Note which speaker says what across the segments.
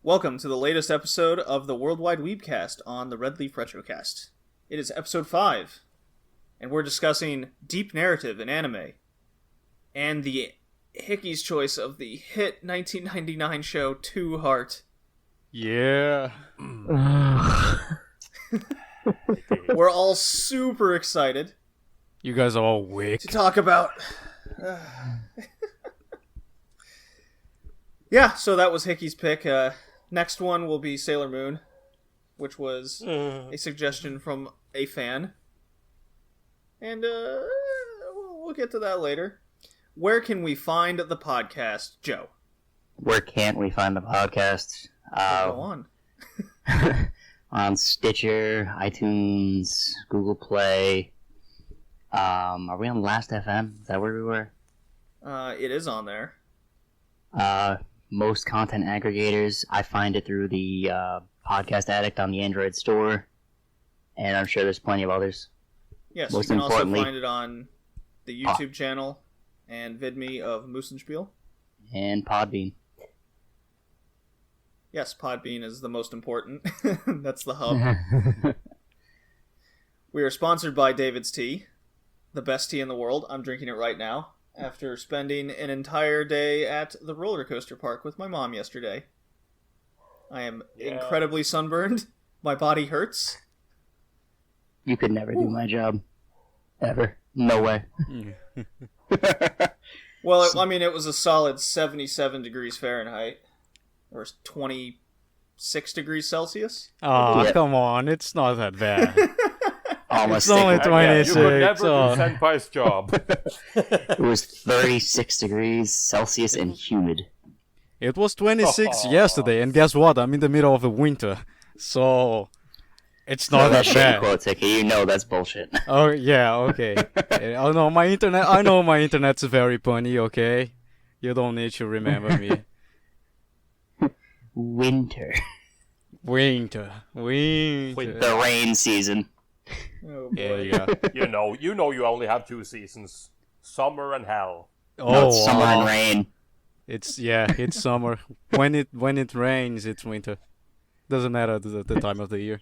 Speaker 1: Welcome to the latest episode of the Worldwide Weebcast on the Red Leaf Retrocast. It is episode 5, and we're discussing deep narrative in anime, and the Hickey's choice of the hit 1999 show Two Heart.
Speaker 2: Yeah.
Speaker 1: We're all super excited
Speaker 2: You guys are all weak.
Speaker 1: to talk about... Yeah, so that was Hickey's pick. Next one will be Sailor Moon, which was a suggestion from a fan. And we'll get to that later. Where can we find the podcast, Joe?
Speaker 3: Where can't we find the podcast?
Speaker 1: Go on.
Speaker 3: On Stitcher, iTunes, Google Play. Are we on Last FM? Is that where we were?
Speaker 1: It is on there.
Speaker 3: Most content aggregators. I find it through the Podcast Addict on the Android store. And I'm sure there's plenty of others.
Speaker 1: Yes,
Speaker 3: Most
Speaker 1: you can also
Speaker 3: importantly-
Speaker 1: find it on the YouTube channel and VidMe of Moosenspiel.
Speaker 3: And Podbean.
Speaker 1: Yes, Podbean is the most important. That's the hub. We are sponsored by David's Tea, the best tea in the world. I'm drinking it right now, after spending an entire day at the roller coaster park with my mom yesterday. I am incredibly sunburned. My body hurts.
Speaker 3: You could never do my job. Ever. No way.
Speaker 1: Well, it was a solid 77 degrees Fahrenheit, or 26 degrees Celsius.
Speaker 2: Oh,
Speaker 3: Yeah.
Speaker 2: come on. It's not that bad.
Speaker 3: Almost.
Speaker 2: It's only
Speaker 3: sick.
Speaker 2: 26.
Speaker 4: You could never
Speaker 2: oh.
Speaker 4: do Senpai's job.
Speaker 3: It was 36 degrees Celsius and humid.
Speaker 2: It was 26 yesterday, and guess what? I'm in the middle of the winter. So, it's
Speaker 3: No,
Speaker 2: not
Speaker 3: that
Speaker 2: that
Speaker 3: shit
Speaker 2: bad.
Speaker 3: quote ticket. You know that's bullshit.
Speaker 2: Oh, yeah, okay. I know my internet's very punny, okay? You don't need to remember me.
Speaker 3: Winter.
Speaker 2: Winter.
Speaker 3: The rain season.
Speaker 1: Oh boy.
Speaker 2: Yeah.
Speaker 4: You know you only have two seasons. Summer and hell.
Speaker 3: No, it's summer and rain.
Speaker 2: It's summer. When it rains, it's winter. Doesn't matter the time of the year.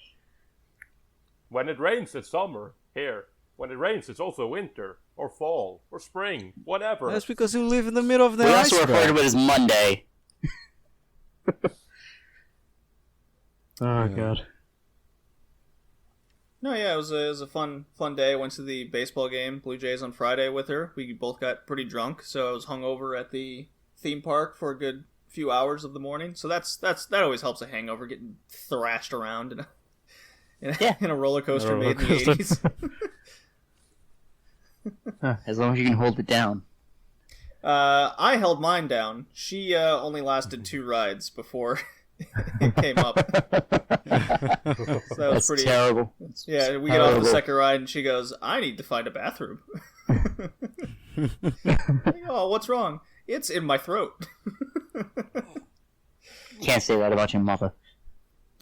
Speaker 4: When it rains, it's summer. Here. When it rains, it's also winter. Or fall. Or spring. Whatever.
Speaker 2: That's because you live in the middle of the
Speaker 3: We also refer
Speaker 2: iceberg.
Speaker 3: to it as Monday.
Speaker 2: Oh god.
Speaker 1: No, yeah, it was a fun day. I went to the baseball game, Blue Jays, on Friday with her. We both got pretty drunk, so I was hungover at the theme park for a good few hours of the morning. So that always helps a hangover, getting thrashed around in a roller coaster made in the 80s.
Speaker 3: As long as you can hold it down.
Speaker 1: I held mine down. She only lasted 2 rides before it came up. So that was
Speaker 3: That's
Speaker 1: pretty
Speaker 3: terrible.
Speaker 1: Yeah, we get off the
Speaker 3: Terrible.
Speaker 1: second ride, and she goes, "I need to find a bathroom." Oh, what's wrong? It's in my throat.
Speaker 3: Can't say that about your mother.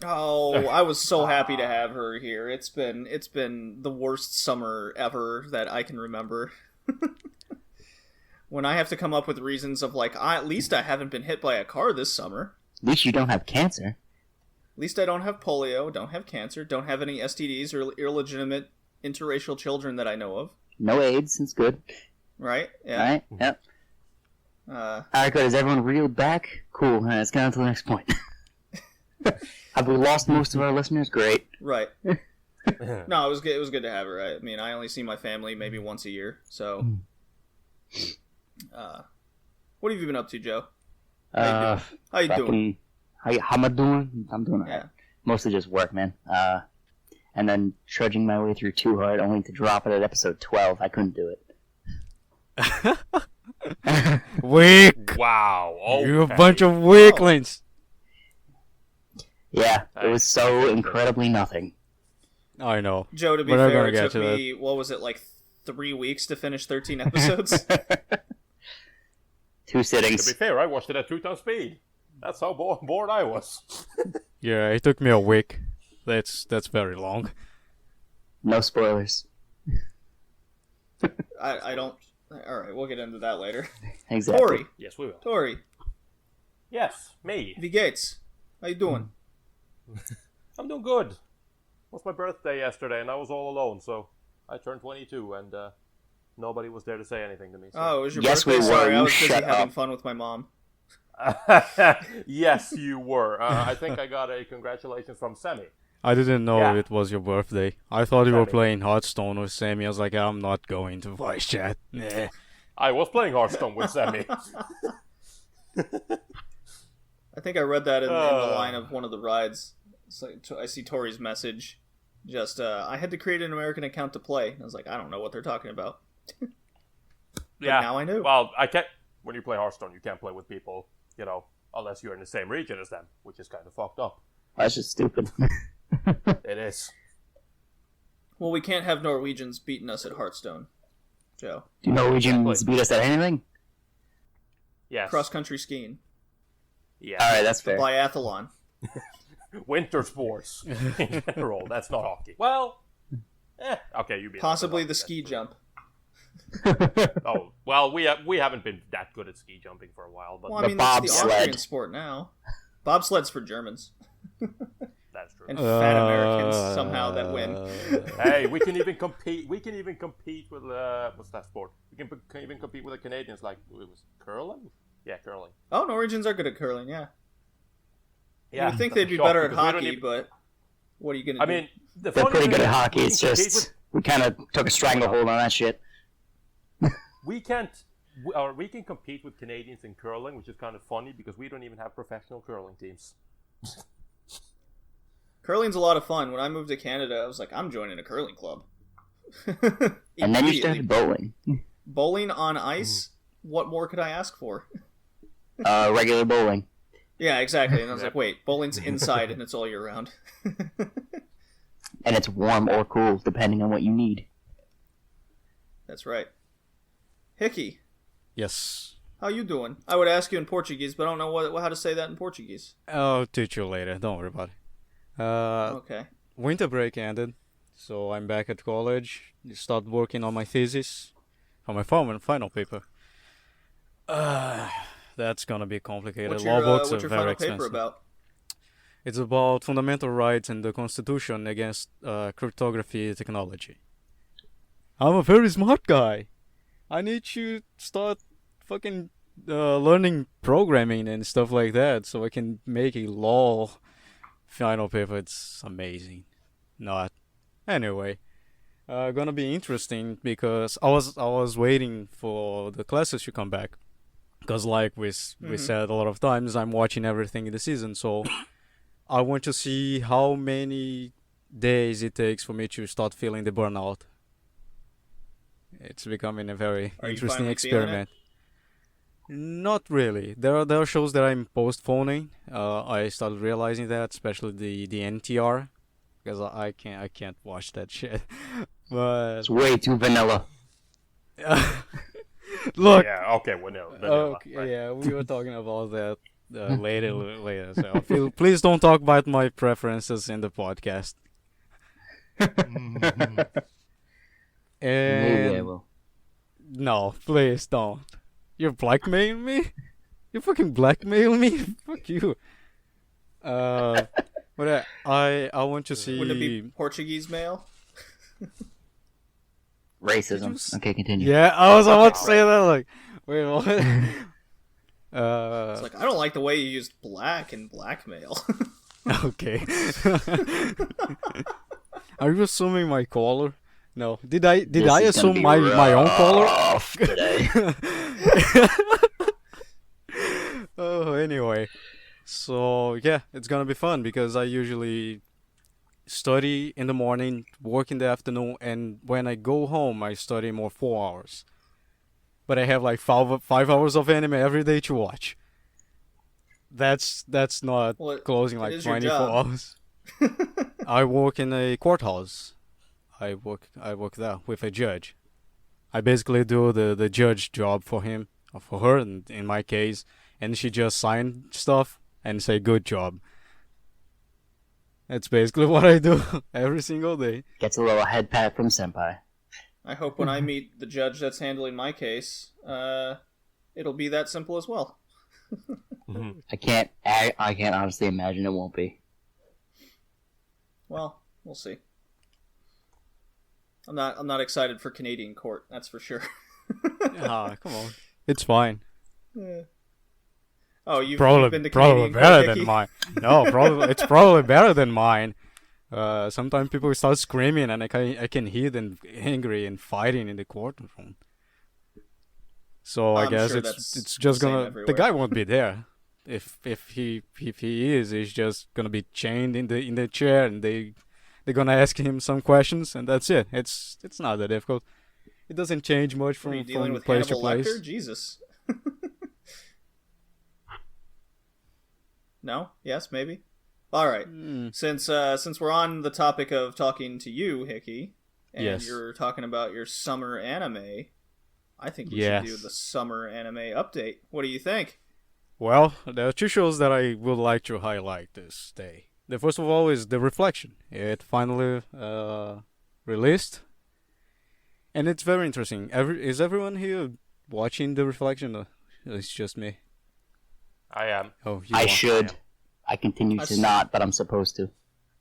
Speaker 1: Oh, I was so happy to have her here. It's been the worst summer ever that I can remember. When I have to come up with reasons of at least I haven't been hit by a car this summer.
Speaker 3: At least you don't have cancer.
Speaker 1: At least I don't have polio, don't have cancer, don't have any STDs or illegitimate interracial children that I know of.
Speaker 3: No AIDS. It's good.
Speaker 1: Right? Yeah.
Speaker 3: Alright? Yep. Alright, good. Is everyone reeled back? Cool. Let's get on to the next point. Have we lost most of our listeners? Great.
Speaker 1: Right. No, it was good. It was good to have her. I mean, I only see my family maybe once a year. So, what have you been up to, Joe? How you doing?
Speaker 3: How am I doing? I'm doing alright.
Speaker 1: Yeah.
Speaker 3: Mostly just work, man. And then trudging my way through Too Hard, only to drop it at episode 12. I couldn't do it.
Speaker 2: Weak!
Speaker 4: Wow. Okay.
Speaker 2: You a bunch of weaklings!
Speaker 3: Yeah, it was so incredibly nothing.
Speaker 2: I know.
Speaker 1: Joe, to be
Speaker 2: We're not
Speaker 1: fair,
Speaker 2: gonna
Speaker 1: it
Speaker 2: get
Speaker 1: took
Speaker 2: to
Speaker 1: me, what was it, 3 weeks to finish 13 episodes?
Speaker 3: 2
Speaker 4: To
Speaker 3: sittings.
Speaker 4: be fair, I watched it at 2 times speed. That's how bored I was.
Speaker 2: Yeah, it took me a week. That's very long.
Speaker 3: No spoilers.
Speaker 1: I don't... Alright, we'll get into that later.
Speaker 3: Exactly.
Speaker 1: Tori.
Speaker 4: Yes, we will.
Speaker 1: Tori.
Speaker 4: Yes, me.
Speaker 1: V. Gates. How you doing?
Speaker 4: I'm doing good. It was my birthday yesterday, and I was all alone, so I turned 22, and nobody was there to say anything to me. So.
Speaker 1: Oh, it was your
Speaker 3: Yes,
Speaker 1: birthday?
Speaker 3: we were.
Speaker 1: Sorry, I
Speaker 3: You
Speaker 1: was busy
Speaker 3: shut
Speaker 1: having
Speaker 3: up.
Speaker 1: fun with my mom.
Speaker 4: Yes, you were. I think I got a congratulations from Semi.
Speaker 2: I didn't know
Speaker 4: Yeah.
Speaker 2: it was your birthday. I thought you were
Speaker 4: Sammy.
Speaker 2: playing Hearthstone with Sammy. I was like, I'm not going to voice chat. Nah.
Speaker 4: I was playing Hearthstone with Semi.
Speaker 1: I think I read that in the line of one of the rides. It's like, I see Tori's message. Just, I had to create an American account to play. I was like, I don't know what they're talking about.
Speaker 4: Yeah.
Speaker 1: now I knew.
Speaker 4: Well, I can't. When you play Hearthstone, you can't play with people, unless you're in the same region as them, which is kind of fucked up.
Speaker 3: That's just stupid.
Speaker 4: It is.
Speaker 1: Well, we can't have Norwegians beating us at Hearthstone, Joe.
Speaker 3: Do Norwegians beat us at anything?
Speaker 4: Yes.
Speaker 1: Cross-country skiing.
Speaker 4: Yeah.
Speaker 3: Alright, that's fair.
Speaker 1: Biathlon.
Speaker 4: Winter sports in general. That's not hockey. Well, okay, you beat us at
Speaker 1: Possibly
Speaker 4: hockey,
Speaker 1: the ski
Speaker 4: that's true.
Speaker 1: jump.
Speaker 4: Oh, well, we haven't been that good at ski jumping for a while, but
Speaker 1: Well, I
Speaker 3: The
Speaker 1: mean, that's the
Speaker 3: bobsled.
Speaker 1: Austrian sport now. Bobsled's for Germans.
Speaker 4: that's true.
Speaker 1: And fat Americans somehow that win.
Speaker 4: Hey, we can even compete. We can even compete with what's that sport? We can even compete with the Canadians. Like it was curling. Yeah, curling.
Speaker 1: Oh, Norwegians are good at curling, yeah.
Speaker 4: Yeah,
Speaker 1: You would think
Speaker 4: that's
Speaker 1: they'd be
Speaker 4: a shock
Speaker 1: better at
Speaker 4: because we don't
Speaker 1: hockey,
Speaker 4: even-
Speaker 1: but what are you going to
Speaker 4: I
Speaker 1: do?
Speaker 4: mean, the
Speaker 3: They're
Speaker 4: funny
Speaker 3: pretty
Speaker 4: thing
Speaker 3: good at
Speaker 4: is
Speaker 3: hockey.
Speaker 4: we
Speaker 3: It's
Speaker 4: can compete
Speaker 3: just we kind of took a stranglehold on that shit.
Speaker 4: we can't. Or we can compete with Canadians in curling, which is kind of funny because we don't even have professional curling teams.
Speaker 1: Curling's a lot of fun. When I moved to Canada, I was like, I'm joining a curling club.
Speaker 3: And then you
Speaker 1: Immediately.
Speaker 3: started bowling.
Speaker 1: Bowling on ice? What more could I ask for?
Speaker 3: Regular bowling.
Speaker 1: Yeah, exactly. And I was like, wait, bowling's inside and it's all year round.
Speaker 3: And it's warm or cool, depending on what you need.
Speaker 1: That's right. Hickey,
Speaker 2: Yes.
Speaker 1: how you doing? I would ask you in Portuguese, but I don't know how to say that in Portuguese.
Speaker 2: I'll teach you later. Don't worry about it.
Speaker 1: Okay.
Speaker 2: Winter break ended, so I'm back at college. Start working on my thesis for my final paper. That's gonna be complicated.
Speaker 1: What's
Speaker 2: Law books
Speaker 1: your
Speaker 2: are very
Speaker 1: final
Speaker 2: expensive.
Speaker 1: paper about?
Speaker 2: It's about fundamental rights in the Constitution against cryptography technology. I'm a very smart guy. I need to start fucking learning programming and stuff like that so I can make a law final paper. It's amazing. Not. Anyway, gonna be interesting because I was waiting for the classes to come back. Because like we said a lot of times, I'm watching everything in the season, so I want to see how many days it takes for me to start feeling the burnout. It's becoming a very
Speaker 1: Are you
Speaker 2: interesting
Speaker 1: finally feeling
Speaker 2: experiment. Not really. There are shows that I'm postponing. I started realizing that, especially the NTR, because I can't watch that shit. But
Speaker 3: It's way too vanilla.
Speaker 2: look,
Speaker 4: Yeah. Okay. Well, no. vanilla,
Speaker 2: okay,
Speaker 4: right?
Speaker 2: yeah, we were talking about that later. So please don't talk about my preferences in the podcast.
Speaker 3: Maybe I
Speaker 2: And
Speaker 3: will.
Speaker 2: no, please don't. You're blackmailing me? You fucking blackmail me? Fuck you. But I want to see.
Speaker 1: Wouldn't it be Portuguese mail?
Speaker 3: Racism.
Speaker 2: s-
Speaker 3: Okay, continue.
Speaker 2: Yeah, I was about to say that. Like, wait, what?
Speaker 1: It's like, I don't like the way you used black in blackmail.
Speaker 2: Okay. Are you assuming my color? No. Did I
Speaker 3: This is gonna
Speaker 2: assume
Speaker 3: be
Speaker 2: my own color?
Speaker 3: rough today.
Speaker 2: Oh, anyway. So, yeah, it's gonna be fun because I usually study in the morning, work in the afternoon, and when I go home, I study more 4 hours. But I have like 5 hours of anime every day to watch. That's not
Speaker 1: Well,
Speaker 2: closing
Speaker 1: it
Speaker 2: like
Speaker 1: is your
Speaker 2: 24
Speaker 1: job.
Speaker 2: hours. I work in a courthouse. I work there with a judge. I basically do the judge job for him or for her in my case, and she just sign stuff and say good job. That's basically what I do every single day.
Speaker 3: Gets a little head pat from Senpai.
Speaker 1: I hope when I meet the judge that's handling my case, it'll be that simple as well.
Speaker 3: I can't honestly imagine it won't be.
Speaker 1: Well, we'll see. I'm not excited for Canadian court. That's for sure.
Speaker 2: Come on. It's fine.
Speaker 1: Yeah. Oh, you've been to
Speaker 2: probably
Speaker 1: Canadian
Speaker 2: better
Speaker 1: court,
Speaker 2: than mine. No, it's probably better than mine. Sometimes people start screaming, and I can hear them angry and fighting in the courtroom. So I guess
Speaker 1: sure
Speaker 2: it's just
Speaker 1: same
Speaker 2: gonna
Speaker 1: everywhere.
Speaker 2: the guy won't be there. If he is, he's just gonna be chained in the chair, and they're gonna ask him some questions, and that's it. It's not that difficult. It doesn't change much
Speaker 1: What are you
Speaker 2: from
Speaker 1: dealing with
Speaker 2: place to
Speaker 1: Hannibal
Speaker 2: place.
Speaker 1: Lecter? Jesus. No? Yes? Maybe? Alright. Since we're on the topic of talking to you, Hickey, and
Speaker 2: Yes.
Speaker 1: you're talking about your summer anime, I think we
Speaker 2: Yes.
Speaker 1: should do the summer anime update. What do you think?
Speaker 2: Well, there are two shows that I would like to highlight this day. The first of all is The Reflection. It finally released, and it's very interesting. Is everyone here watching The Reflection? Or it's just me.
Speaker 4: I am.
Speaker 2: Oh,
Speaker 3: I should. I continue
Speaker 1: I
Speaker 3: to
Speaker 1: s-
Speaker 3: not, but I'm supposed to.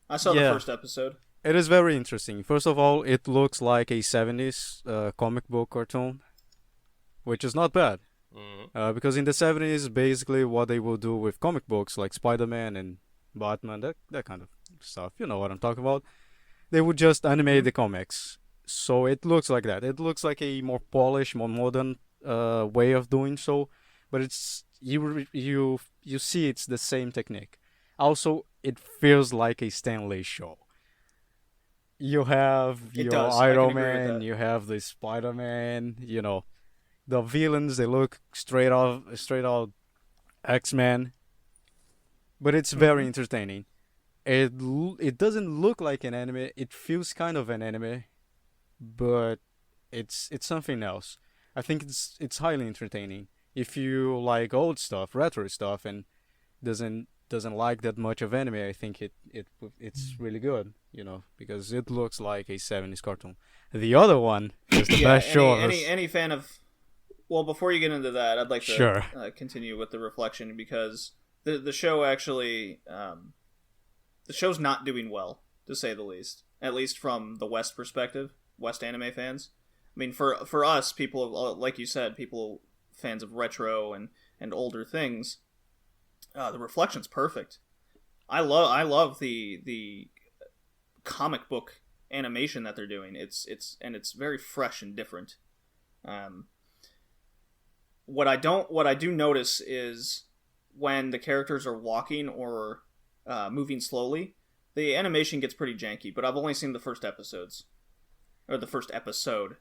Speaker 1: I saw
Speaker 2: Yeah.
Speaker 1: the first episode.
Speaker 2: It is very interesting. First of all, it looks like a 70s comic book cartoon, which is not bad. Because in the 70s, basically what they will do with comic books like Spider-Man and Batman, that kind of stuff, you know what I'm talking about. They would just animate the comics. So it looks like that. It looks like a more polished, more modern way of doing so, but it's you see it's the same technique. Also, it feels like a Stan Lee show. You have
Speaker 1: It
Speaker 2: your
Speaker 1: does. I can
Speaker 2: Iron
Speaker 1: agree with
Speaker 2: Man,
Speaker 1: that.
Speaker 2: you have the Spider-Man, you know. The villains, they look straight out X-Men. But it's very entertaining. It doesn't look like an anime. It feels kind of an anime, but it's something else. I think it's highly entertaining. If you like old stuff, retro stuff, and doesn't like that much of anime, I think it's really good, you know, because it looks like a 70s cartoon. The other one is the best show.
Speaker 1: Any fan of... Well, before you get into that, I'd like to
Speaker 2: Sure.
Speaker 1: Continue with The Reflection, because the show actually... the show's not doing well, to say the least. At least from the West perspective, West anime fans. I mean, for us, people, like you said, people fans of retro and older things, The Reflection's perfect. I love the comic book animation that they're doing. It's very fresh and different. What I do notice is when the characters are walking or moving slowly, the animation gets pretty janky. But I've only seen the first episodes, or the first episode.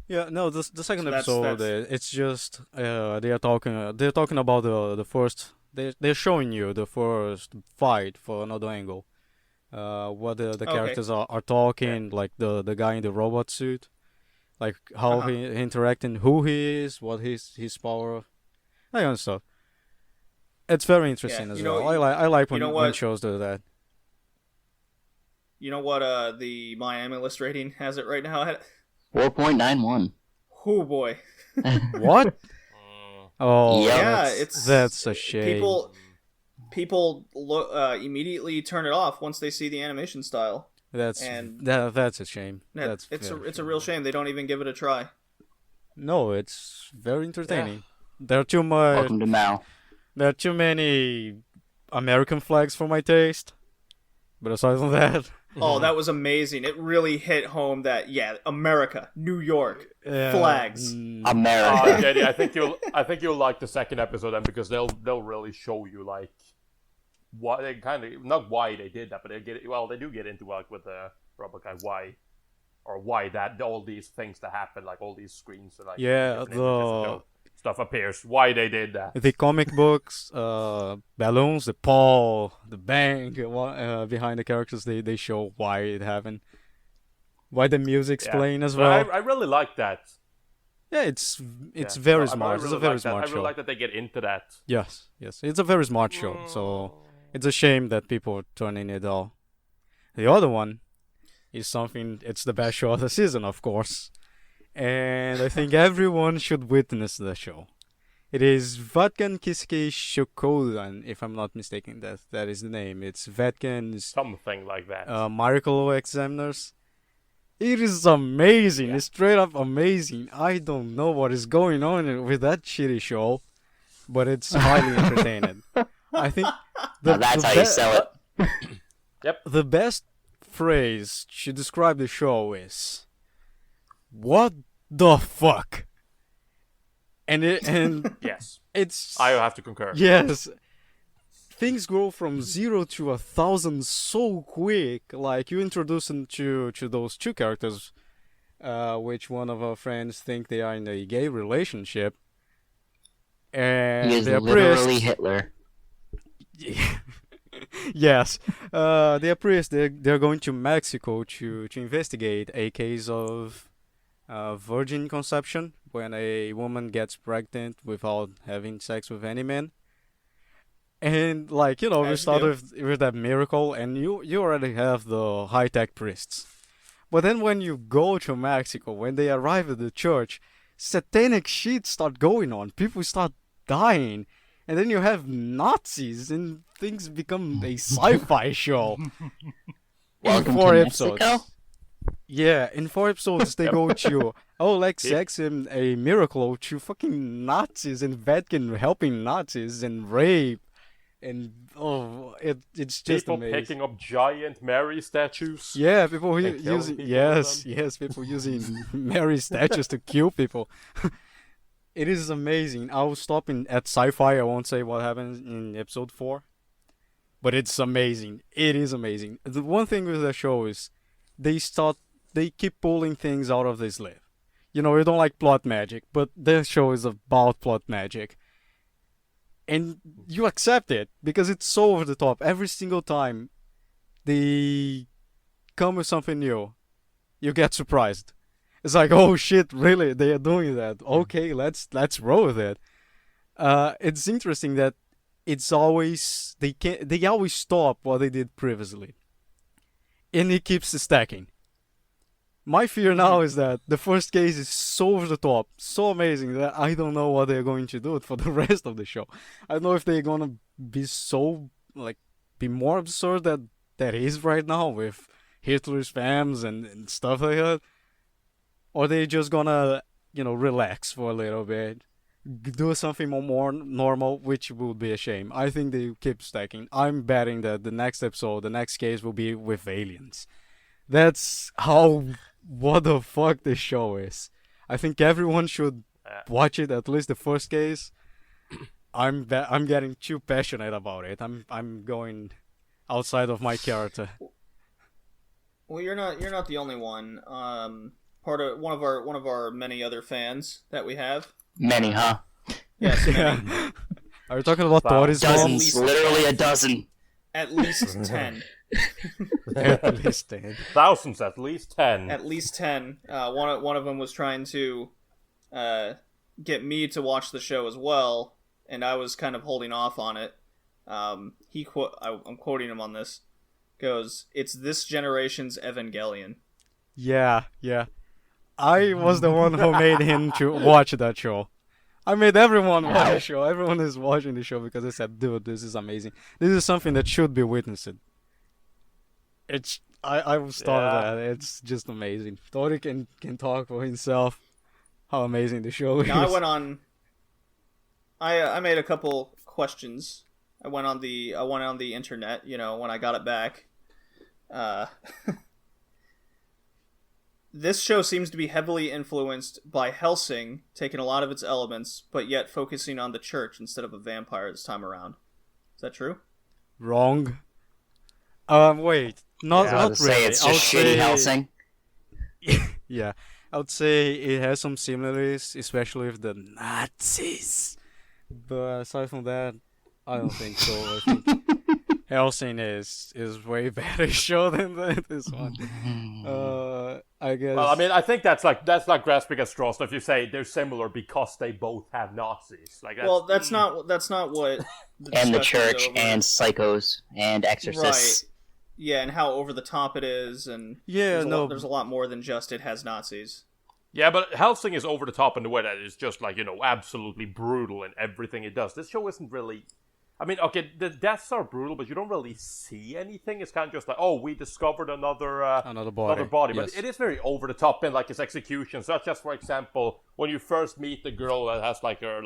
Speaker 2: Yeah, no, the second
Speaker 1: So
Speaker 2: episode, it's just they're talking about the first. They're showing you the first fight for another angle. What the
Speaker 1: Okay.
Speaker 2: characters are talking, like the guy in the robot suit, like how he interacting, who he is, what his power, that kind of stuff. It's very interesting as well. I like when
Speaker 1: what?
Speaker 2: shows do that.
Speaker 1: You know what? The Miami list rating has it right now at.
Speaker 3: 4.91.
Speaker 1: Oh boy.
Speaker 2: What? Oh,
Speaker 3: Yeah,
Speaker 2: that's a shame.
Speaker 1: People immediately turn it off once they see the animation style.
Speaker 2: That's a shame.
Speaker 1: It's a real shame they don't even give it a try.
Speaker 2: No, it's very entertaining. There are too much.
Speaker 3: Welcome to Mao.
Speaker 2: There are too many American flags for my taste. But aside from that,
Speaker 1: Oh, that was amazing. It really hit home that America, New York, flags.
Speaker 3: America.
Speaker 4: JD, I think you'll like the second episode then, because they'll really show you like why they kind of, not why they did that, but they do get into like with the robot guy why that all these things that happen, like all these screens and like different images and stuff appears, why they did that.
Speaker 2: The comic books, balloons, the paw, the bang behind the characters, they show why it happened. Why the music's playing as well.
Speaker 4: I really like that.
Speaker 2: Yeah, it's very smart. It's a very smart
Speaker 4: I
Speaker 2: show.
Speaker 4: really like that they get into that.
Speaker 2: Yes, it's a very smart show. So it's a shame that people are turning it off. The other one is something. It's the best show of the season, of course, and I think everyone should witness the show. It is Vatkan Kisuke Shokodan, if I'm not mistaken. That is the name. It's Vatkan's
Speaker 4: Something like that.
Speaker 2: Miracle Examiners. It is amazing.
Speaker 4: Yeah.
Speaker 2: It's straight up amazing. I don't know what is going on with that shitty show, but it's highly entertaining. I think
Speaker 3: Now that's how you sell it.
Speaker 2: the best phrase to describe the show is, "What the fuck?" And
Speaker 4: Yes,
Speaker 2: it's
Speaker 4: I have to concur.
Speaker 2: yes. Things grow from 0 to 1,000 so quick. Like, you introduce them to those two characters, which one of our friends think they are in a gay relationship, and
Speaker 3: He is
Speaker 2: they're
Speaker 3: literally
Speaker 2: priests.
Speaker 3: Hitler.
Speaker 2: Yes, they're priests. They're going to Mexico to investigate a case of virgin conception, when a woman gets pregnant without having sex with any man. And, like, we
Speaker 1: As you
Speaker 2: start
Speaker 1: do.
Speaker 2: with that miracle, and you already have the high-tech priests. But then when you go to Mexico, when they arrive at the church, satanic shit start going on. People start dying. And then you have Nazis, and things become a sci-fi show.
Speaker 3: Welcome
Speaker 2: in 4
Speaker 3: to
Speaker 2: episodes.
Speaker 3: Mexico.
Speaker 2: Yeah, in 4 episodes they go to, like sex and a miracle, to fucking Nazis and Vatican helping Nazis and rape. And it's just
Speaker 4: People
Speaker 2: amazing.
Speaker 4: picking up giant Mary statues.
Speaker 2: Yeah, people
Speaker 4: and killing
Speaker 2: using
Speaker 4: people with
Speaker 2: yes, people using Mary statues to kill people. It is amazing. I will stop at sci-fi. I won't say what happens in episode 4, but it's amazing. It is amazing. The one thing with the show is they keep pulling things out of this sleeve. You don't like plot magic, but the show is about plot magic. And you accept it because it's so over the top. Every single time they come with something new, you get surprised. It's like, oh shit, really? They are doing that? Okay, let's roll with it. It's interesting that it's always they always stop what they did previously, and it keeps stacking. My fear now is that the first case is so over the top, so amazing, that I don't know what they're going to do for the rest of the show. I don't know if they're gonna be so, like, be more absurd that is right now with Hitler's spams and stuff like that, or they just gonna, relax for a little bit, do something more normal, which would be a shame. I think they keep stacking. I'm betting that the next episode, the next case will be with aliens. That's how what the fuck this show is. I think everyone should watch it, at least the first case. I'm getting too passionate about it. I'm going outside of my character.
Speaker 1: Well, you're not the only one. Part of one of our many other fans that we have.
Speaker 3: Many, huh?
Speaker 1: Yes, many.
Speaker 2: Yeah. Are you talking about
Speaker 4: Wow.
Speaker 2: Tori's mom?
Speaker 3: Dozens, literally a dozen.
Speaker 1: At least 10.
Speaker 2: At least 10.
Speaker 4: Thousands, at least 10.
Speaker 1: At least 10. One of them was trying to get me to watch the show as well, and I was kind of holding off on it. I'm quoting him on this. Goes, "It's this generation's Evangelion."
Speaker 2: Yeah. I was the one who made him to watch that show. I made everyone watch the show. Everyone is watching the show because they said, dude, this is amazing. This is something that should be witnessed. I will start that. It's just amazing. Tori can talk for himself how amazing the show is.
Speaker 1: Now I went on. I made a couple questions. I went on the internet. When I got it back. This show seems to be heavily influenced by Hellsing, taking a lot of its elements, but yet focusing on the church instead of a vampire this time around. Is that true?
Speaker 2: Wrong. Wait. Not
Speaker 3: I was
Speaker 2: really.
Speaker 3: say it's just shitty Helsing.
Speaker 2: Yeah. I would say it has some similarities, especially with the Nazis. But aside from that, I don't think so. I think Hellsing is way better show than this one. I guess.
Speaker 4: Well, I mean, I think that's like grasping at straws. So if you say they're similar because they both have Nazis, like that's,
Speaker 1: Well, that's not what.
Speaker 3: And the
Speaker 1: discussion's
Speaker 3: church
Speaker 1: over.
Speaker 3: and psychos and exorcists.
Speaker 1: Right. Yeah, and how over the top it is, and
Speaker 2: Yeah,
Speaker 1: there's a lot more than just it has Nazis.
Speaker 4: Yeah, but Helsing is over the top in the way that it's just like, absolutely brutal in everything it does. This show isn't really... I mean, okay, the deaths are brutal, but you don't really see anything. It's kind of just like, oh, we discovered another body.
Speaker 2: Yes.
Speaker 4: But it is very over the top in like its execution. Such as, for example, when you first meet the girl that has like her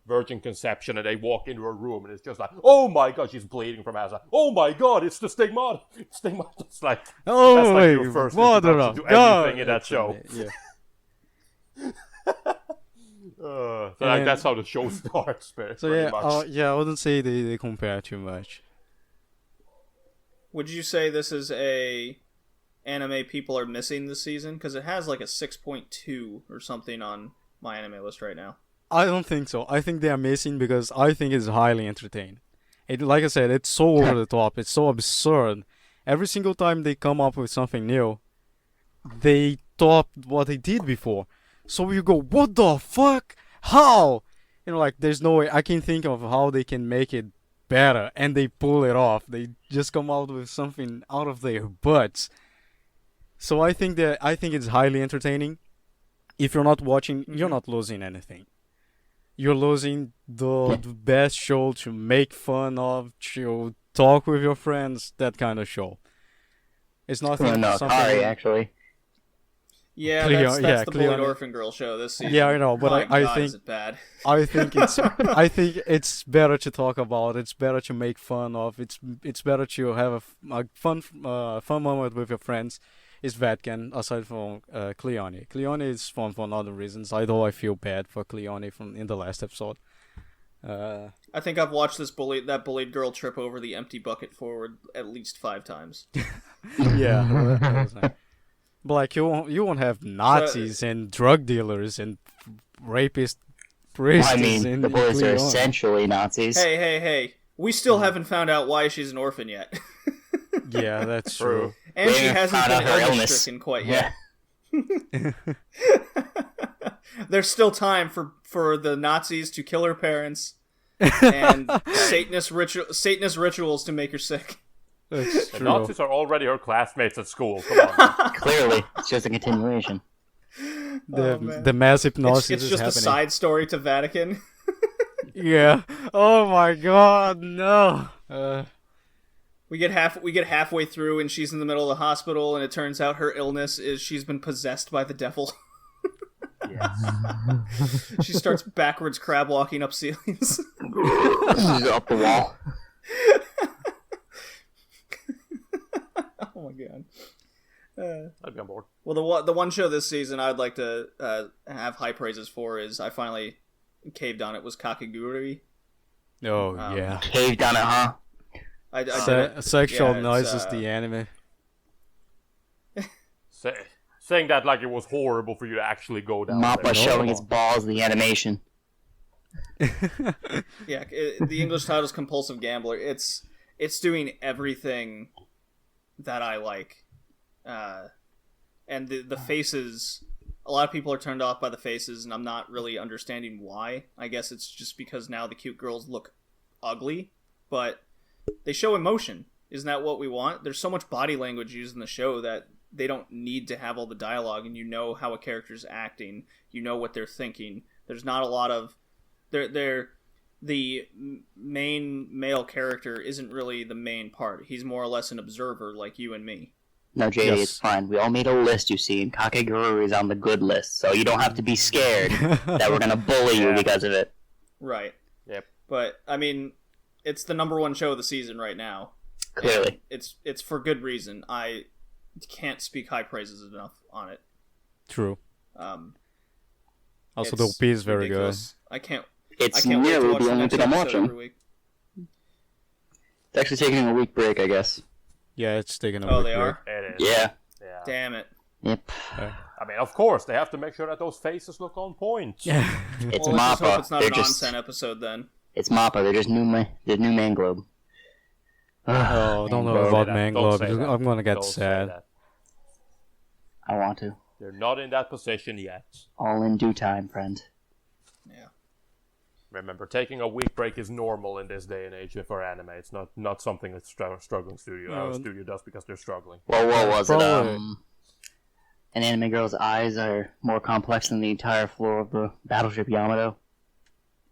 Speaker 4: virgin conception, and they walk into her room, and it's just like, oh my god, she's bleeding from ass. Oh my god, it's the stigmata. Stigmata. It's like,
Speaker 2: Oh
Speaker 4: that's like
Speaker 2: my
Speaker 4: your first
Speaker 2: mother
Speaker 4: introduction
Speaker 2: of
Speaker 4: to everything
Speaker 2: God.
Speaker 4: in that show.
Speaker 2: Yeah.
Speaker 4: So
Speaker 2: And-
Speaker 4: that's how the show starts, pretty much.
Speaker 2: I wouldn't say they compare too much.
Speaker 1: Would you say this is a anime people are missing this season? Because it has like a 6.2 or something on my anime list right now.
Speaker 2: I don't think so. I think they are missing because I think it's highly entertaining. It, like I said, it's so over the top. It's so absurd. Every single time they come up with something new, they top what they did before. So you go, what the fuck? How? Like, there's no way. I can think of how they can make it better, and they pull it off. They just come out with something out of their butts. So I think it's highly entertaining. If you're not watching, you're not losing anything. You're losing the best show to make fun of, to talk with your friends, that kind of show. It's not
Speaker 3: No, Kari, actually.
Speaker 1: Yeah,
Speaker 2: Cleo-
Speaker 1: that's
Speaker 2: yeah,
Speaker 1: the
Speaker 2: Cleo-
Speaker 1: bullied orphan girl show this season.
Speaker 2: Yeah, I know, but
Speaker 1: My
Speaker 2: I
Speaker 1: God,
Speaker 2: think
Speaker 1: is it bad?
Speaker 2: I think it's better to talk about. It's better to make fun of. It's better to have a fun moment with your friends. Is Vatican aside from Cleone? Cleone is fun for other reasons. Although I feel bad for Cleone from in the last episode.
Speaker 1: I think I've watched that bullied girl trip over the empty bucket forward at least 5 times.
Speaker 2: Yeah, that was nice. But like you won't have Nazis and drug dealers and rapists, priests.
Speaker 3: Well, I mean,
Speaker 2: in
Speaker 3: the boys are
Speaker 2: Cleone.
Speaker 3: essentially Nazis.
Speaker 1: Hey. We still haven't found out why she's an orphan yet.
Speaker 2: Yeah, that's true.
Speaker 1: And
Speaker 3: They
Speaker 1: she
Speaker 3: haven't
Speaker 1: hasn't
Speaker 3: found
Speaker 1: been
Speaker 3: out her
Speaker 1: illness
Speaker 3: illness.
Speaker 1: stricken quite
Speaker 3: Yeah.
Speaker 1: yet. There's still time for the Nazis to kill her parents and Satanist rituals to make her sick.
Speaker 2: That's
Speaker 4: The
Speaker 2: true.
Speaker 4: Nazis are already her classmates at school. Come on.
Speaker 3: Clearly, it's just a continuation.
Speaker 2: The mass hypnosis
Speaker 1: It's
Speaker 2: is
Speaker 1: just a
Speaker 2: happening.
Speaker 1: side story to Vatican.
Speaker 2: Yeah. Oh my God, no.
Speaker 1: We get halfway through and she's in the middle of the hospital and it turns out her illness is she's been possessed by the devil.
Speaker 4: Yes.
Speaker 1: She starts backwards crab walking up ceilings.
Speaker 3: Up the wall.
Speaker 1: Oh my god.
Speaker 4: I'd be on board.
Speaker 1: Well, the one show this season I'd like to have high praises for is I finally caved on it was Kakegurui.
Speaker 2: Oh yeah.
Speaker 3: Caved on it, huh?
Speaker 1: I did.
Speaker 2: Sexual
Speaker 1: Yeah,
Speaker 2: noise
Speaker 1: it's,
Speaker 2: is the anime.
Speaker 4: Saying that like it was horrible for you to actually go down
Speaker 3: Mappa
Speaker 4: there.
Speaker 3: showing its balls, the animation.
Speaker 1: Yeah, the English title is Compulsive Gambler. It's doing everything that I like, and the faces. A lot of people are turned off by the faces, and I'm not really understanding why. I guess it's just because now the cute girls look ugly, but they show emotion. Isn't that what we want? There's so much body language used in the show that they don't need to have all the dialogue, and you know how a character's acting. You know what they're thinking. There's not a lot of... The main male character isn't really the main part. He's more or less an observer like you and me.
Speaker 3: No, JD,
Speaker 2: Yes.
Speaker 3: it's fine. We all made a list, you see, and Kakegurui is on the good list, so you don't have to be scared that we're gonna bully you
Speaker 4: Yeah.
Speaker 3: because of it.
Speaker 1: Right.
Speaker 4: Yep.
Speaker 1: But, I mean, it's the number one show of the season right now.
Speaker 3: Clearly.
Speaker 1: It's for good reason. I can't speak high praises enough on it.
Speaker 2: True. Also, the
Speaker 1: It's
Speaker 2: OP is very
Speaker 1: ridiculous. I can't
Speaker 3: It's
Speaker 1: wait to
Speaker 3: nearly
Speaker 1: watch
Speaker 3: the
Speaker 1: the
Speaker 3: only
Speaker 1: next
Speaker 3: thing I'm
Speaker 1: episode every
Speaker 3: watching.
Speaker 1: week.
Speaker 3: It's actually taking a week break, I guess.
Speaker 2: good. Yeah, it's taking a
Speaker 1: Oh,
Speaker 2: week
Speaker 1: they
Speaker 2: break.
Speaker 1: are?
Speaker 4: It is.
Speaker 3: Yeah.
Speaker 4: Yeah.
Speaker 1: Damn it.
Speaker 3: Yep.
Speaker 4: I mean, of course, they have to make sure that those faces look on point.
Speaker 2: Yeah.
Speaker 3: It's
Speaker 1: Well, let's just hope
Speaker 3: Mappa.
Speaker 1: it's not
Speaker 3: They're
Speaker 1: an
Speaker 3: just
Speaker 1: onsen episode then.
Speaker 3: it's Mappa. They're just new Man Globe.
Speaker 2: Oh, don't know
Speaker 3: Globe.
Speaker 2: about
Speaker 4: Don't
Speaker 2: Manglobe.
Speaker 4: say that.
Speaker 2: I'm gonna get
Speaker 4: Don't say
Speaker 2: sad.
Speaker 4: that.
Speaker 3: I want to.
Speaker 4: They're not in that position yet.
Speaker 3: All in due time, friend.
Speaker 1: Yeah.
Speaker 4: Remember, taking a week break is normal in this day and age for anime. It's not something that struggling studio
Speaker 2: No.
Speaker 4: studio does because they're struggling.
Speaker 3: Well, what was
Speaker 2: Probably.
Speaker 3: it? an anime girl's eyes are more complex than the entire floor of the battleship Yamato.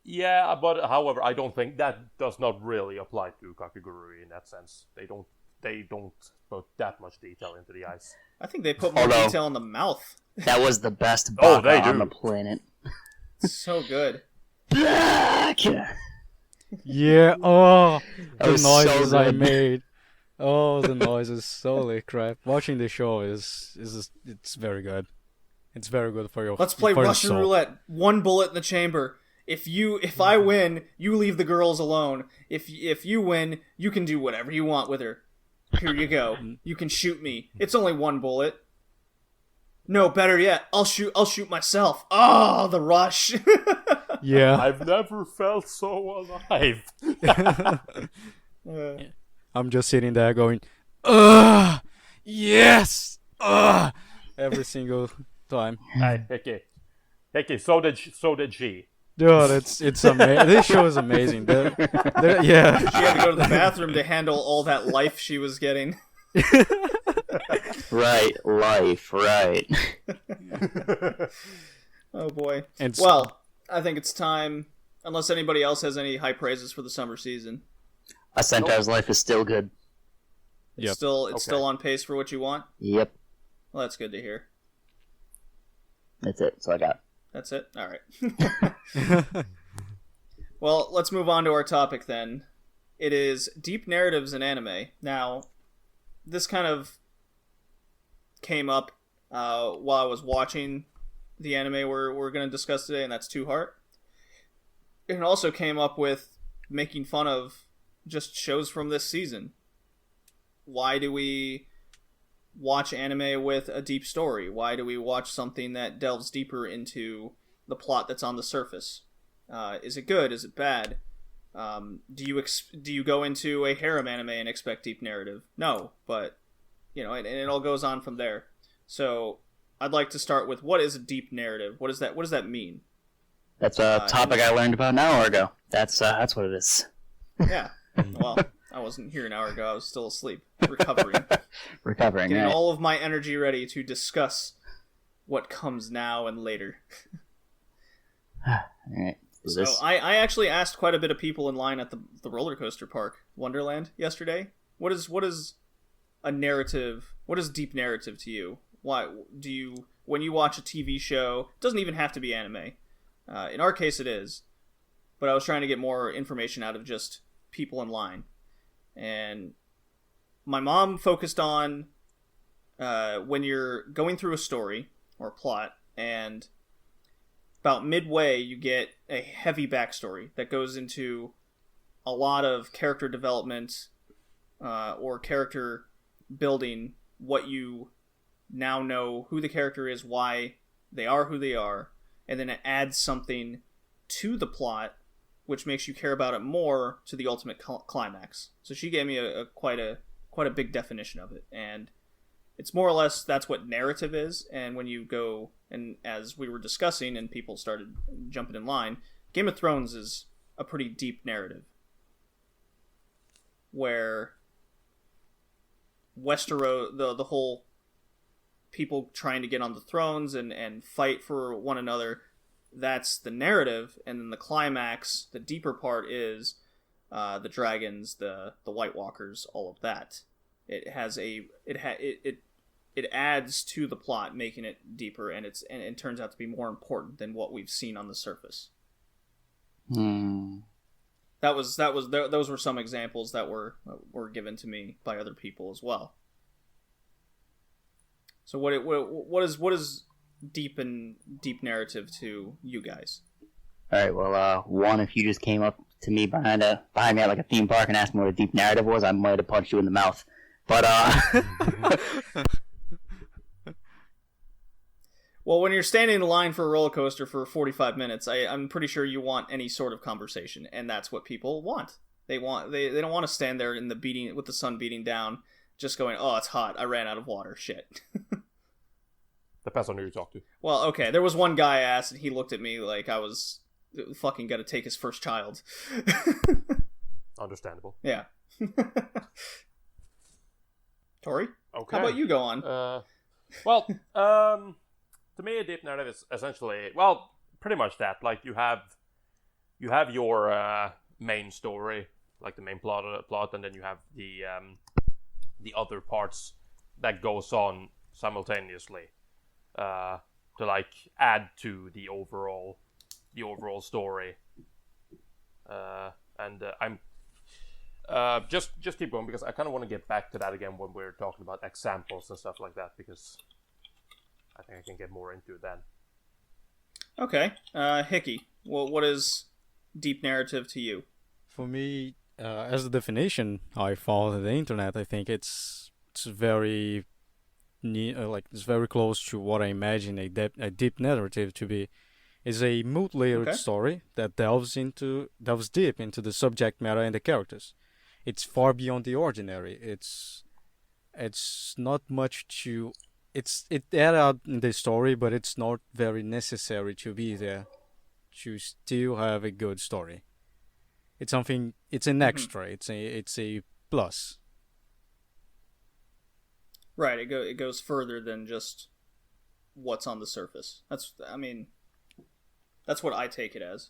Speaker 4: Yeah, but however, I don't think that does not really apply to Kakegurui in that sense. They don't put that much detail into the eyes.
Speaker 1: I think they put more
Speaker 3: Although-
Speaker 1: detail in the mouth.
Speaker 3: That was the best
Speaker 4: Oh,
Speaker 3: baka
Speaker 4: they
Speaker 3: on
Speaker 4: do.
Speaker 3: the planet.
Speaker 1: So good.
Speaker 3: Baka!
Speaker 2: Yeah. Oh,
Speaker 3: That
Speaker 2: the
Speaker 3: was so
Speaker 2: noises I
Speaker 3: good.
Speaker 2: made. Oh, the noises. Holy crap! Watching the show it's very good. It's very good for your.
Speaker 1: Let's play
Speaker 2: for your
Speaker 1: Russian
Speaker 2: soul.
Speaker 1: roulette. One bullet in the chamber. If I win, you leave the girls alone. If you win, you can do whatever you want with her. Here you go. You can shoot me. It's only one bullet. No, better yet, I'll shoot myself. Oh, the rush.
Speaker 2: Yeah.
Speaker 4: I've never felt so alive.
Speaker 2: I'm just sitting there going, ugh, yes, ugh, every single time.
Speaker 4: Hey, Hickey, so did she.
Speaker 2: Dude, it's amazing. This show is amazing. Yeah.
Speaker 1: She had to go to the bathroom to handle all that life she was getting.
Speaker 3: Right, life, right.
Speaker 1: Oh boy.
Speaker 2: And
Speaker 1: Well, I think it's time. Unless anybody else has any high praises for the summer season,
Speaker 3: A Centaur's life is still good.
Speaker 1: it's
Speaker 2: Yep.
Speaker 1: still
Speaker 4: Okay.
Speaker 1: still on pace for what you want.
Speaker 3: Yep,
Speaker 1: Well, that's good to hear.
Speaker 3: that's it. So I got.
Speaker 1: That's it. All right. Well, let's move on to our topic then. It is deep narratives in anime. Now, this kind of came up while I was watching the anime we're going to discuss today, and that's Two Heart. It also came up with making fun of just shows from this season. Why do we watch anime with a deep story? Why do we watch something that delves deeper into the plot that's on the surface? Is it good? Is it bad? Do you go into a harem anime and expect deep narrative? No, but and it all goes on from there. So I'd like to start with, what is a deep narrative? What does that mean?
Speaker 3: That's a topic I learned about an hour ago. That's what it is.
Speaker 1: Yeah. Well, I wasn't here an hour ago. I was still asleep, recovering,
Speaker 3: Recovering,
Speaker 1: getting
Speaker 3: right?
Speaker 1: all of my energy ready to discuss what comes now and later.
Speaker 3: Alright.
Speaker 1: So I actually asked quite a bit of people in line at the roller coaster park, Wonderland, yesterday. What is a narrative? What is deep narrative to you? Why do you, when you watch a TV show? It doesn't even have to be anime. In our case, it is. But I was trying to get more information out of just people in line, and my mom focused on when you're going through a story or plot, and about midway you get a heavy backstory that goes into a lot of character development or character building, what you now know who the character is, why they are who they are, and then it adds something to the plot which makes you care about it more, to the ultimate climax. So she gave me a quite a big definition of it, and it's more or less that's what narrative is. And when you go, and as we were discussing and people started jumping in line, Game of Thrones is a pretty deep narrative where Westeros, the whole people trying to get on the thrones and fight for one another, that's the narrative. And then the climax, the deeper part, is the dragons, the White Walkers, all of that. It has it adds to the plot, making it deeper, and it turns out to be more important than what we've seen on the surface. Those were some examples that were given to me by other people as well. So what is deep narrative to you guys?
Speaker 3: All right. Well, one, if you just came up to me behind me at like a theme park and asked me what a deep narrative was, I might have punched you in the mouth. But
Speaker 1: well, when you're standing in line for a roller coaster for 45 minutes, I'm pretty sure you want any sort of conversation, and that's what people want. They don't want to stand there in with the sun beating down, just going, "Oh, it's hot. I ran out of water. Shit."
Speaker 4: Depends on who you talk to.
Speaker 1: Well, okay. There was one guy I asked, and he looked at me like I was fucking gonna take his first child.
Speaker 4: Understandable.
Speaker 1: Yeah. Tori?
Speaker 4: Okay.
Speaker 1: How about you go on?
Speaker 4: Well, to me, a deep narrative is essentially, well, pretty much that. Like you have your main story, like the main plot, and then you have the other parts that goes on simultaneously to like add to the overall story. And I'm just keep going because I kind of want to get back to that again when we're talking about examples and stuff like that, because I think I can get more into it then.
Speaker 1: Okay, Hickey, well, what is deep narrative to you?
Speaker 2: For me, as a definition I found on the internet, I think it's very it's very close to what I imagine a deep narrative to be. Is a multi-layered
Speaker 1: Okay.
Speaker 2: story that delves deep into the subject matter and the characters. It's far beyond the ordinary. It's not much to it add out in the story, but it's not very necessary to be there to still have a good story. It's something. It's an extra. It's a plus.
Speaker 1: Right, it goes further than just what's on the surface. That's what I take it as.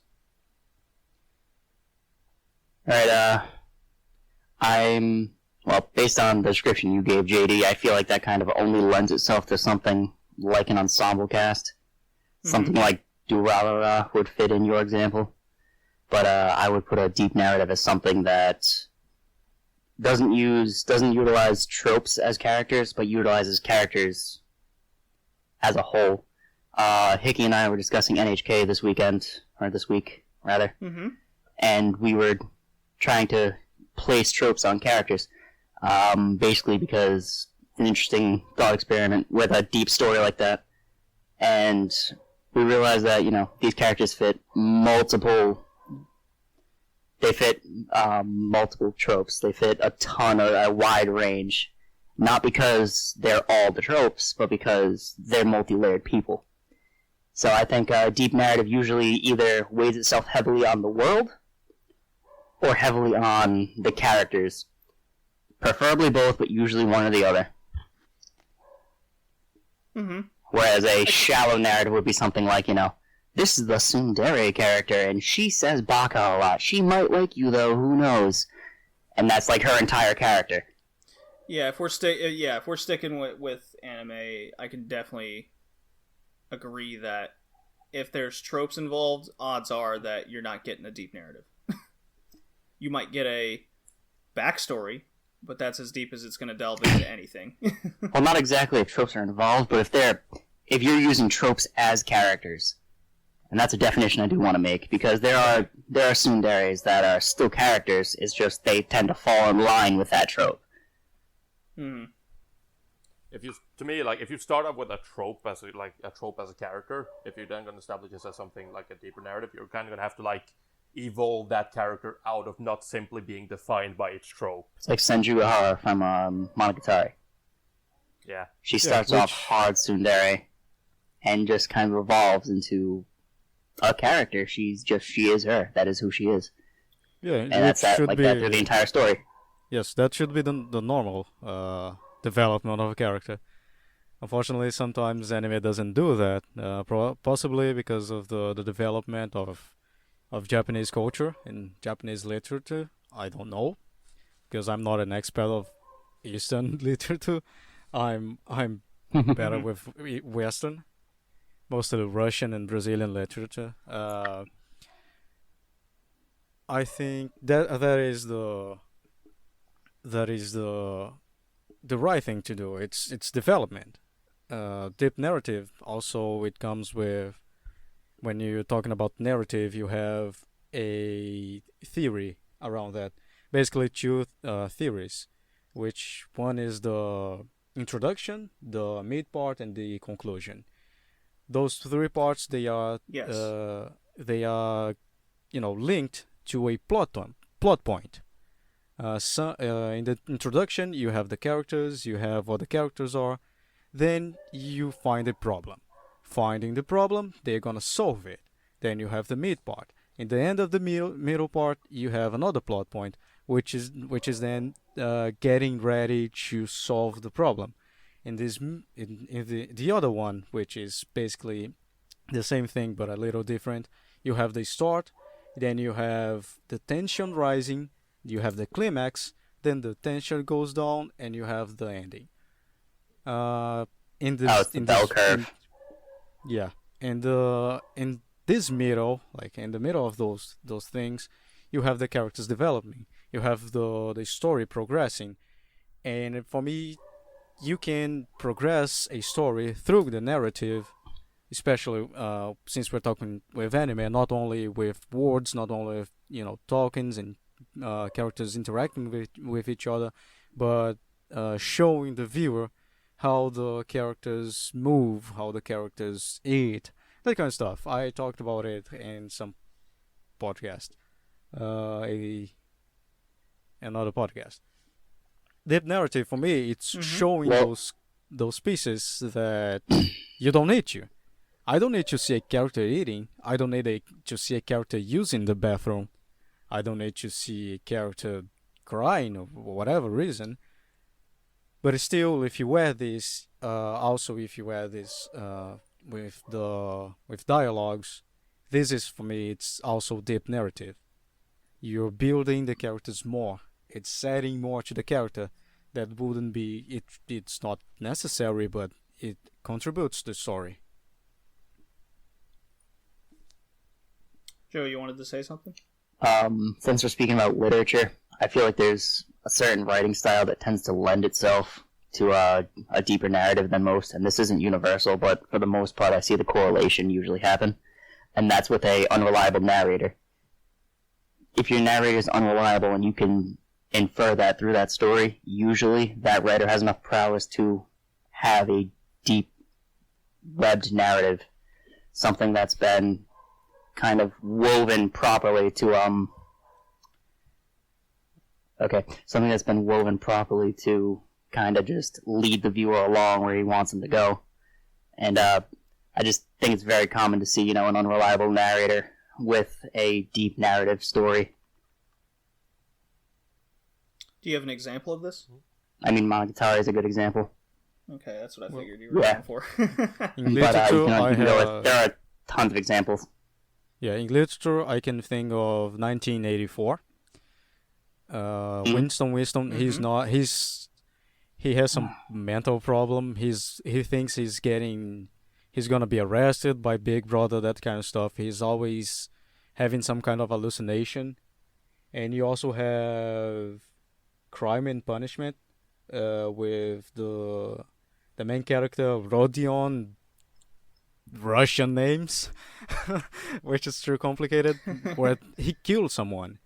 Speaker 3: Alright, based on the description you gave, JD, I feel like that kind of only lends itself to something like an ensemble cast. Something like Durarara would fit in your example. But I would put a deep narrative as something that doesn't utilize tropes as characters, but utilizes characters as a whole. Hickey and I were discussing NHK this week, rather.
Speaker 1: Mm-hmm.
Speaker 3: And we were trying to place tropes on characters, basically because an interesting thought experiment with a deep story like that. And we realized that, these characters fit multiple tropes. They fit a wide range. Not because they're all the tropes, but because they're multi-layered people. So I think deep narrative usually either weighs itself heavily on the world or heavily on the characters. Preferably both, but usually one or the other.
Speaker 1: Mm-hmm.
Speaker 3: Whereas a shallow narrative would be something like, this is the tsundere character, and she says baka a lot. She might like you, though, who knows? And that's like her entire character.
Speaker 1: Yeah, if we're sticking with anime, I can definitely agree that if there's tropes involved, odds are that you're not getting a deep narrative. You might get a backstory, but that's as deep as it's going to delve into anything.
Speaker 3: Well, not exactly if tropes are involved, but if you're using tropes as characters, and that's a definition I do want to make, because there are tsunderes that are still characters. It's just they tend to fall in line with that trope.
Speaker 1: Mm-hmm.
Speaker 4: If you start off with a trope as a character, if you're then going to establish this as something like a deeper narrative, you're kind of going to have to evolve that character out of not simply being defined by its trope.
Speaker 3: It's like Senju Ihara from Monogatari.
Speaker 4: Yeah.
Speaker 3: She starts off hard tsundere, and just kind of evolves into a character. She is her. That is who she is.
Speaker 2: Yeah,
Speaker 3: and that's that through the entire story.
Speaker 2: Yes, that should be the normal development of a character. Unfortunately, sometimes anime doesn't do that. Possibly because of the development of Japanese culture and Japanese literature. I don't know, because I'm not an expert of Eastern literature. I'm better with Western, mostly Russian and Brazilian literature. I think that is the right thing to do. It's development. Deep narrative also, it comes with, when you're talking about narrative, you have a theory around that. Basically two theories, which one is the introduction, the mid part, and the conclusion. Those three parts, they are linked to a plot point. In the introduction, you have the characters, you have what the characters are, then you find a problem. Finding the problem, they're gonna solve it. Then you have the mid part. In the end of the middle part, you have another plot point, which is then getting ready to solve the problem. In the other one, which is basically the same thing but a little different, you have the start, then you have the tension rising, you have the climax, then the tension goes down, and you have the ending. Uh, in this,
Speaker 3: it's the bell curve.
Speaker 2: yeah, and in this middle, like in the middle of those things, you have the characters developing, you have the story progressing, and for me, you can progress a story through the narrative, especially since we're talking with anime, not only with words, not only with tokens and characters interacting with each other, but showing the viewer how the characters move, how the characters eat, that kind of stuff. I talked about it in some podcast, another podcast. That narrative for me, it's showing those pieces that you don't need to. I don't need to see a character eating. I don't need to see a character using the bathroom. I don't need to see a character crying or whatever reason. But still, if you add this, also if you add this with dialogues, this is for me. It's also deep narrative. You're building the characters more. It's adding more to the character that wouldn't be. It's not necessary, but it contributes to the story.
Speaker 1: Joe, you wanted to say something?
Speaker 3: Since we're speaking about literature, I feel like there's a certain writing style that tends to lend itself to a deeper narrative than most, and this isn't universal, but for the most part, I see the correlation usually happen, and that's with a unreliable narrator. If your narrator is unreliable and you can infer that through that story, usually that writer has enough prowess to have a deep webbed narrative, something that's been kind of woven properly to something that's been woven properly to kind of just lead the viewer along where he wants him to go. And I just think it's very common to see, an unreliable narrator with a deep narrative story.
Speaker 1: Do you have an example of this?
Speaker 3: I mean, Monogatari is a good example.
Speaker 1: Okay, that's what I figured you were going for.
Speaker 2: In literature,
Speaker 3: there are tons of examples.
Speaker 2: Yeah, in literature, I can think of 1984. Winston, he has some mental problem. He thinks he's gonna be arrested by Big Brother, that kind of stuff. He's always having some kind of hallucination. And you also have Crime and Punishment, with the main character Rodion, Russian names, which is too complicated, where he killed someone.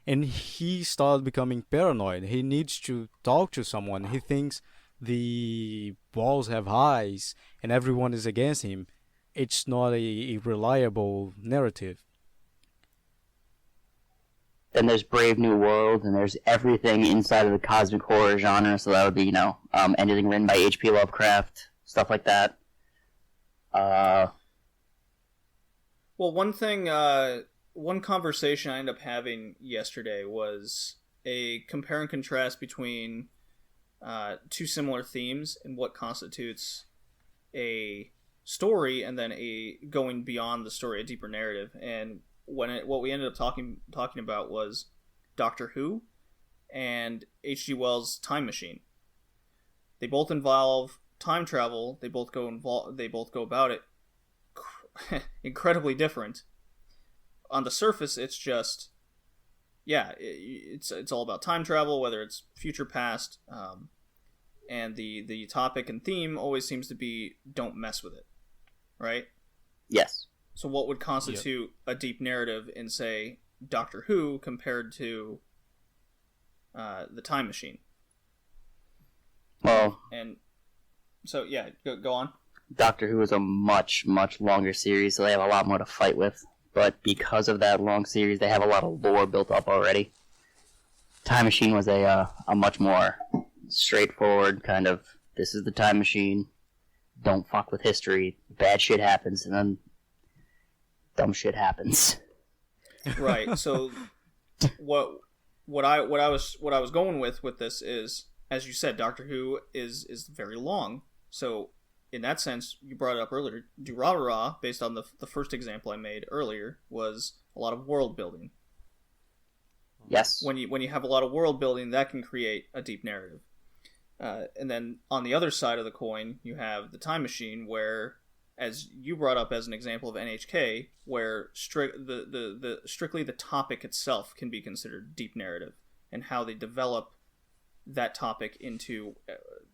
Speaker 2: And he started becoming paranoid. He needs to talk to someone. He thinks the walls have eyes and everyone is against him. It's not a reliable narrative.
Speaker 3: Then there's Brave New World, and there's everything inside of the cosmic horror genre. So that would be, anything written by H.P. Lovecraft, stuff like that.
Speaker 1: Well, one conversation I ended up having yesterday was a compare and contrast between two similar themes and what constitutes a story, and then a going beyond the story, a deeper narrative. And what we ended up talking about was Doctor Who and H.G. Wells' Time Machine. They both involve time travel. They both go about it incredibly different. On the surface, it's just, it's all about time travel, whether it's future, past, and the topic and theme always seems to be don't mess with it, right?
Speaker 3: Yes.
Speaker 1: So what would constitute a deep narrative in, say, Doctor Who compared to the Time Machine?
Speaker 3: Well,
Speaker 1: and so go on.
Speaker 3: Doctor Who is a much, much longer series, so they have a lot more to fight with. But because of that long series, they have a lot of lore built up already. Time Machine was a much more straightforward kind of, this is the time machine, don't fuck with history, bad shit happens, and then dumb shit happens.
Speaker 1: Right. So what I was going with this is as you said, Doctor Who is very long. So in that sense, you brought it up earlier. Durarara, based on the first example I made earlier, was a lot of world building.
Speaker 3: Yes.
Speaker 1: When you have a lot of world building, that can create a deep narrative. And then on the other side of the coin, you have the Time Machine, where, as you brought up as an example of NHK, where strictly the topic itself can be considered deep narrative, and how they develop that topic into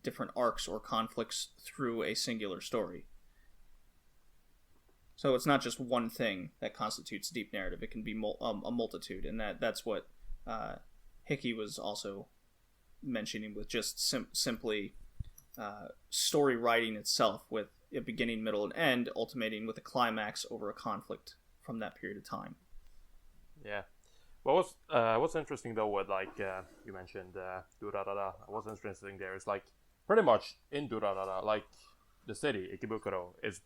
Speaker 1: different arcs or conflicts through a singular story. So it's not just one thing that constitutes deep narrative. It can be a multitude, and that's what Hickey was also mentioning with just simply story writing itself, with a beginning, middle, and end, ultimating with a climax over a conflict from that period of time.
Speaker 4: Yeah. What's interesting though, with like you mentioned Durarara, what's interesting there is like pretty much in Durarara, like the city Ikebukuro is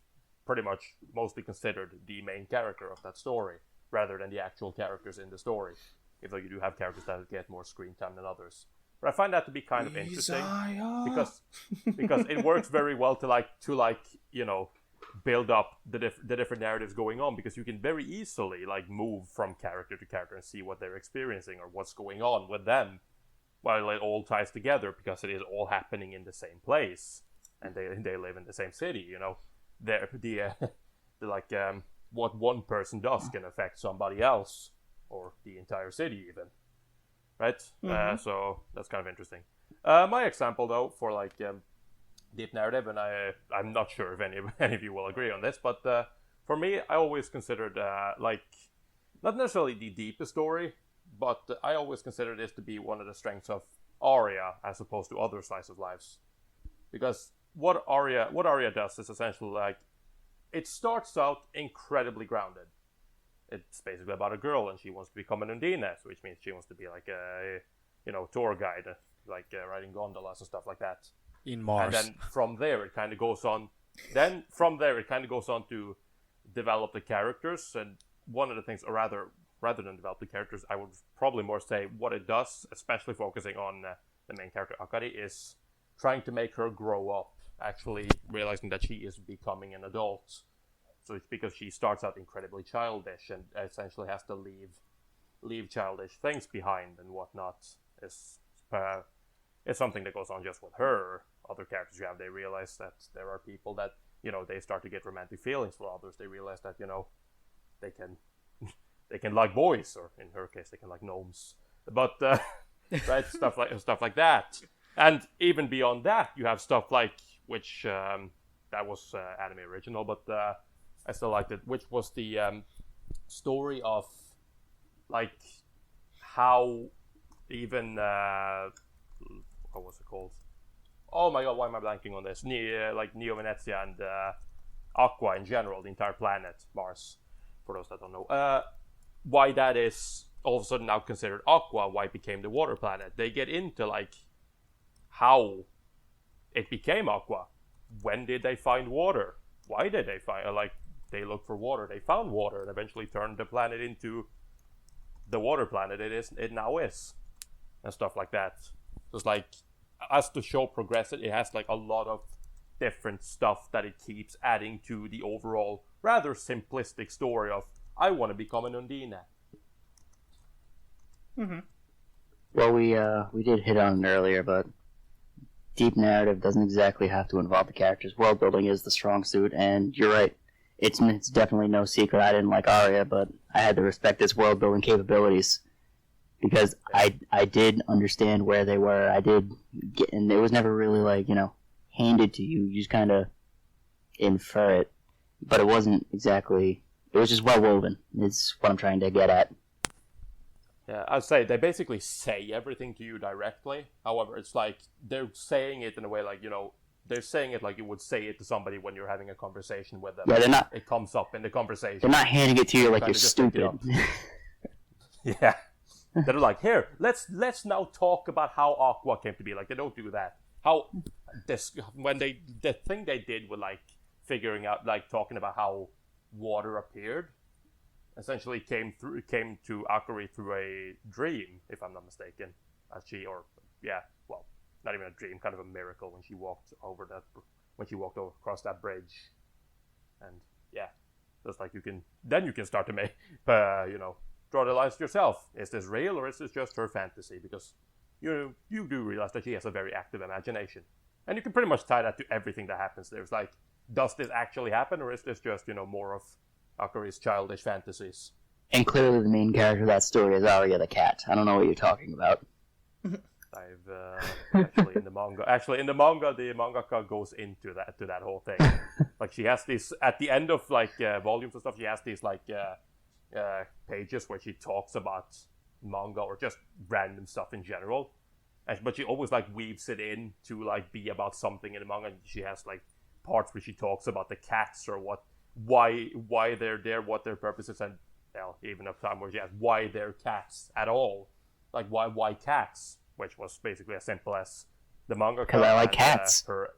Speaker 4: pretty much mostly considered the main character of that story, rather than the actual characters in the story. Even though you do have characters that get more screen time than others. But I find that to be kind of interesting because it works very well to you know, build up the different narratives going on, because you can very easily like move from character to character and see what they're experiencing or what's going on with them, while it all ties together because it is all happening in the same place and they live in the same city. You know, what one person does can affect somebody else or the entire city even, right? So that's kind of interesting. My example though for like deep narrative, and I'm not sure if any of you will agree on this, but for me, I always considered like not necessarily the deepest story, but I always consider this to be one of the strengths of Aria as opposed to other slice of lives, because what Aria does is essentially like it starts out incredibly grounded. It's basically about a girl, and she wants to become an Undine, which means she wants to be like a tour guide, like riding gondolas and stuff like that.
Speaker 2: In Mars.
Speaker 4: And then from there it kind of goes on. To develop the characters, and one of the things, or rather than develop the characters, I would probably more say what it does, especially focusing on the main character Akari, is trying to make her grow up, actually realizing that she is becoming an adult. So it's because she starts out incredibly childish and essentially has to leave childish things behind and whatnot. It's something that goes on just with her. Other characters you have, they realize that there are people that, they start to get romantic feelings for others. They realize that, they can like boys, or in her case, they can like gnomes. But, right, stuff like that. And even beyond that, you have stuff like, which, that was anime original, but I still liked it, which was the story of, like, how even, what was it called? Oh my god, why am I blanking on this? Like Neo Venezia and Aqua in general, the entire planet, Mars, for those that don't know. Why that is all of a sudden now considered Aqua, why it became the water planet. They get into, like, how it became Aqua. When did they find water? Why did they find, they looked for water, they found water, and eventually turned the planet into the water planet it now is. And stuff like that. So it's like, as the show progresses, it has like a lot of different stuff that it keeps adding to the overall rather simplistic story of, I want to become an Undine.
Speaker 1: Mm-hmm.
Speaker 3: Well, we did hit on it earlier, but deep narrative doesn't exactly have to involve the characters. World building is the strong suit, and you're right. It's definitely no secret I didn't like Aria, but I had to respect its world building capabilities. Because I did understand where they were. I did get, and it was never really handed to you. You just kind of infer it, but it wasn't exactly. It was just well woven. It's what I'm trying to get at.
Speaker 4: Yeah, I'd say they basically say everything to you directly. However, it's like they're saying it in a way like, they're saying it like you would say it to somebody when you're having a conversation with them.
Speaker 3: Yeah, they're not.
Speaker 4: It comes up in the conversation.
Speaker 3: They're not handing it to you like you're stupid.
Speaker 4: Yeah. They're like, here, let's now talk about how Aqua came to be. Like, they don't do that. The thing they did with like figuring out, like talking about how water appeared, essentially came to Akari through a dream, if I'm not mistaken. not even a dream, kind of a miracle when she walked across that bridge, and yeah, just like you can start to make, draw the lines yourself. Is this real or is this just her fantasy? Because you do realize that she has a very active imagination, and you can pretty much tie that to everything that happens there. It's like, does this actually happen, or is this just more of Akari's childish fantasies?
Speaker 3: And clearly the main character of that story is Arya the cat. I don't know what you're talking about.
Speaker 4: Actually in the manga, the mangaka goes into that whole thing. Like, she has these at the end of like volumes and stuff. She has these like pages where she talks about manga or just random stuff in general, but she always like weaves it in to like be about something in the manga. And she has like parts where she talks about the cats or why they're there, what their purpose is, and even a time where she asks why they're cats at all, like why cats, which was basically as simple as the mangaka.
Speaker 3: Because I like cats.
Speaker 4: The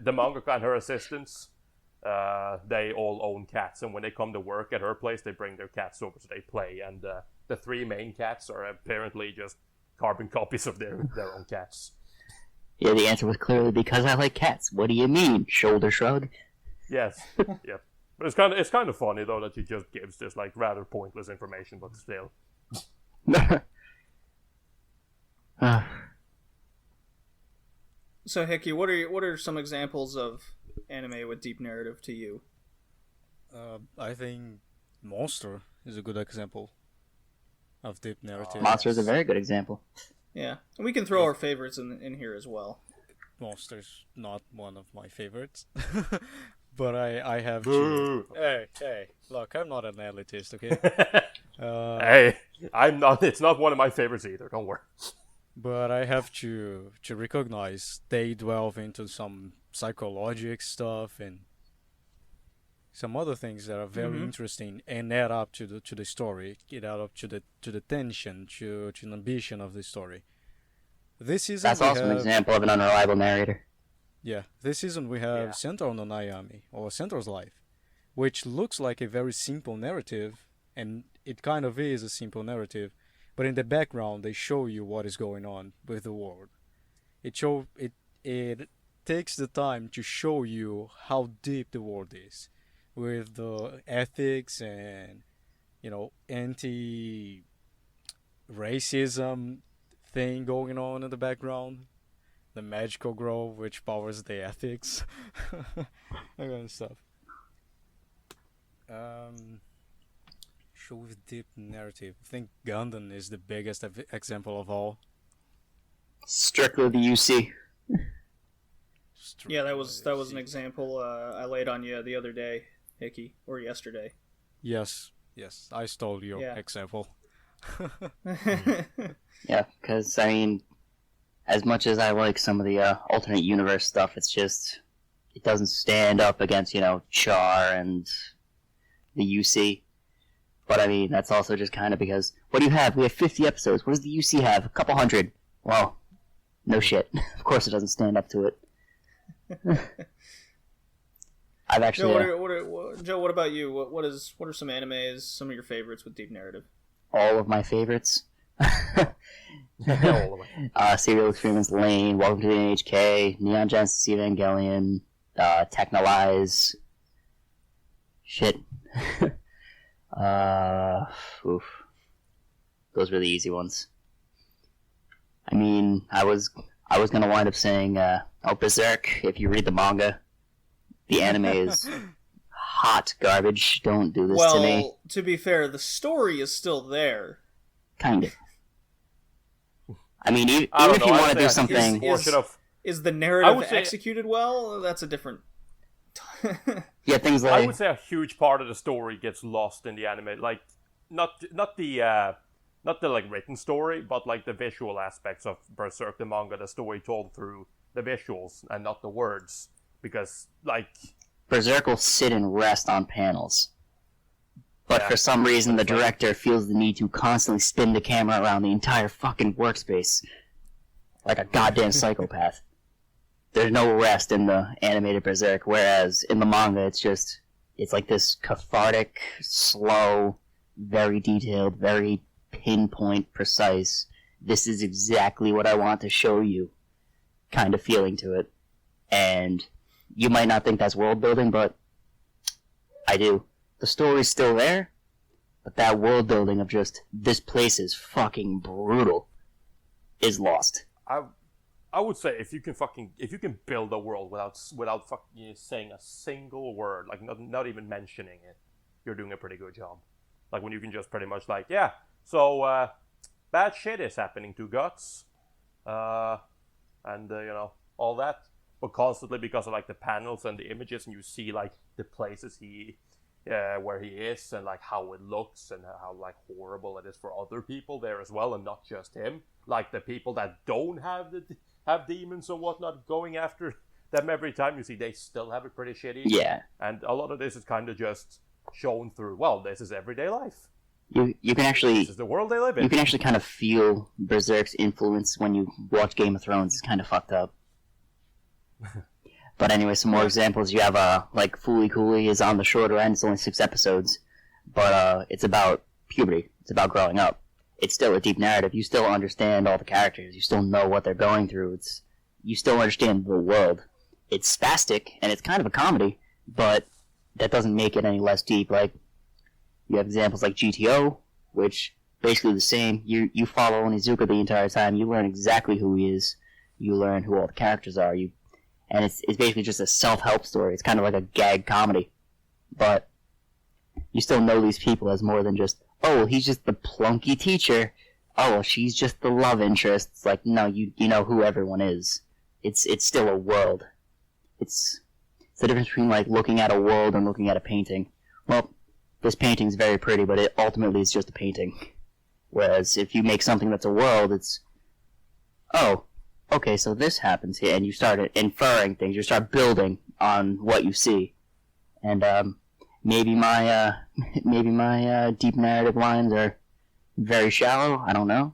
Speaker 4: mangaka and her assistants, they all own cats, and when they come to work at her place, they bring their cats over so they play. And the three main cats are apparently just carbon copies of their own cats.
Speaker 3: Yeah, the answer was clearly because I like cats. What do you mean? Shoulder shrug.
Speaker 4: Yes. Yep. But it's kind of funny though that she just gives this like rather pointless information, but still.
Speaker 1: So Hickey, what are some examples of anime with deep narrative to you?
Speaker 2: I think Monster is a good example of deep narrative.
Speaker 3: Monster is a very good example.
Speaker 1: Yeah, and we can throw our favorites in here as well.
Speaker 2: Monster's not one of my favorites. But I have to... Hey, look, I'm not an elitist, okay?
Speaker 4: Hey, I'm not. It's not one of my favorites either, don't worry.
Speaker 2: But I have to recognize they delve into some psychologic stuff and some other things that are very interesting and add up to the story, add up to the tension, to the ambition of the story. This season
Speaker 3: that's also an example of an unreliable narrator.
Speaker 2: Yeah, this season we have Centaur no Nayami, or Centaur's Life, which looks like a very simple narrative, and it kind of is a simple narrative, but in the background they show you what is going on with the world. It takes the time to show you how deep the world is, with the ethics and, anti-racism thing going on in the background. The magical grove, which powers the ethics. That kind of stuff. Show with deep narrative. I think Gundam is the biggest example of all.
Speaker 3: Strictly the UC.
Speaker 1: Yeah, that was an example I laid on you the other day, Hickey, or yesterday.
Speaker 2: Yes, I stole your example.
Speaker 3: Yeah, because, as much as I like some of the alternate universe stuff, it's just, it doesn't stand up against, Char and the UC. But that's also just kind of because, what do you have? We have 50 episodes. What does the UC have? A couple hundred. Well, no shit. Of course it doesn't stand up to it. I've actually...
Speaker 1: Joe, what about you? What are some animes, some of your favorites with deep narrative?
Speaker 3: All of my favorites. Serial Experiments Lane, Welcome to the NHK, Neon Genesis Evangelion, Technolize. Shit. Oof. Those were the easy ones. I was gonna wind up saying, Berserk. If you read the manga, the anime is hot garbage. Don't do this to me.
Speaker 1: Well, to be fair, the story is still there.
Speaker 3: Kind of. Even if you want to do something...
Speaker 1: Is the narrative executed well? That's a different...
Speaker 3: Yeah, things like...
Speaker 4: I would say a huge part of the story gets lost in the anime. Like, not the like written story, but like the visual aspects of Berserk, the manga, the story told through the visuals and not the words. Because, like...
Speaker 3: Berserk will sit and rest on panels. But for some reason, the director feels the need to constantly spin the camera around the entire fucking workspace. Like a goddamn psychopath. There's no rest in the animated Berserk, whereas in the manga, it's like this cathartic, slow, very detailed, very pinpoint, precise. This is exactly what I want to show you. kind of feeling to it. And you might not think that's world building, but I do. The story's still there, but that world building of just, this place is fucking brutal, is lost.
Speaker 4: I would say if you can build a world without fucking saying a single word, like not even mentioning it, you're doing a pretty good job. Like when you can just pretty much like, yeah, so bad shit is happening to Guts, and you know, all that, but constantly because of like the panels and the images, and you see like the places where he is, and like how it looks, and how like horrible it is for other people there as well, and not just him. Like the people that don't have demons or whatnot going after them every time, you see they still have it pretty shitty.
Speaker 3: Yeah.
Speaker 4: And a lot of this is kind of just shown through, well, this is everyday life.
Speaker 3: You can actually...
Speaker 4: This is the world they live in.
Speaker 3: You can actually kind of feel Berserk's influence when you watch Game of Thrones. It's kind of fucked up. But anyway, some more examples. You have, like, Fooly Cooly is on the shorter end. It's only 6 episodes. But it's about puberty. It's about growing up. It's still a deep narrative. You still understand all the characters. You still know what they're going through. You still understand the world. It's spastic, and it's kind of a comedy, but that doesn't make it any less deep. Like, you have examples like GTO, which basically the same. You follow Onizuka the entire time. You learn exactly who he is. You learn who all the characters are. And it's basically just a self-help story. It's kind of like a gag comedy. But you still know these people as more than just, oh, well, he's just the plunky teacher. Oh, well, she's just the love interest. It's like, no, you know who everyone is. It's still a world. It's the difference between, like, looking at a world and looking at a painting. Well, this painting's very pretty, but it ultimately is just a painting. Whereas if you make something that's a world, it's, oh, okay, so this happens here, and you start inferring things. You start building on what you see. And, maybe my deep narrative lines are very shallow. I don't know.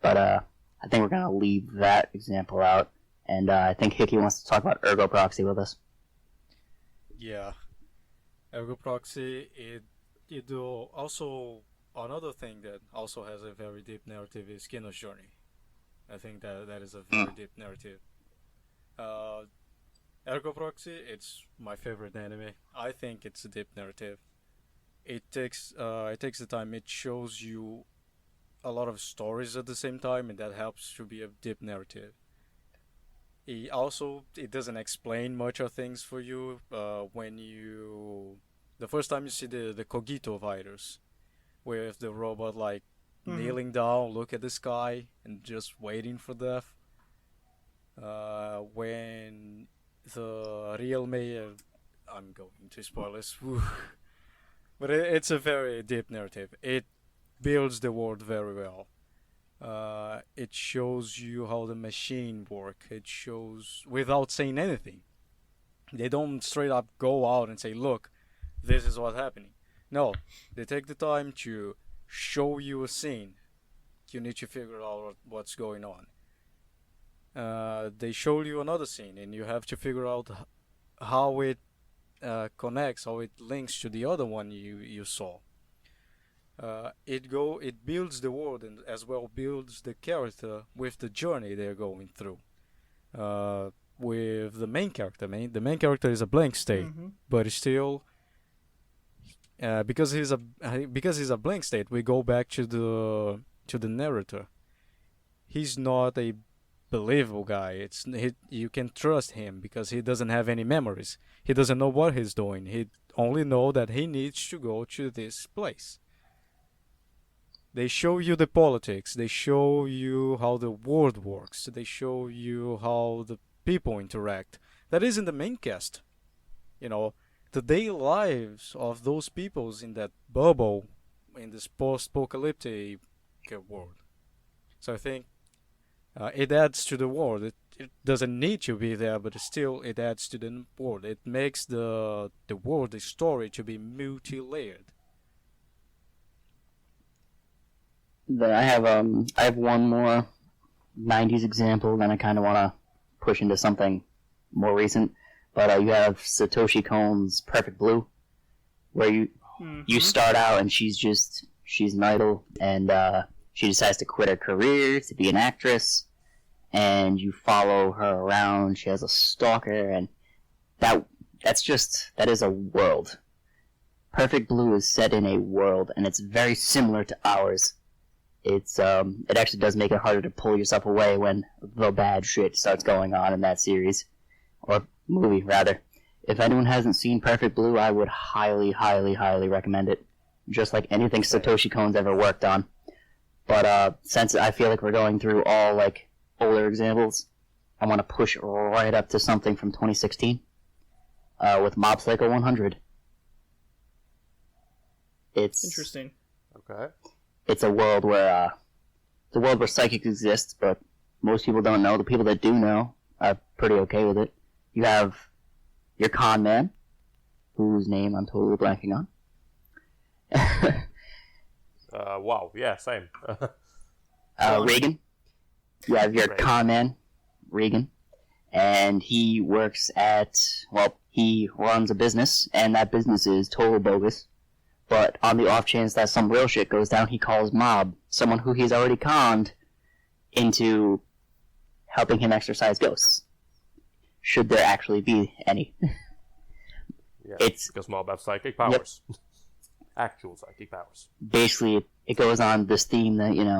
Speaker 3: But I think we're going to leave that example out. And I think Hickey wants to talk about Ergo Proxy with us.
Speaker 2: Yeah. Ergo Proxy, it do also, another thing that also has a very deep narrative is Kino's Journey. I think that is a very deep narrative. Ergo Proxy, it's my favorite anime. I think it's a deep narrative. It takes the time. It shows you a lot of stories at the same time, and that helps to be a deep narrative. It doesn't explain much of things for you. The first time you see the Cogito virus, with the robot like kneeling down, look at the sky, and just waiting for death. When the real mayor, I'm going to spoil this, but it's a very deep narrative. It builds the world very well. It shows you how the machine work. It shows without saying anything. They don't straight up go out and say, look, this is what's happening. No, they take the time to show you a scene. You need to figure out what's going on. They show you another scene, and you have to figure out how it connects, how it links to the other one you saw. It builds the world and as well builds the character with the journey they're going through. With the main character, the main character is a blank state, but still, because he's a blank state, we go back to the narrator. He's not a believable guy. You can trust him because he doesn't have any memories. He doesn't know what he's doing. He only know that he needs to go to this place. They show you the politics. They show you how the world works. They show you how the people interact. That is in the main cast. You know, the daily lives of those peoples in that bubble, in this post-apocalyptic world. So I think it adds to the world. It doesn't need to be there, but still it adds to the world. It makes the world, the story, to be multi-layered.
Speaker 3: I have one more 90s example, then I kind of want to push into something more recent. But you have Satoshi Kon's Perfect Blue, where you start out and she's an idol, and she decides to quit her career to be an actress, and you follow her around. She has a stalker, and that is a world. Perfect Blue is set in a world, and it's very similar to ours. It actually does make it harder to pull yourself away when the bad shit starts going on in that series. Or movie, rather. If anyone hasn't seen Perfect Blue, I would highly, highly, highly recommend it. Just like anything Satoshi Kon's ever worked on. But since I feel like we're going through all like older examples, I want to push right up to something from 2016 with Mob Psycho 100. It's
Speaker 1: Interesting.
Speaker 4: Okay.
Speaker 3: It's a world where psychics exist, but most people don't know. The people that do know are pretty okay with it. You have your con man, whose name I'm totally blanking on.
Speaker 4: Wow, yeah, same.
Speaker 3: Reagan. You have your con man, Reagan, and he works he runs a business, and that business is totally bogus. But on the off chance that some real shit goes down, he calls Mob, someone who he's already conned, into helping him exorcise ghosts. Should there actually be any.
Speaker 4: Yeah, because Mob has psychic powers. Yep. Actual psychic powers.
Speaker 3: Basically, it goes on this theme that,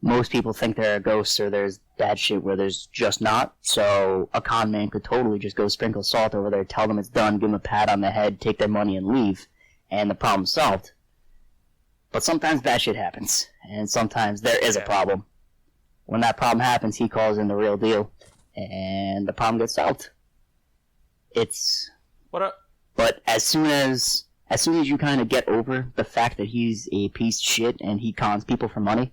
Speaker 3: most people think there are ghosts or there's bad shit where there's just not, so a con man could totally just go sprinkle salt over there, tell them it's done, give them a pat on the head, take their money and leave, and the problem's solved. But sometimes bad shit happens, and sometimes there is a problem. When that problem happens, he calls in the real deal, and the problem gets solved. But as soon as you kind of get over the fact that he's a piece of shit and he cons people for money,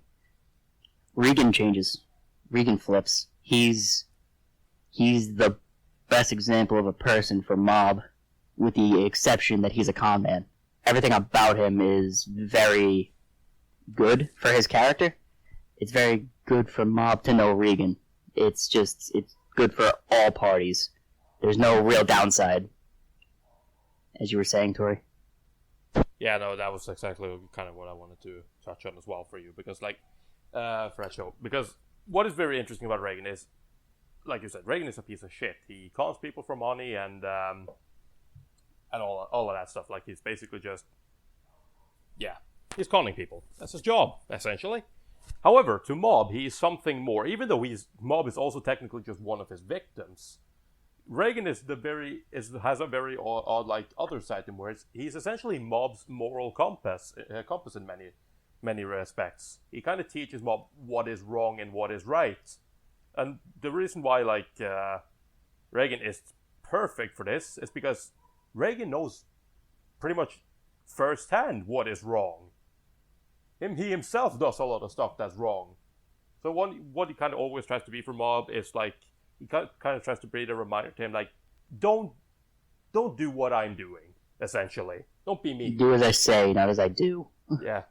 Speaker 3: Regan changes. Regan flips. He's the best example of a person for Mob, with the exception that he's a con man. Everything about him is very good for his character. It's very good for Mob to know Regan. It's good for all parties. There's no real downside. As you were saying, Tori.
Speaker 4: Yeah, no, that was exactly kind of what I wanted to touch on as well for you, because for that show. Because what is very interesting about Reagan is, like you said, Reagan is a piece of shit. He cons people for money and all of that stuff. Like, he's basically just, he's conning people. That's his job, essentially. However, to Mob, he is something more. Even though Mob is also technically just one of his victims, Reagan has a very odd like other side to him, where he's essentially Mob's moral compass in many respects. He kind of teaches Mob what is wrong and what is right. And the reason why Reagan is perfect for this is because Reagan knows pretty much firsthand what is wrong. He himself does a lot of stuff that's wrong. So what he kind of always tries to be for Mob is he kind of tries to breathe a reminder to him, don't do what I'm doing, essentially. Don't be me.
Speaker 3: Do as I say, not as I do.
Speaker 4: Yeah.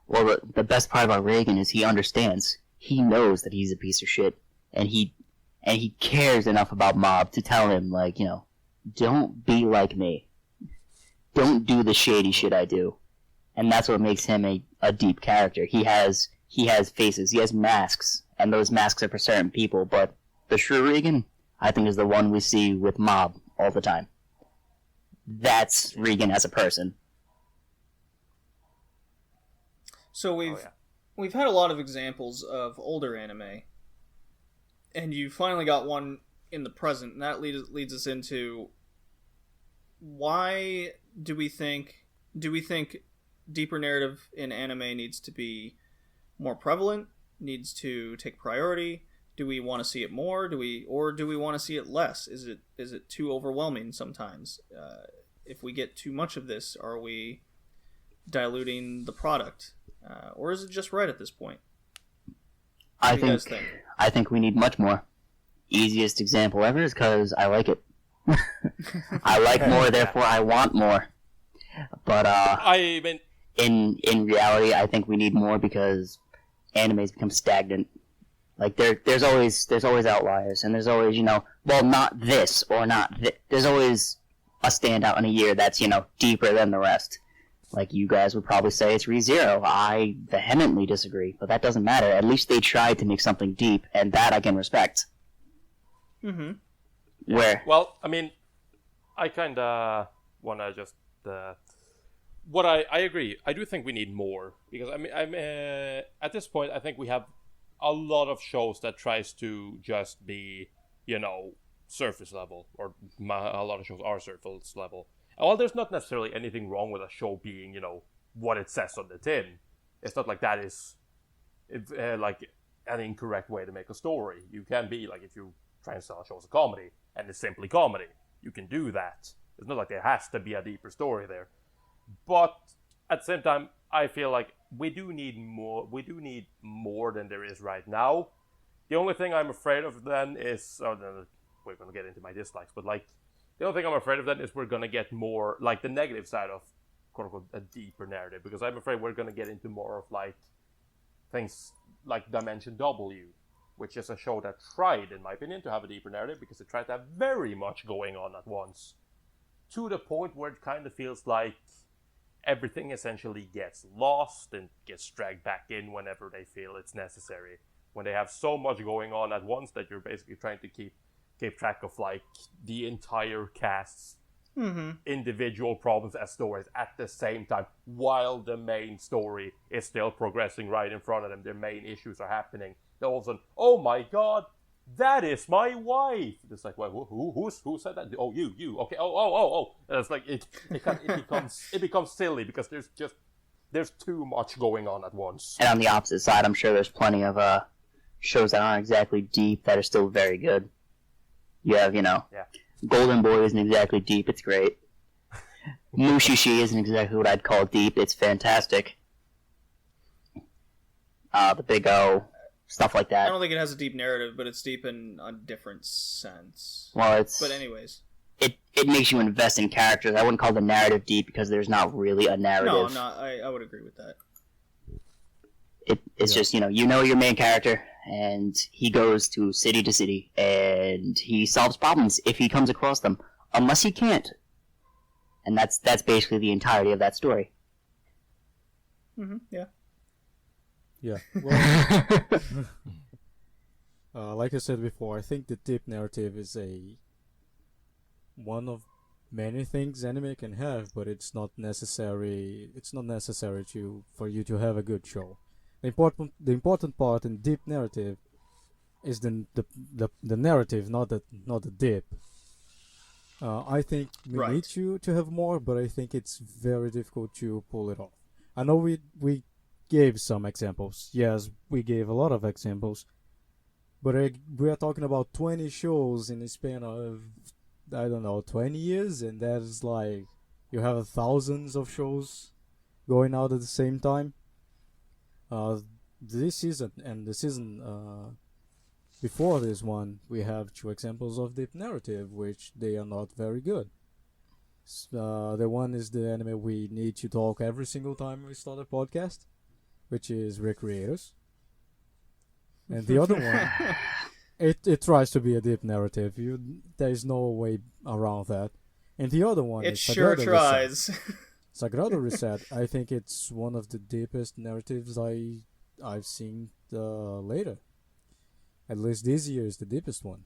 Speaker 3: Well, the best part about Reagan is he understands. He knows that he's a piece of shit, and he cares enough about Mob to tell him, don't be like me. Don't do the shady shit I do. And that's what makes him a deep character. He has faces, he has masks, and those masks are for certain people, but the true Regan, I think, is the one we see with Mob all the time. That's Regan as a person.
Speaker 1: So we've had a lot of examples of older anime, and you finally got one in the present, and that leads us into why do we think deeper narrative in anime needs to be more prevalent, needs to take priority? Do we want to see it more? Do we want to see it less? Is it too overwhelming sometimes? If we get too much of this, are we diluting the product? Or is it just right at this point?
Speaker 3: I think we need much more. Easiest example ever is because I like it. I like more, therefore I want more. But in reality, I think we need more because anime's become stagnant. There's always outliers, and there's always not this or not this. There's always a standout in a year that's deeper than the rest. Like, you guys would probably say it's ReZero. I vehemently disagree, but that doesn't matter. At least they tried to make something deep, and that I can respect.
Speaker 1: Mm-hmm.
Speaker 3: Where?
Speaker 4: Well, I mean, I kind of want to just... what I agree. I do think we need more. Because, I mean, at this point, I think we have a lot of shows that tries to just be, surface level. Or a lot of shows are surface level. And while there's not necessarily anything wrong with a show being, what it says on the tin, it's not like that is like an incorrect way to make a story. You can be, like, if you try and sell a show as a comedy, and it's simply comedy, you can do that. It's not like there has to be a deeper story there. But at the same time, I feel like we do need more. We do need more than there is right now. The only thing I'm afraid of then is... we're going to get into my dislikes, but, like, the only thing I'm afraid of then is we're going to get more, like, the negative side of, quote-unquote, a deeper narrative. Because I'm afraid we're going to get into more of, like, things like Dimension W, which is a show that tried, in my opinion, to have a deeper narrative because it tried to have very much going on at once. To the point where it kind of feels like everything essentially gets lost and gets dragged back in whenever they feel it's necessary. When they have so much going on at once that you're basically trying to keep track of, like, the entire cast's individual problems as stories at the same time, while the main story is still progressing right in front of them. Their main issues are happening. Then all of a sudden, oh my god, that is my wife! It's like, well, who said that? Oh, you. Okay. Oh. And it's like it becomes silly because there's too much going on at once.
Speaker 3: And on the opposite side, I'm sure there's plenty of shows that aren't exactly deep that are still very good. You have, Golden Boy isn't exactly deep, it's great. Mushishi isn't exactly what I'd call deep, it's fantastic. The Big O, stuff like that.
Speaker 1: I don't think it has a deep narrative, but it's deep in a different sense.
Speaker 3: Well, it's...
Speaker 1: But anyways.
Speaker 3: It makes you invest in characters. I wouldn't call the narrative deep because there's not really a narrative.
Speaker 1: No, I would agree with that.
Speaker 3: It's just, you know your main character, and he goes to city, and he solves problems if he comes across them, unless he can't. And that's basically the entirety of that story.
Speaker 1: Yeah.
Speaker 2: Yeah. Well, like I said before, I think the deep narrative is one of many things anime can have, but it's not necessary. It's not necessary for you to have a good show. The important part in deep narrative is the narrative, not the dip. I think we need to have more, but I think it's very difficult to pull it off. I know we gave some examples. Yes, we gave a lot of examples, but we are talking about 20 shows in a span of, I don't know, 20 years, and that is like you have thousands of shows going out at the same time. This season and the season before this one, we have 2 examples of deep narrative, which they are not very good. The one is the anime we need to talk every single time we start a podcast, which is Recreators. And the other one, it tries to be a deep narrative. There is no way around that. And the other one,
Speaker 1: it
Speaker 2: is
Speaker 1: sure
Speaker 2: Sagrada
Speaker 1: tries.
Speaker 2: Sagrada Reset, I think it's one of the deepest narratives I've seen later. At least this year is the deepest one.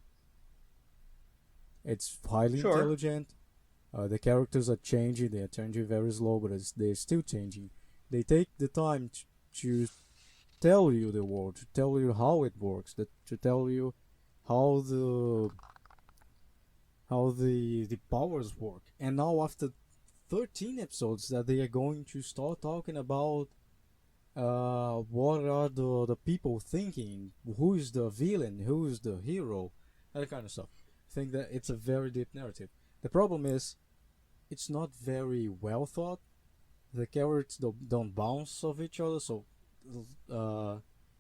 Speaker 2: It's highly intelligent. The characters are changing. They are changing very slow, but they're still changing. They take the time to tell you the world, to tell you how it works, to tell you how the powers work. And now after 13 episodes that they are going to start talking about what are the people thinking, who is the villain, who is the hero, that kind of stuff. I think that it's a very deep narrative. The problem is it's not very well thought. The characters don't bounce off each other, so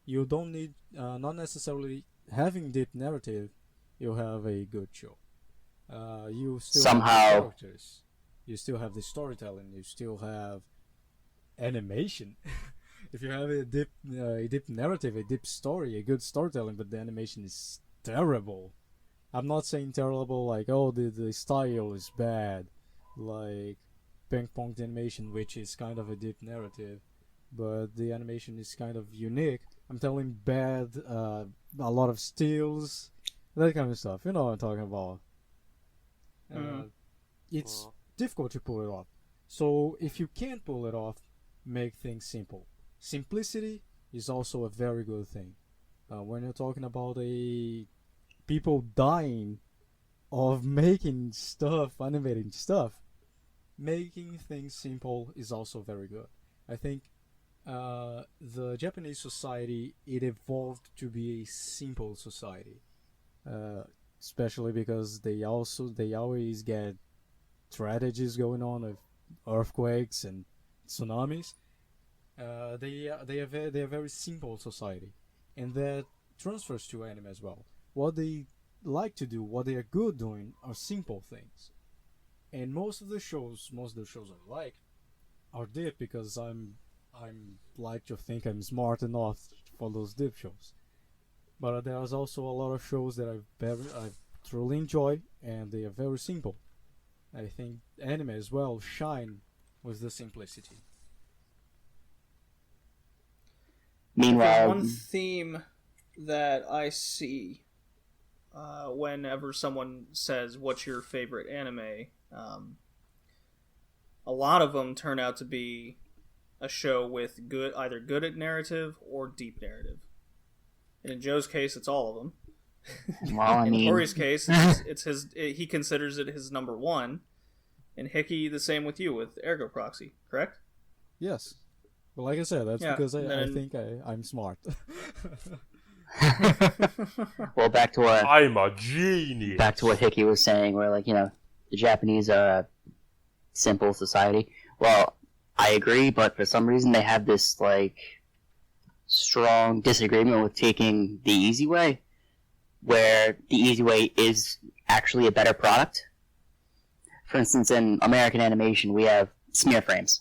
Speaker 2: you don't need, not necessarily having deep narrative, you have a good show. You still have the characters. You still have the storytelling. You still have animation. If you have a deep narrative, a deep story, a good storytelling, but the animation is terrible. I'm not saying terrible like, oh, the style is bad. Like, ping pong animation, which is kind of a deep narrative, but the animation is kind of unique. I'm telling a lot of steals, that kind of stuff. You know what I'm talking about. It's difficult to pull it off. So if you can't pull it off, make things simple. Simplicity is also a very good thing. When you're talking about people dying of making stuff, animating stuff, making things simple is also very good. I think the Japanese society, it evolved to be a simple society, especially because they always get tragedies going on of earthquakes and tsunamis. They are very simple society, and that transfers to anime as well. What they like to do, what they are good doing, are simple things. And most of the shows I like are deep because I'm like to think I'm smart enough for those deep shows. But there's also a lot of shows that I truly enjoy, and they are very simple. I think anime as well shine with the simplicity.
Speaker 3: Meanwhile,
Speaker 1: one theme that I see whenever someone says, "What's your favorite anime?" A lot of them turn out to be a show with either good at narrative or deep narrative. And in Joe's case, it's all of them.
Speaker 3: well, I
Speaker 1: In
Speaker 3: mean,
Speaker 1: Tori's case, he considers it his number one. And Hickey, the same with you, with Ergo Proxy, correct?
Speaker 2: Yes. But like I said, that's because I think I'm smart.
Speaker 3: well, back to what
Speaker 4: I'm a genius.
Speaker 3: back to what Hickey was saying, where the Japanese are a simple society. Well, I agree, but for some reason they have this strong disagreement with taking the easy way, where the easy way is actually a better product. For instance, in American animation, we have smear frames.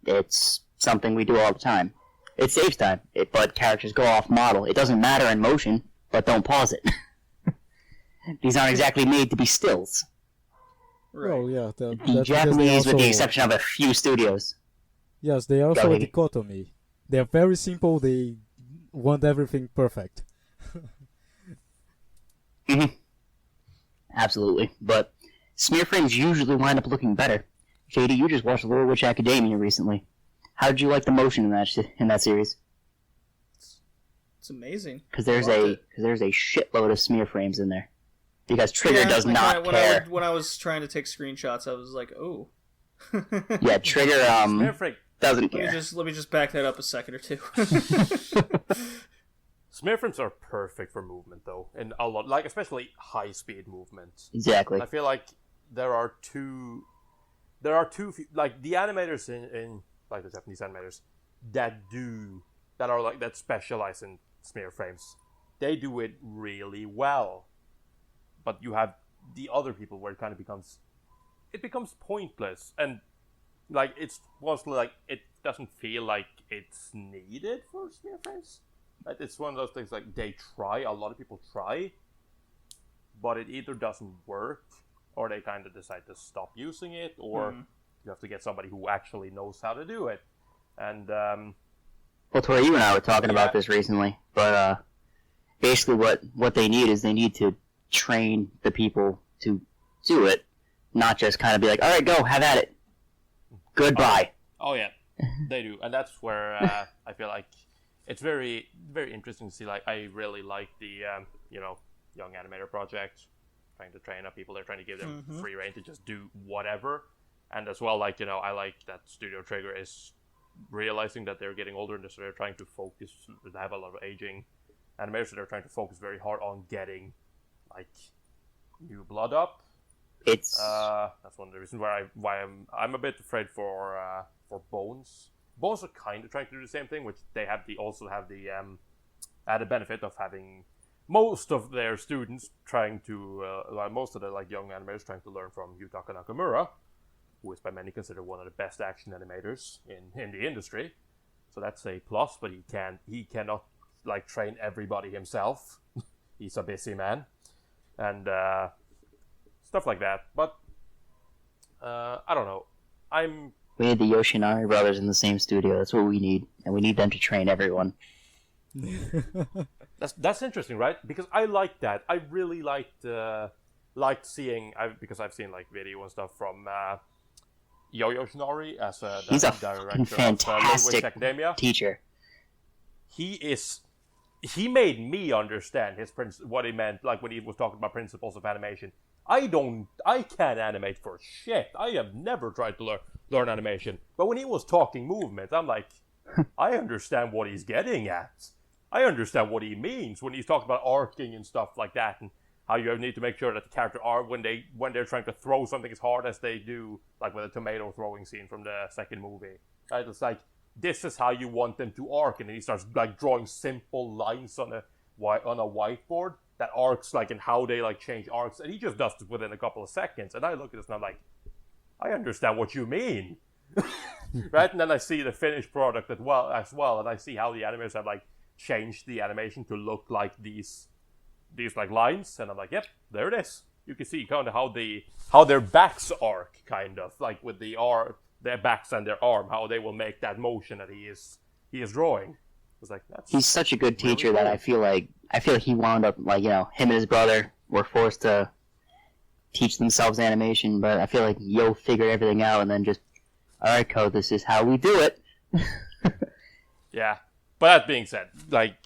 Speaker 3: It's something we do all the time. It saves time, but characters go off model. It doesn't matter in motion, but don't pause it. These aren't exactly made to be stills.
Speaker 1: Right.
Speaker 2: Well, yeah.
Speaker 3: The Japanese, with the exception of a few studios.
Speaker 2: Yes, they are also a dichotomy. They are very simple. They want everything perfect.
Speaker 3: Absolutely, but smear frames usually wind up looking better. JD, you just watched Little Witch Academia recently. How did you like the motion in that series?
Speaker 1: It's amazing.
Speaker 3: Because there's a shitload of smear frames in there. Because Trigger does not care.
Speaker 1: When I was trying to take screenshots, I was like, "Oh."
Speaker 3: Yeah, Trigger
Speaker 4: Smear frame.
Speaker 3: doesn't care.
Speaker 1: Let me just back that up a second or two.
Speaker 4: Smear frames are perfect for movement, though, and a lot, especially high-speed movement.
Speaker 3: Exactly.
Speaker 4: I feel like there are two, the animators in the Japanese animators that specialize in smear frames. They do it really well, but you have the other people where it becomes pointless, and it's mostly it doesn't feel like it's needed for smear frames. It's one of those things a lot of people try, but it either doesn't work, or they kind of decide to stop using it, or you have to get somebody who actually knows how to do it. And
Speaker 3: well, Tori, you and I were talking about this recently, but basically what they need is they need to train the people to do it, not just kind of be like, all right, go, have at it. Goodbye.
Speaker 4: Oh yeah, they do, and that's where I feel like it's very, very interesting to see. I really like the Young Animator Project, trying to train up people. They're trying to give them free reign to just do whatever, and as well, I like that Studio Trigger is realizing that they're getting older, and so they're trying to focus. They have a lot of aging animators, so they're trying to focus very hard on getting new blood up.
Speaker 3: It's
Speaker 4: that's one of the reasons why I'm a bit afraid for Bones. Bones are kind of trying to do the same thing, which they also have the added benefit of having most of their students trying to most of the young animators trying to learn from Yutaka Nakamura, who is by many considered one of the best action animators in the industry. So that's a plus, but he cannot train everybody himself. He's a busy man, and stuff like that. But I don't know.
Speaker 3: We need the Yoshinari brothers in the same studio. That's what we need, and we need them to train everyone.
Speaker 4: That's interesting, right? Because I like that. I really liked seeing because I've seen like video and stuff from Yoshinari as
Speaker 3: He's a
Speaker 4: director
Speaker 3: fantastic
Speaker 4: of Academia.
Speaker 3: teacher.
Speaker 4: He made me understand what he meant, like when he was talking about principles of animation. I can't animate for shit. I have never tried to learn animation. But when he was talking movement, I'm like, I understand what he's getting at. I understand what he means when he's talking about arcing and stuff like that, and how you need to make sure that the character when they're trying to throw something as hard as they do, like with the tomato throwing scene from the second movie. Right? It's like, this is how you want them to arc, and then he starts like drawing simple lines on a whiteboard that arcs, like, and how they like change arcs, and he just does it within a couple of seconds. And I look at this and I'm like, I understand what you mean. Right? And then I see the finished product as well, and I see how the animators have like changed the animation to look like these like lines, and I'm like, yep, there it is. You can see kind of how their backs arc, kind of like with their backs and their arm, how they will make that motion that he is drawing. It's like,
Speaker 3: he's such a good teacher that I feel like he wound up, like, you know, him and his brother were forced to teach themselves animation, but I feel like Yo figured everything out and then just, alright, Ko, this is how we do it.
Speaker 4: Yeah. But that being said, like,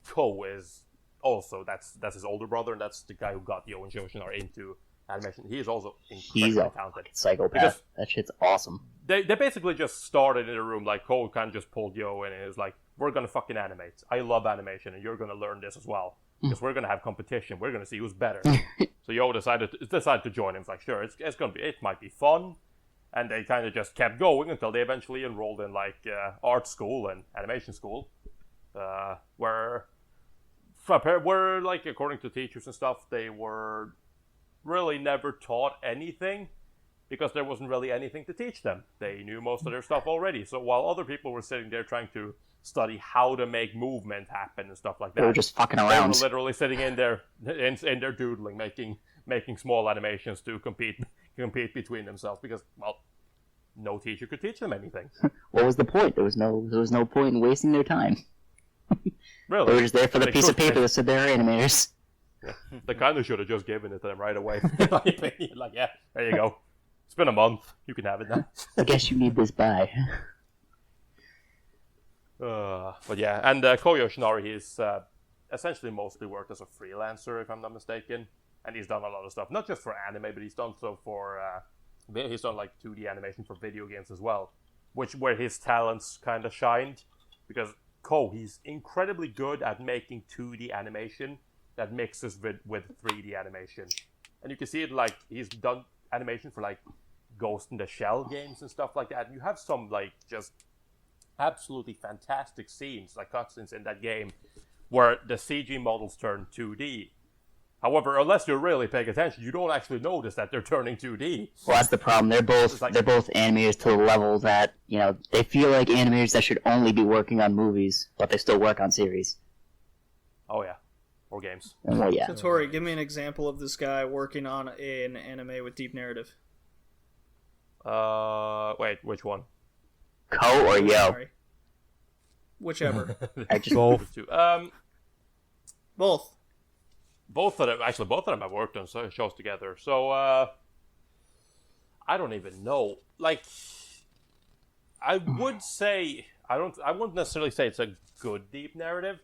Speaker 4: Ko is also, that's his older brother, and that's the guy who got Yo and Yoshinari into animation. He is also incredibly talented.
Speaker 3: Psychopath.
Speaker 4: Because
Speaker 3: that shit's awesome.
Speaker 4: They basically just started in a room, like, Ko kind of just pulled Yo in, and it was like, we're gonna fucking animate. I love animation, and you're gonna learn this as well. Because we're gonna have competition. We're gonna see who's better. So Yo decided to join him. It's like, sure, it might be fun. And they kind of just kept going until they eventually enrolled in, like, art school and animation school. Where, like, according to teachers and stuff, they were really never taught anything because there wasn't really anything to teach them. They knew most of their stuff already. So while other people were sitting there trying to study how to make movement happen and stuff like that,
Speaker 3: they were just fucking around.
Speaker 4: They were literally sitting in there doodling, making small animations to compete between themselves because, well, no teacher could teach them anything.
Speaker 3: What was the point? There was no point in wasting their time.
Speaker 4: Really?
Speaker 3: They were just there for the piece of paper that said they were animators.
Speaker 4: Yeah. They kind of should have just given it to them right away. Like, yeah, there you go. It's been a month. You can have it now.
Speaker 3: I guess you need this by.
Speaker 4: But yeah, and Ko Yoshinari, he's essentially mostly worked as a freelancer, if I'm not mistaken. And he's done a lot of stuff, not just for anime, but he's done so for... he's done like 2D animation for video games as well, where his talents kind of shined. Because Ko, he's incredibly good at making 2D animation that mixes with 3D animation. And you can see it, like, he's done animation for, like, Ghost in the Shell games and stuff like that. And you have some, like, just absolutely fantastic scenes, like cutscenes in that game, where the CG models turn 2D. However, unless you're really paying attention, you don't actually notice that they're turning 2D.
Speaker 3: Well, that's the problem. They're both animators to the level that, you know, they feel like animators that should only be working on movies, but they still work on series.
Speaker 4: Oh yeah, or games.
Speaker 3: Well, yeah.
Speaker 1: So Tori, give me an example of this guy working on an anime with deep narrative.
Speaker 4: Wait, which one?
Speaker 3: Ko or Yo?
Speaker 1: Sorry. Whichever.
Speaker 3: I just
Speaker 2: Both.
Speaker 1: Both.
Speaker 4: Both of them have worked on shows together. So, I don't even know. Like, I would say, I wouldn't necessarily say it's a good deep narrative,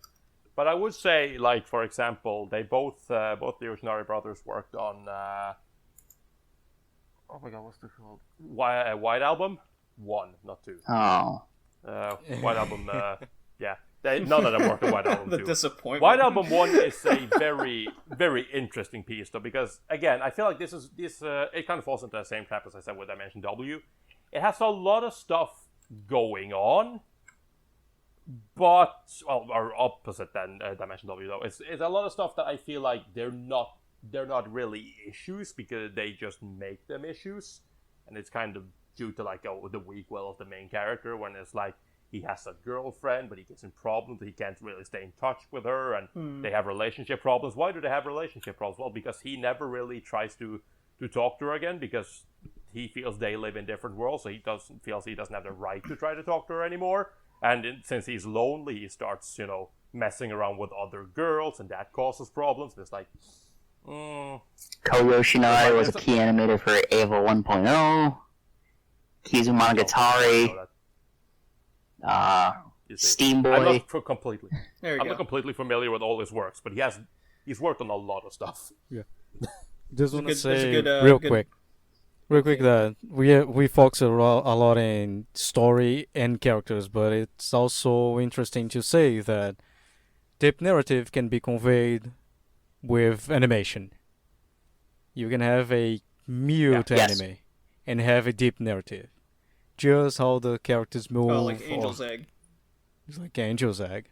Speaker 4: but I would say, like, for example, they both the Yoshinari brothers worked on, oh my god, what's it called? White Album? 1, not 2.
Speaker 3: Oh.
Speaker 4: White Album, yeah. None of them worked on White Album 2.
Speaker 1: The disappointment.
Speaker 4: White Album 1 is a very, very interesting piece, though, because, again, I feel like this it kind of falls into the same trap as I said with Dimension W. It has a lot of stuff going on, but, well, or opposite than Dimension W, though. It's a lot of stuff that I feel like they're not really issues, because they just make them issues, and it's kind of due to, like, the weak will of the main character, when it's like, he has a girlfriend, but he gets in problems. He can't really stay in touch with her, and they have relationship problems. Why do they have relationship problems? Well, because he never really tries to talk to her again, because he feels they live in different worlds, so he feels he doesn't have the right to try to talk to her anymore. And since he's lonely, he starts, messing around with other girls, and that causes problems. And it's like,
Speaker 3: Ko Yoshinari was a key animator for Eva 1.0. Kizu Monogatari. Steam Boy.
Speaker 4: I'm not completely.
Speaker 1: There you
Speaker 4: I'm
Speaker 1: go.
Speaker 4: not completely familiar with all his works, but he's worked on a lot of stuff.
Speaker 2: Just want to say
Speaker 1: good,
Speaker 2: real
Speaker 1: good-
Speaker 2: quick that we focus a lot in story and characters, but it's also interesting to say that deep narrative can be conveyed with animation. You can have a mute
Speaker 3: Yes.
Speaker 2: anime and have a deep narrative. Just how the characters move.
Speaker 1: Oh, like Angel's Egg.
Speaker 2: It's like Angel's Egg.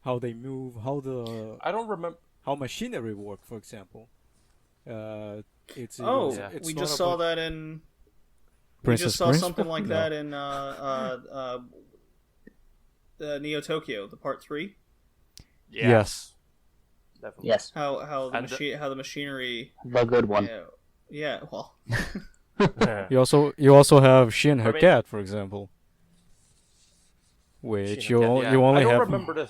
Speaker 2: How they move,
Speaker 4: I don't remember.
Speaker 2: how machinery work, for example. It's
Speaker 1: Oh,
Speaker 2: it's
Speaker 1: we
Speaker 2: not
Speaker 1: just
Speaker 2: a
Speaker 1: saw
Speaker 2: bunch-
Speaker 1: that in. We
Speaker 2: Princess
Speaker 1: just saw
Speaker 2: Prince?
Speaker 1: something like
Speaker 2: No.
Speaker 1: that in the Neo Tokyo, the part 3.
Speaker 4: Yeah,
Speaker 2: Yes.
Speaker 4: definitely.
Speaker 3: Yes,
Speaker 1: How
Speaker 4: And
Speaker 1: how the machinery.
Speaker 3: the good one.
Speaker 1: Yeah. Well.
Speaker 2: You also have Shin her
Speaker 4: I mean-
Speaker 2: cat, for example, which
Speaker 4: Shin again, yeah.
Speaker 2: you only
Speaker 4: I don't
Speaker 2: have.
Speaker 4: remember the.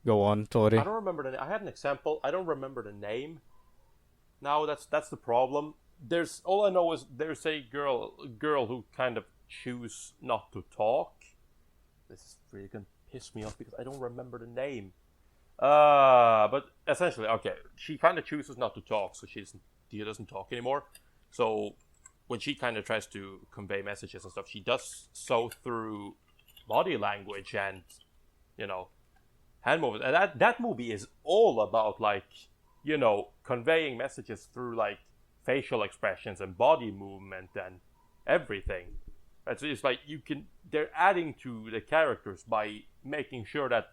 Speaker 2: Go on, Tori.
Speaker 4: I don't remember the. I had an example. I don't remember the name. Now that's the problem. There's all I know is there's a girl who kind of choose not to talk. This is really gonna piss me off because I don't remember the name. But essentially, okay, she kind of chooses not to talk, so she doesn't talk anymore. So when she kind of tries to convey messages and stuff, she does so through body language and hand movements. And that movie is all about conveying messages through like facial expressions and body movement and everything. It's like they're adding to the characters by making sure that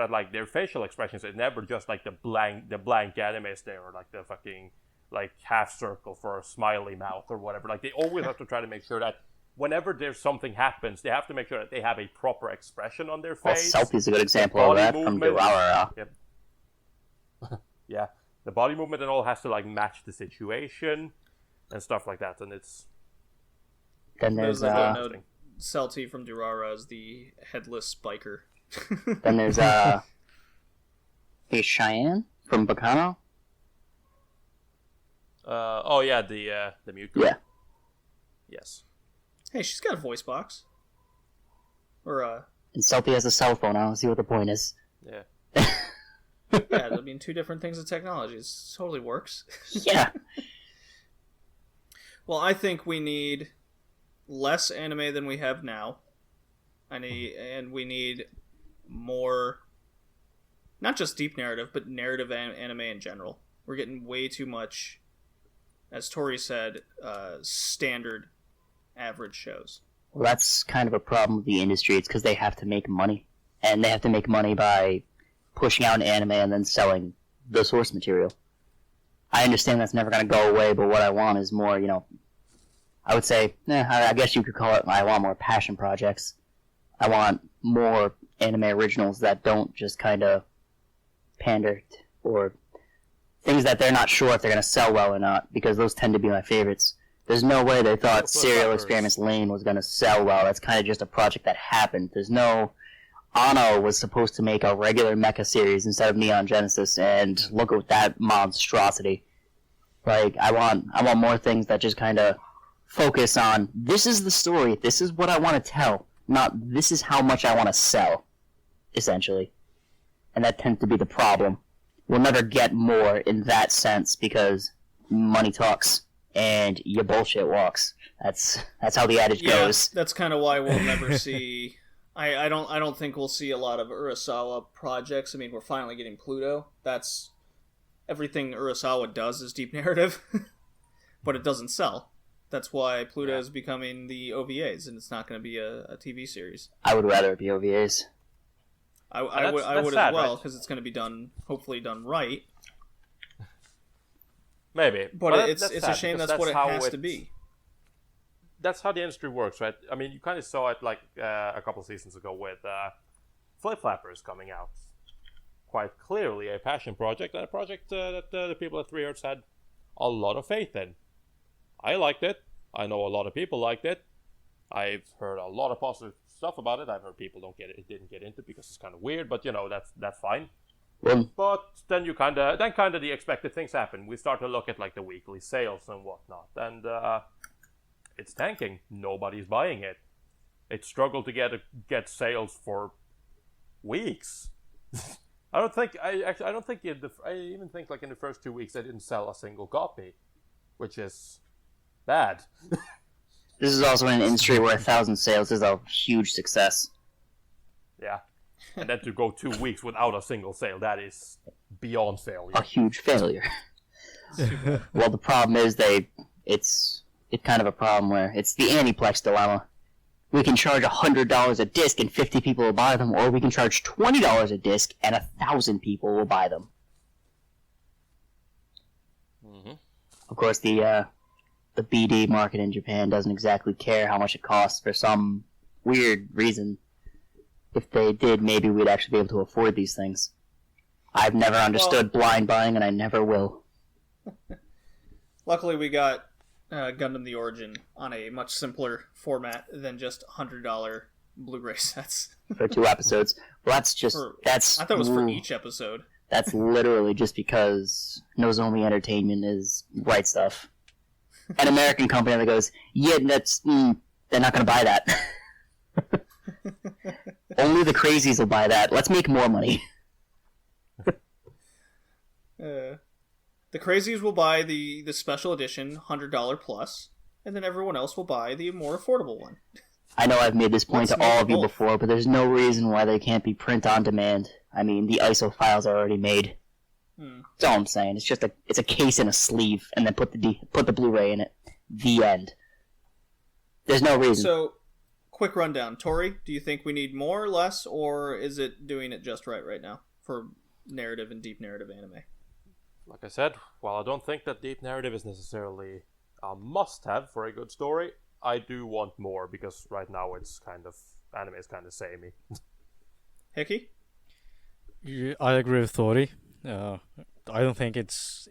Speaker 4: like their facial expressions are never just like the blank animes there, or like the fucking like half circle for a smiley mouth or whatever. Like they always have to try to make sure that whenever there's something happens, they have to make sure that they have a proper expression on their
Speaker 3: Well,
Speaker 4: face.
Speaker 3: Selfie's a good example of
Speaker 4: body
Speaker 3: that from
Speaker 4: movement.
Speaker 3: Durarara.
Speaker 4: Yep. Yeah, the body movement and all has to like match the situation and stuff like that, and it's
Speaker 3: Then
Speaker 1: Those
Speaker 3: there's
Speaker 1: that don't know, Celti from Durara is the headless biker.
Speaker 3: hey, Cheyenne from Bacano.
Speaker 4: the mute girl.
Speaker 3: Yeah.
Speaker 4: Yes.
Speaker 1: Hey, she's got a voice box. Or
Speaker 3: And Selfie has a cell phone. I don't see what the point is.
Speaker 4: Yeah.
Speaker 1: yeah, I mean, two different things of technology. It totally works.
Speaker 3: Yeah.
Speaker 1: Well, I think we need less anime than we have now. And we need more, not just deep narrative, but narrative anime in general. We're getting way too much, as Tori said, standard average shows.
Speaker 3: Well, that's kind of a problem with the industry. It's because they have to make money. And they have to make money by pushing out an anime and then selling the source material. I understand that's never going to go away, but what I want is more, I would say, I guess you could call it, I want more passion projects. I want more anime originals that don't just kind of pander or things that they're not sure if they're going to sell well or not, because those tend to be my favorites. There's no way they thought Serial Experiments Lane was going to sell well. That's kind of just a project that happened. There's no... Anno was supposed to make a regular mecha series instead of Neon Genesis, and look at that monstrosity. Like, I want more things that just kind of focus on, this is the story, this is what I want to tell, not this is how much I want to sell, essentially. And that tends to be the problem. We'll never get more in that sense, because money talks, and your bullshit walks. That's how the adage goes.
Speaker 1: That's kind of why we'll never see... I don't think we'll see a lot of Urasawa projects. I mean, we're finally getting Pluto. That's... Everything Urasawa does is deep narrative, but it doesn't sell. That's why Pluto is becoming the OVAs, and it's not going to be a TV series.
Speaker 3: I would rather it be OVAs.
Speaker 1: I would
Speaker 4: sad,
Speaker 1: as well,
Speaker 4: right?
Speaker 1: because it's going to be hopefully done right.
Speaker 4: Maybe.
Speaker 1: But it's
Speaker 4: that's
Speaker 1: a
Speaker 4: sad,
Speaker 1: shame
Speaker 4: because
Speaker 1: that's what it
Speaker 4: how
Speaker 1: has to be.
Speaker 4: That's how the industry works, right? I mean, you kind of saw it like a couple seasons ago with Flip Flappers coming out. Quite clearly a passion project, and a project that the people at 3 Hertz had a lot of faith in. I liked it. I know a lot of people liked it. I've heard a lot of positive stuff about it. I've heard people didn't get into it because it's kind of weird, but that's fine.
Speaker 3: Well,
Speaker 4: But then the expected things happen. We start to look at like the weekly sales and whatnot, and it's tanking. Nobody's buying it. It struggled to get sales for weeks. I even think like in the first 2 weeks they didn't sell a single copy, which is bad.
Speaker 3: this is also an industry where 1,000 sales is a huge success.
Speaker 4: Yeah. And then to go 2 weeks without a single sale, that is beyond failure.
Speaker 3: A huge failure. Well, the problem is it's kind of a problem where it's the Aniplex dilemma. We can charge $100 a disc and 50 people will buy them, or we can charge $20 a disc and 1,000 people will buy them.
Speaker 4: Mm-hmm.
Speaker 3: Of course, the BD market in Japan doesn't exactly care how much it costs for some weird reason. If they did, maybe we'd actually be able to afford these things. I've never understood blind buying, and I never will.
Speaker 1: Luckily, we got Gundam the Origin on a much simpler format than just $100 Blu-ray sets.
Speaker 3: For 2 episodes. Well, that's...
Speaker 1: I thought it was for each episode.
Speaker 3: That's literally just because Nozomi Entertainment is Right Stuff. An American company that goes, yeah, they're not going to buy that. Only the crazies will buy that. Let's make more money.
Speaker 1: The crazies will buy the special edition $100 plus, and then everyone else will buy the more affordable one.
Speaker 3: I know I've made this point
Speaker 1: Let's
Speaker 3: to all
Speaker 1: make
Speaker 3: of you
Speaker 1: both.
Speaker 3: before, but there's no reason why they can't be print on demand. I mean, the ISO files are already made. That's all I'm saying. It's just it's a case and a sleeve, and then put the Blu-ray in it. The end. There's no reason.
Speaker 1: So, quick rundown. Tori, do you think we need more, less, or is it doing it just right now for narrative and deep narrative anime?
Speaker 4: Like I said, while I don't think that deep narrative is necessarily a must-have for a good story, I do want more because right now anime is kind of samey.
Speaker 1: Hickey?
Speaker 2: Yeah, I agree with Tori. I don't think it's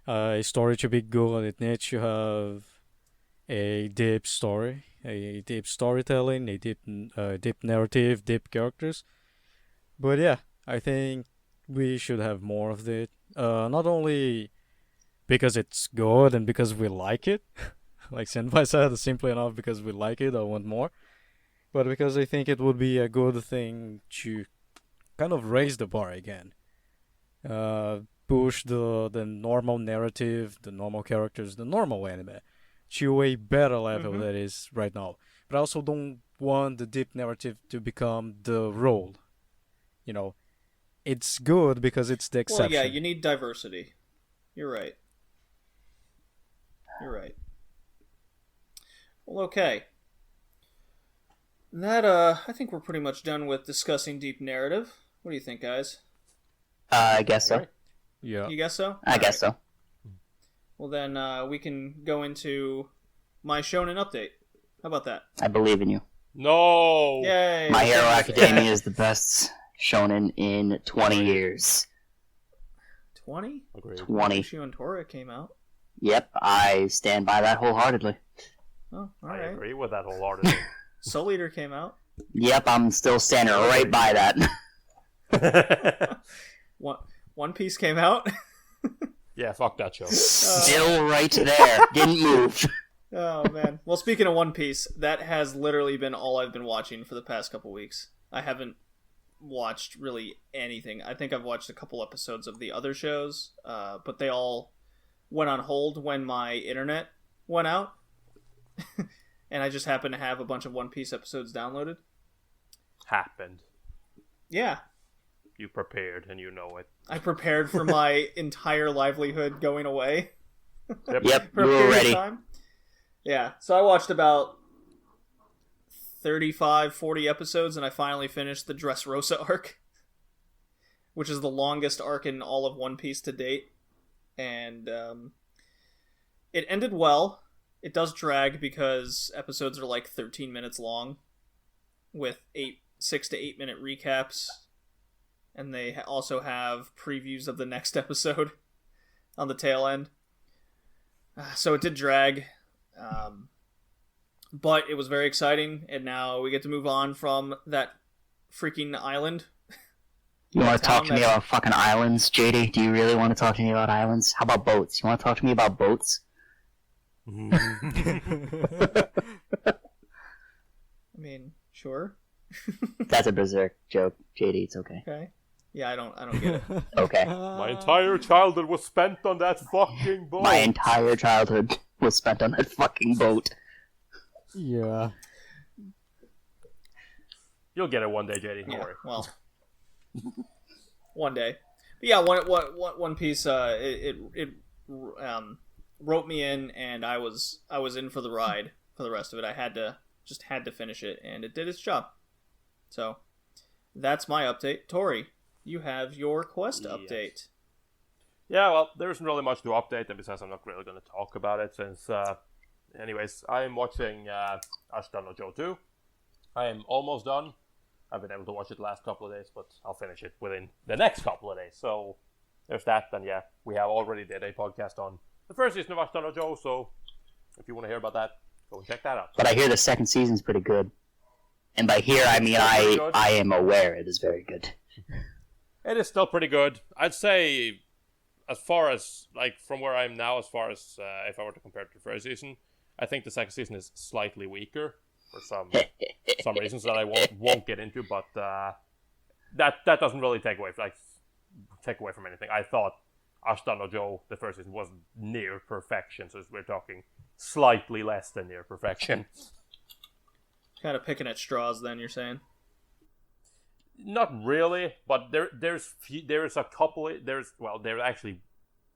Speaker 2: a story to be good. It needs to have a deep story, a deep storytelling, a deep narrative, deep characters. But yeah, I think we should have more of it. Not only because it's good and because we like it, like Senpai said, simply enough because we like it, I want more. But because I think it would be a good thing to kind of raise the bar again. Push the normal narrative, the normal characters, the normal anime to a better level that is right now. But I also don't want the deep narrative to become the role. You know, it's good because it's the exception.
Speaker 1: Well, yeah, you need diversity. You're right. Well, okay. That, I think we're pretty much done with discussing deep narrative. What do you think, guys?
Speaker 3: I guess so.
Speaker 2: Yeah.
Speaker 1: You guess so?
Speaker 3: I guess so.
Speaker 1: Well, then, we can go into my shonen update. How about that?
Speaker 3: I believe in you.
Speaker 4: No!
Speaker 1: Yay!
Speaker 3: My Hero Academia is the best shonen in 20 years.
Speaker 1: 20?
Speaker 4: Agreed.
Speaker 3: 20.
Speaker 1: Shio and Tora came out.
Speaker 3: Yep, I stand by that wholeheartedly.
Speaker 1: Oh,
Speaker 4: I
Speaker 1: alright.
Speaker 4: agree with that wholeheartedly.
Speaker 1: Soul Eater came out.
Speaker 3: Yep, I'm still standing right by that.
Speaker 1: One Piece came out.
Speaker 4: Yeah, fuck that show.
Speaker 3: Still right there. Didn't move.
Speaker 1: Oh, man. Well, speaking of One Piece, that has literally been all I've been watching for the past couple weeks. I haven't watched really anything. I think I've watched a couple episodes of the other shows, but they all went on hold when my internet went out. And I just happened to have a bunch of One Piece episodes downloaded.
Speaker 4: Happened.
Speaker 1: Yeah.
Speaker 4: You prepared and you know it.
Speaker 1: I prepared for my entire livelihood going away.
Speaker 3: Yep,
Speaker 1: For a
Speaker 3: we were
Speaker 1: period of
Speaker 3: ready.
Speaker 1: time. Yeah, so I watched about 35, 40 episodes, and I finally finished the Dressrosa arc, which is the longest arc in all of One Piece to date. And it ended well. It does drag because episodes are like 13 minutes long, with 6 to 8 minute recaps, and they also have previews of the next episode on the tail end. So it did drag, but it was very exciting, and now we get to move on from that freaking island.
Speaker 3: You want to talk to me about fucking islands, JD? Do you really want to talk to me about islands? How about boats? You want to talk to me about boats?
Speaker 1: I mean, sure.
Speaker 3: That's a berserk joke, JD. It's okay.
Speaker 1: Okay. Yeah, I don't get it.
Speaker 3: Okay.
Speaker 4: My entire childhood was spent on that fucking boat.
Speaker 3: My entire childhood was spent on that fucking boat.
Speaker 2: Yeah.
Speaker 4: You'll get it one day, JD. Don't
Speaker 1: Yeah,
Speaker 4: worry.
Speaker 1: well, one day. But yeah, One Piece. It wrote me in, and I was in for the ride for the rest of it. I had to finish it, and it did its job. So that's my update. Tori, you have your quest update.
Speaker 4: Yeah, well, there isn't really much to update, and besides, I'm not really going to talk about it since. Anyways, I'm watching Ashita no Joe 2. I am almost done. I've been able to watch it the last couple of days, but I'll finish it within the next couple of days. So there's that. And yeah, we have already did a podcast on the first season of Ashita no Joe. So if you want to hear about that, go and check that out.
Speaker 3: But I hear the second season's pretty good. And by here, I mean I am aware it is very good.
Speaker 4: It is still pretty good. I'd say, as far as, like, from where I am now, as far as if I were to compare it to the first season, I think the second season is slightly weaker for some reasons that I won't get into, but that doesn't really take away from anything. I thought Ashita no Joe, the first season, was near perfection, so we're talking slightly less than near perfection.
Speaker 1: Kind of picking at straws, then you're saying?
Speaker 4: Not really, but there's actually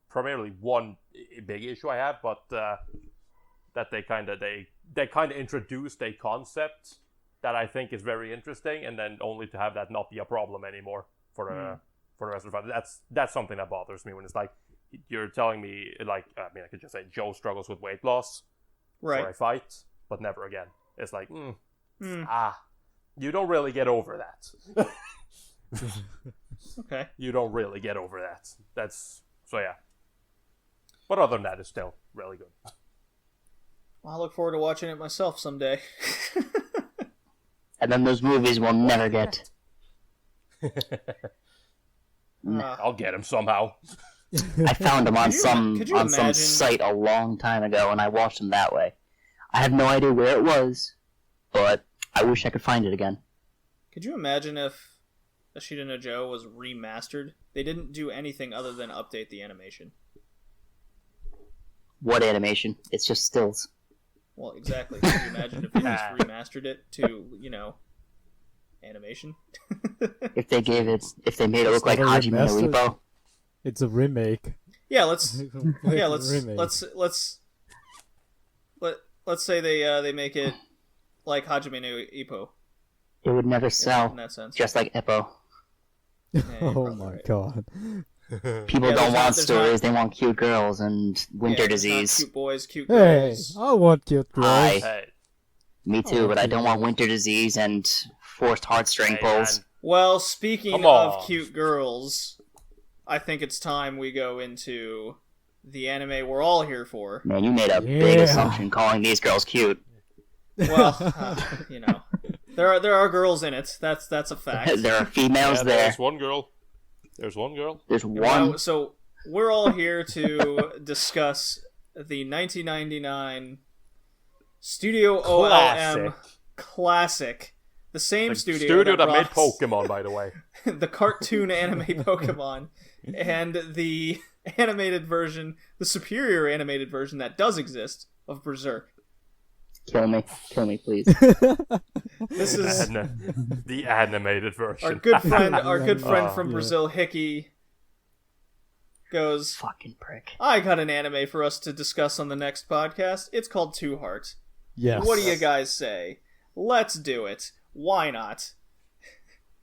Speaker 4: primarily one big issue I have, but that they kind of introduced a concept that I think is very interesting, and then only to have that not be a problem anymore for the rest of the time. That's something that bothers me when it's like you're telling me, like, I mean, I could just say Joe struggles with weight loss for a fight, but never again. It's like, you don't really get over that.
Speaker 1: Okay.
Speaker 4: You don't really get over that. So yeah. But other than that, it's still really good.
Speaker 1: Well, I look forward to watching it myself someday.
Speaker 3: And then those movies will never get.
Speaker 4: I'll get him somehow.
Speaker 3: I found them on some
Speaker 1: imagine...
Speaker 3: site a long time ago, and I watched them that way. I have no idea where it was, but I wish I could find it again.
Speaker 1: Could you imagine if Ashita no Joe was remastered? They didn't do anything other than update the animation.
Speaker 3: What animation? It's just stills.
Speaker 1: Well, exactly. Could you imagine if they just remastered it to, animation?
Speaker 3: If they made it look like Hajime no Ippo.
Speaker 2: It's a remake.
Speaker 1: Yeah, let's say they make it like Hajime no Ippo.
Speaker 3: It would never sell.
Speaker 1: In that sense.
Speaker 3: Just like Ippo.
Speaker 1: Yeah,
Speaker 2: Oh my
Speaker 1: right.
Speaker 2: God.
Speaker 3: People don't want stories, they want cute girls and winter disease.
Speaker 1: Cute boys, cute
Speaker 2: Hey,
Speaker 1: girls.
Speaker 2: I want cute girls.
Speaker 4: Hey,
Speaker 3: Me too, but I don't want winter disease and forced heartstring pulls.
Speaker 4: man.
Speaker 1: Well, speaking
Speaker 4: Come
Speaker 1: of
Speaker 4: on.
Speaker 1: cute girls, I think it's time we go into the anime we're all here for.
Speaker 3: Man, you made a big
Speaker 2: Yeah.
Speaker 3: assumption calling these girls cute.
Speaker 1: Well, there are girls in it. That's a fact.
Speaker 3: There are females
Speaker 4: Yeah,
Speaker 3: there.
Speaker 4: there's one girl. There's one girl.
Speaker 3: There's
Speaker 1: Well,
Speaker 3: one.
Speaker 1: so we're all here to discuss the 1999 Studio OLM classic. The same
Speaker 4: The
Speaker 1: studio
Speaker 4: that made
Speaker 1: brought
Speaker 4: Pokemon, by the way.
Speaker 1: the cartoon anime Pokemon and the animated version, the superior animated version that does exist of Berserk.
Speaker 3: Kill me, please.
Speaker 1: This is
Speaker 4: The animated version.
Speaker 1: our good friend from
Speaker 2: Yeah.
Speaker 1: Brazil, Hickey, goes,
Speaker 3: Fucking prick.
Speaker 1: I got an anime for us to discuss on the next podcast. It's called Two Heart.
Speaker 2: Yes.
Speaker 1: What do you guys say? Let's do it. Why not?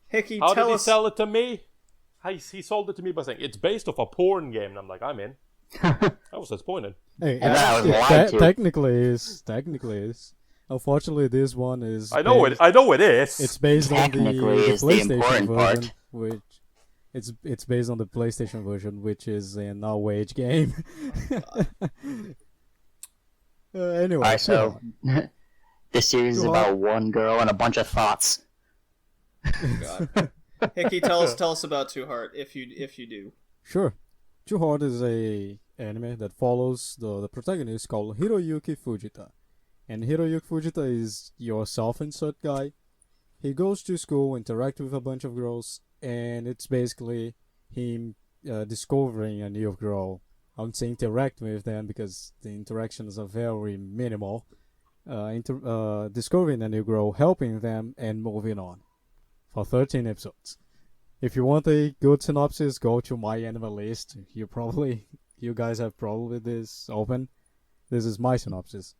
Speaker 1: Hickey,
Speaker 4: How did
Speaker 1: tell
Speaker 4: he
Speaker 1: us.
Speaker 4: sell it to me? He sold it to me by saying it's based off a porn game, and I'm like, I'm in. I was disappointed.
Speaker 2: Hey,
Speaker 3: And then I was
Speaker 2: yeah,
Speaker 3: lied to.
Speaker 2: technically is. Unfortunately, this one is.
Speaker 4: I know it is.
Speaker 2: It's based on the
Speaker 3: Technically is the
Speaker 2: PlayStation
Speaker 3: important
Speaker 2: version,
Speaker 3: part.
Speaker 2: which it's based on the PlayStation version, which is an all-wage game. Anyway,
Speaker 3: Alright, so this series is
Speaker 2: Too
Speaker 3: about
Speaker 2: hard.
Speaker 3: one girl and a bunch of thoughts.
Speaker 1: God. Hickey, tell us about Two Heart if you do.
Speaker 2: Sure. Too Hard is a anime that follows the protagonist called Hiroyuki Fujita. And Hiroyuki Fujita is your self-insert guy. He goes to school, interact with a bunch of girls, and it's basically him discovering a new girl. I wouldn't say interact with them because the interactions are very minimal. Discovering a new girl, helping them, and moving on. For 13 episodes. If you want a good synopsis, go to my anime list. You guys have probably this open. This is my synopsis.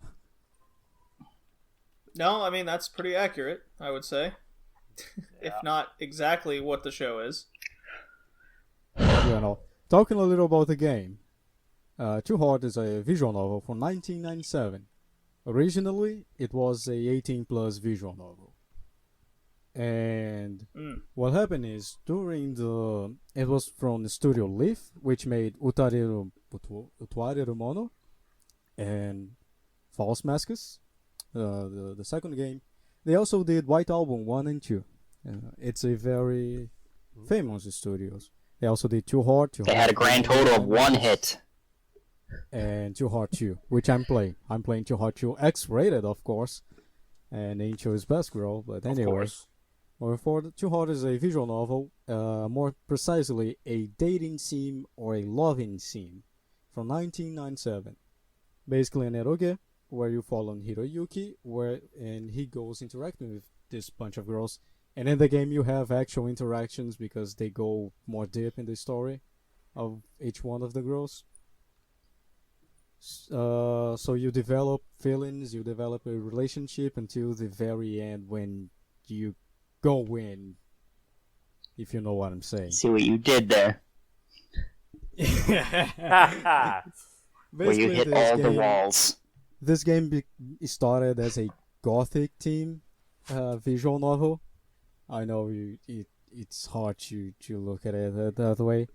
Speaker 1: No, I mean that's pretty accurate, I would say. If
Speaker 4: Yeah.
Speaker 1: not exactly what the show is.
Speaker 2: You know, talking a little about the game. Too Hard is a visual novel from 1997. Originally, it was a 18-plus visual novel. And what happened is, it was from the studio Leaf, which made Utareru Mono and False Masks, the second game. They also did White Album 1 and 2. It's a very famous studios. They also did Too Hard.
Speaker 3: They had a grand total of 1 hit.
Speaker 2: And Too Hard 2, which I'm playing. I'm playing Too Hard 2 X-rated, of course. And Angel is best girl, but anyway. Well, for Too Hard is a visual novel, more precisely a dating sim or a loving sim from 1997. Basically an eroge where you follow Hiroyuki, and he goes interacting with this bunch of girls. And in the game you have actual interactions because they go more deep in the story of each one of the girls. So you develop feelings, you develop a relationship until the very end when you go in, if you know what I'm saying.
Speaker 3: See what you did there. Where you hit all the walls.
Speaker 2: This game started as a gothic theme visual novel. I know it's hard to look at it that way,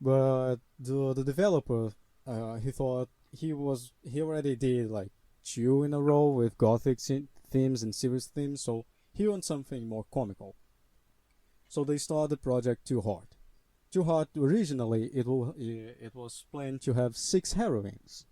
Speaker 2: but the developer he thought he already did like 2 in a row with gothic themes and serious themes, so he wants something more comical. So they started Project Too Hard. Too Hard originally it was planned to have 6 heroines,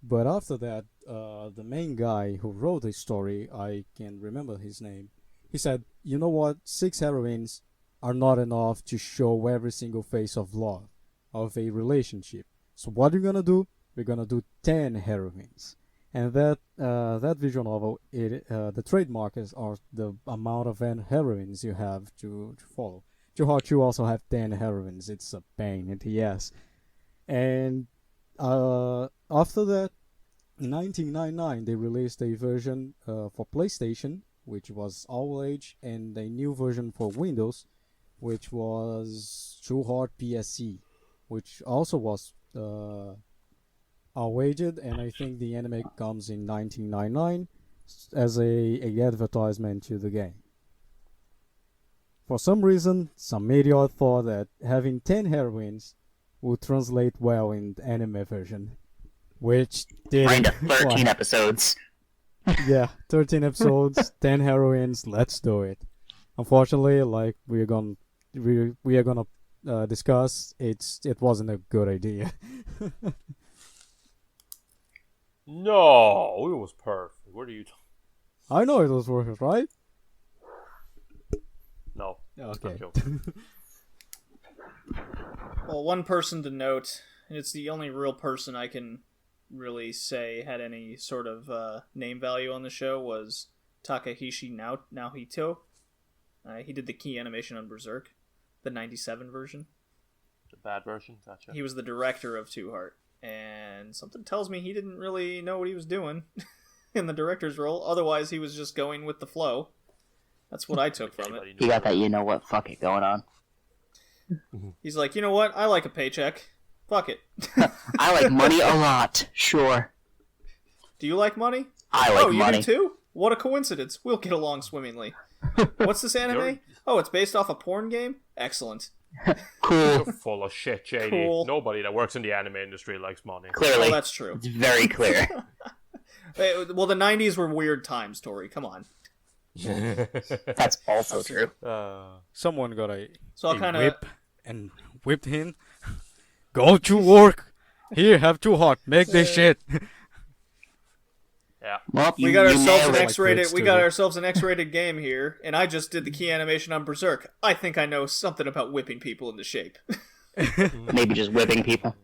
Speaker 2: but after that the main guy who wrote the story, I can't remember his name, he said, you know what, 6 heroines are not enough to show every single face of love, of a relationship. So what we're gonna do? We're gonna do 10 heroines, and that visual novel, the trademark are the amount of heroines you have to follow. Too Hard 2 also have 10 heroines. It's a pain in the ass. And after that, in 1999, they released a version for PlayStation, which was all age, and a new version for Windows, which was Too Hard PSE, which also was all-aged, and I think the anime comes in 1999 as a advertisement to the game. For some reason, some idiot thought that having 10 heroines would translate well in the anime version, which didn't.
Speaker 3: Right to 13 episodes.
Speaker 2: Yeah, 13 episodes, 10 heroines, let's do it. Unfortunately, like we are gonna discuss, it wasn't a good idea.
Speaker 4: No, it was perfect. What are you talking?
Speaker 2: I know it was worth it, right?
Speaker 4: No.
Speaker 2: Okay.
Speaker 4: I'm joking.
Speaker 1: Well, one person to note, and it's the only real person I can really say had any sort of name value on the show, was Takahishi Naohito. He did the key animation on Berserk, the 97 version.
Speaker 4: The bad version? Gotcha.
Speaker 1: He was the director of Two Heart, and something tells me he didn't really know what he was doing in the director's role. Otherwise, he was just going with the flow. That's what I took from it.
Speaker 3: He got that you know what fuck it going on.
Speaker 1: He's like, you know what? I like a paycheck. Fuck it.
Speaker 3: I like money a lot, sure.
Speaker 1: Do you like money?
Speaker 3: I like
Speaker 1: oh, you
Speaker 3: money.
Speaker 1: do too? What a coincidence. We'll get along swimmingly. What's this anime? Oh, it's based off a porn game? Excellent.
Speaker 3: Cool.
Speaker 4: You're full of shit, JD.
Speaker 1: Cool.
Speaker 4: Nobody that works in the anime industry likes money.
Speaker 3: Clearly.
Speaker 1: Well, that's true.
Speaker 3: It's very clear.
Speaker 1: Well, the 90s were weird times, Tori. Come on.
Speaker 3: That's also true.
Speaker 2: Someone got a
Speaker 1: So I'll kind of...
Speaker 2: whip and whipped him. Go to work. Here, have too hot. Make this shit.
Speaker 4: Yeah.
Speaker 3: Well,
Speaker 1: We got ourselves an
Speaker 3: nailed it.
Speaker 1: X-rated.
Speaker 2: Like
Speaker 1: We got
Speaker 2: Twitch,
Speaker 1: ourselves an X-rated game here, and I just did the key animation on Berserk. I think I know something about whipping people into shape.
Speaker 3: Maybe just whipping people.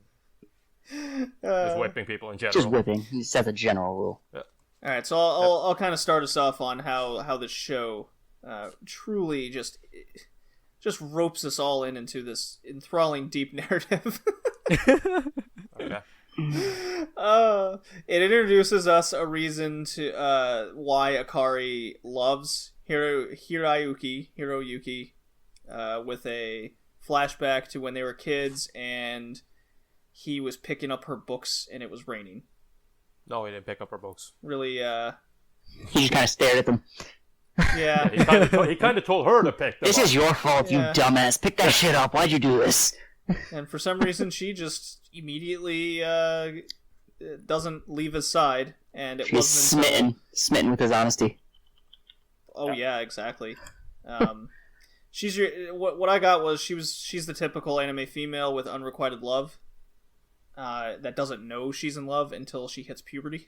Speaker 4: Just whipping people in general.
Speaker 3: Just whipping. He says a general rule.
Speaker 1: All right, so I'll kind of start us off on how this show truly just ropes us all into this enthralling deep narrative.
Speaker 4: Okay.
Speaker 1: It introduces us a reason to why Akari loves Hiroyuki, with a flashback to when they were kids and he was picking up her books and it was raining.
Speaker 4: No, he didn't pick up her books.
Speaker 1: Really,
Speaker 3: He just kind of stared at them.
Speaker 1: yeah.
Speaker 4: He kind of told her to pick them
Speaker 3: This
Speaker 4: up.
Speaker 3: is your fault,
Speaker 1: Yeah.
Speaker 3: you dumbass. Pick that shit up. Why'd you do this?
Speaker 1: And for some reason, she just immediately doesn't leave his side, and it
Speaker 3: She's
Speaker 1: wasn't until...
Speaker 3: smitten with his honesty.
Speaker 1: Oh yeah, exactly. She's what I got was she's the typical anime female with unrequited love. That doesn't know she's in love until she hits puberty.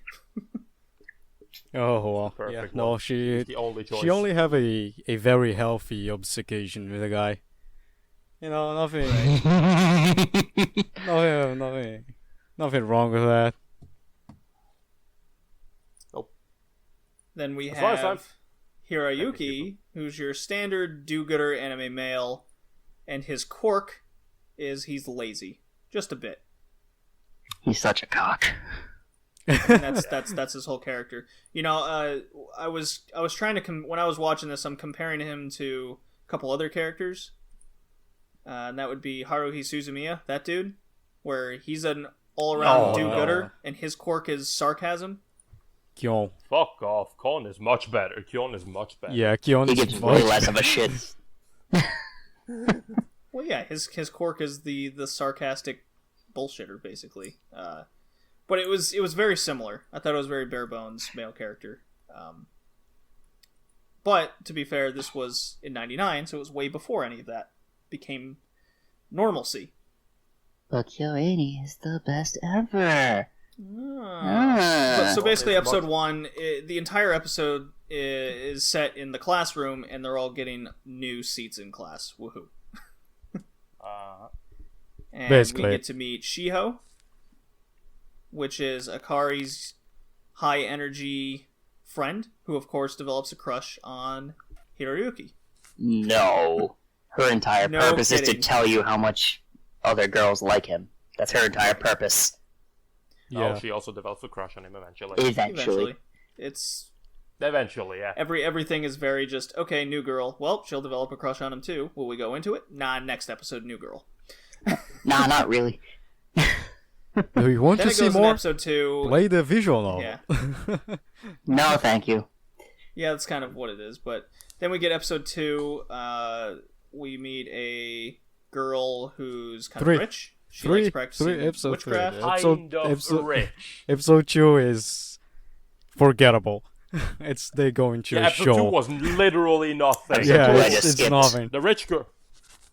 Speaker 2: Oh well.
Speaker 4: Perfect
Speaker 2: Yeah. No,
Speaker 4: one.
Speaker 2: she
Speaker 4: It's the only choice.
Speaker 2: she only have a very healthy obsession with a guy. You know, nothing nothing wrong with that.
Speaker 1: Then we
Speaker 4: As far as
Speaker 1: have Hiroyuki, who's your standard do-gooder anime male, and his quirk is he's lazy, just a bit.
Speaker 3: He's such a cock.
Speaker 1: And that's his whole character. You know, I was trying to when I was watching this, I'm comparing him to a couple other characters, and that would be Haruhi Suzumiya, that dude, where he's an all-around do-gooder, and his quirk is sarcasm.
Speaker 2: Kyon.
Speaker 4: Fuck off. Kyon is much better. Kyon is much better.
Speaker 2: Yeah, Kyon
Speaker 3: He
Speaker 2: is
Speaker 3: gives way
Speaker 2: much-
Speaker 3: less of a shit.
Speaker 1: Well, yeah, his quirk is the sarcastic bullshitter, basically. But it was very similar. I thought it was very bare bones male character. But to be fair, this was in '99, so it was way before any of that became normalcy.
Speaker 3: But Kyoani is the best ever.
Speaker 1: So basically,
Speaker 4: It's
Speaker 1: episode
Speaker 4: much-
Speaker 1: 1, the entire episode is set in the classroom, and they're all getting new seats in class. Woohoo! And
Speaker 2: Basically.
Speaker 1: we get to meet Shiho, which is Akari's high energy friend, who of course develops a crush on Hiroyuki.
Speaker 3: No. Her entire
Speaker 1: No
Speaker 3: purpose is to
Speaker 1: kidding.
Speaker 3: tell you how much other girls like him. That's her entire purpose.
Speaker 2: Yeah.
Speaker 4: Oh, she also develops a crush on him eventually.
Speaker 3: Eventually.
Speaker 1: It's
Speaker 4: Eventually, yeah.
Speaker 1: everything is very just okay. New girl. Well, she'll develop a crush on him too. Will we go into it? Nah. Next episode, new girl.
Speaker 3: Nah, not really.
Speaker 2: Do you want
Speaker 1: Then
Speaker 2: to
Speaker 1: it
Speaker 2: see
Speaker 1: goes in
Speaker 2: more?
Speaker 1: episode 2.
Speaker 2: Play the visual novel.
Speaker 1: Yeah.
Speaker 3: No, thank you.
Speaker 1: Yeah, that's kind of what it is. But then we get episode 2. We meet a girl who's kind of rich. She likes practicing
Speaker 2: episode
Speaker 1: witchcraft.
Speaker 4: Kind of rich.
Speaker 2: Episode 2 is forgettable. They go into
Speaker 4: Yeah,
Speaker 2: a
Speaker 4: episode
Speaker 2: show.
Speaker 4: 2 was literally nothing.
Speaker 2: Yeah,
Speaker 3: I
Speaker 2: it's
Speaker 3: just skipped.
Speaker 2: nothing.
Speaker 4: The rich girl.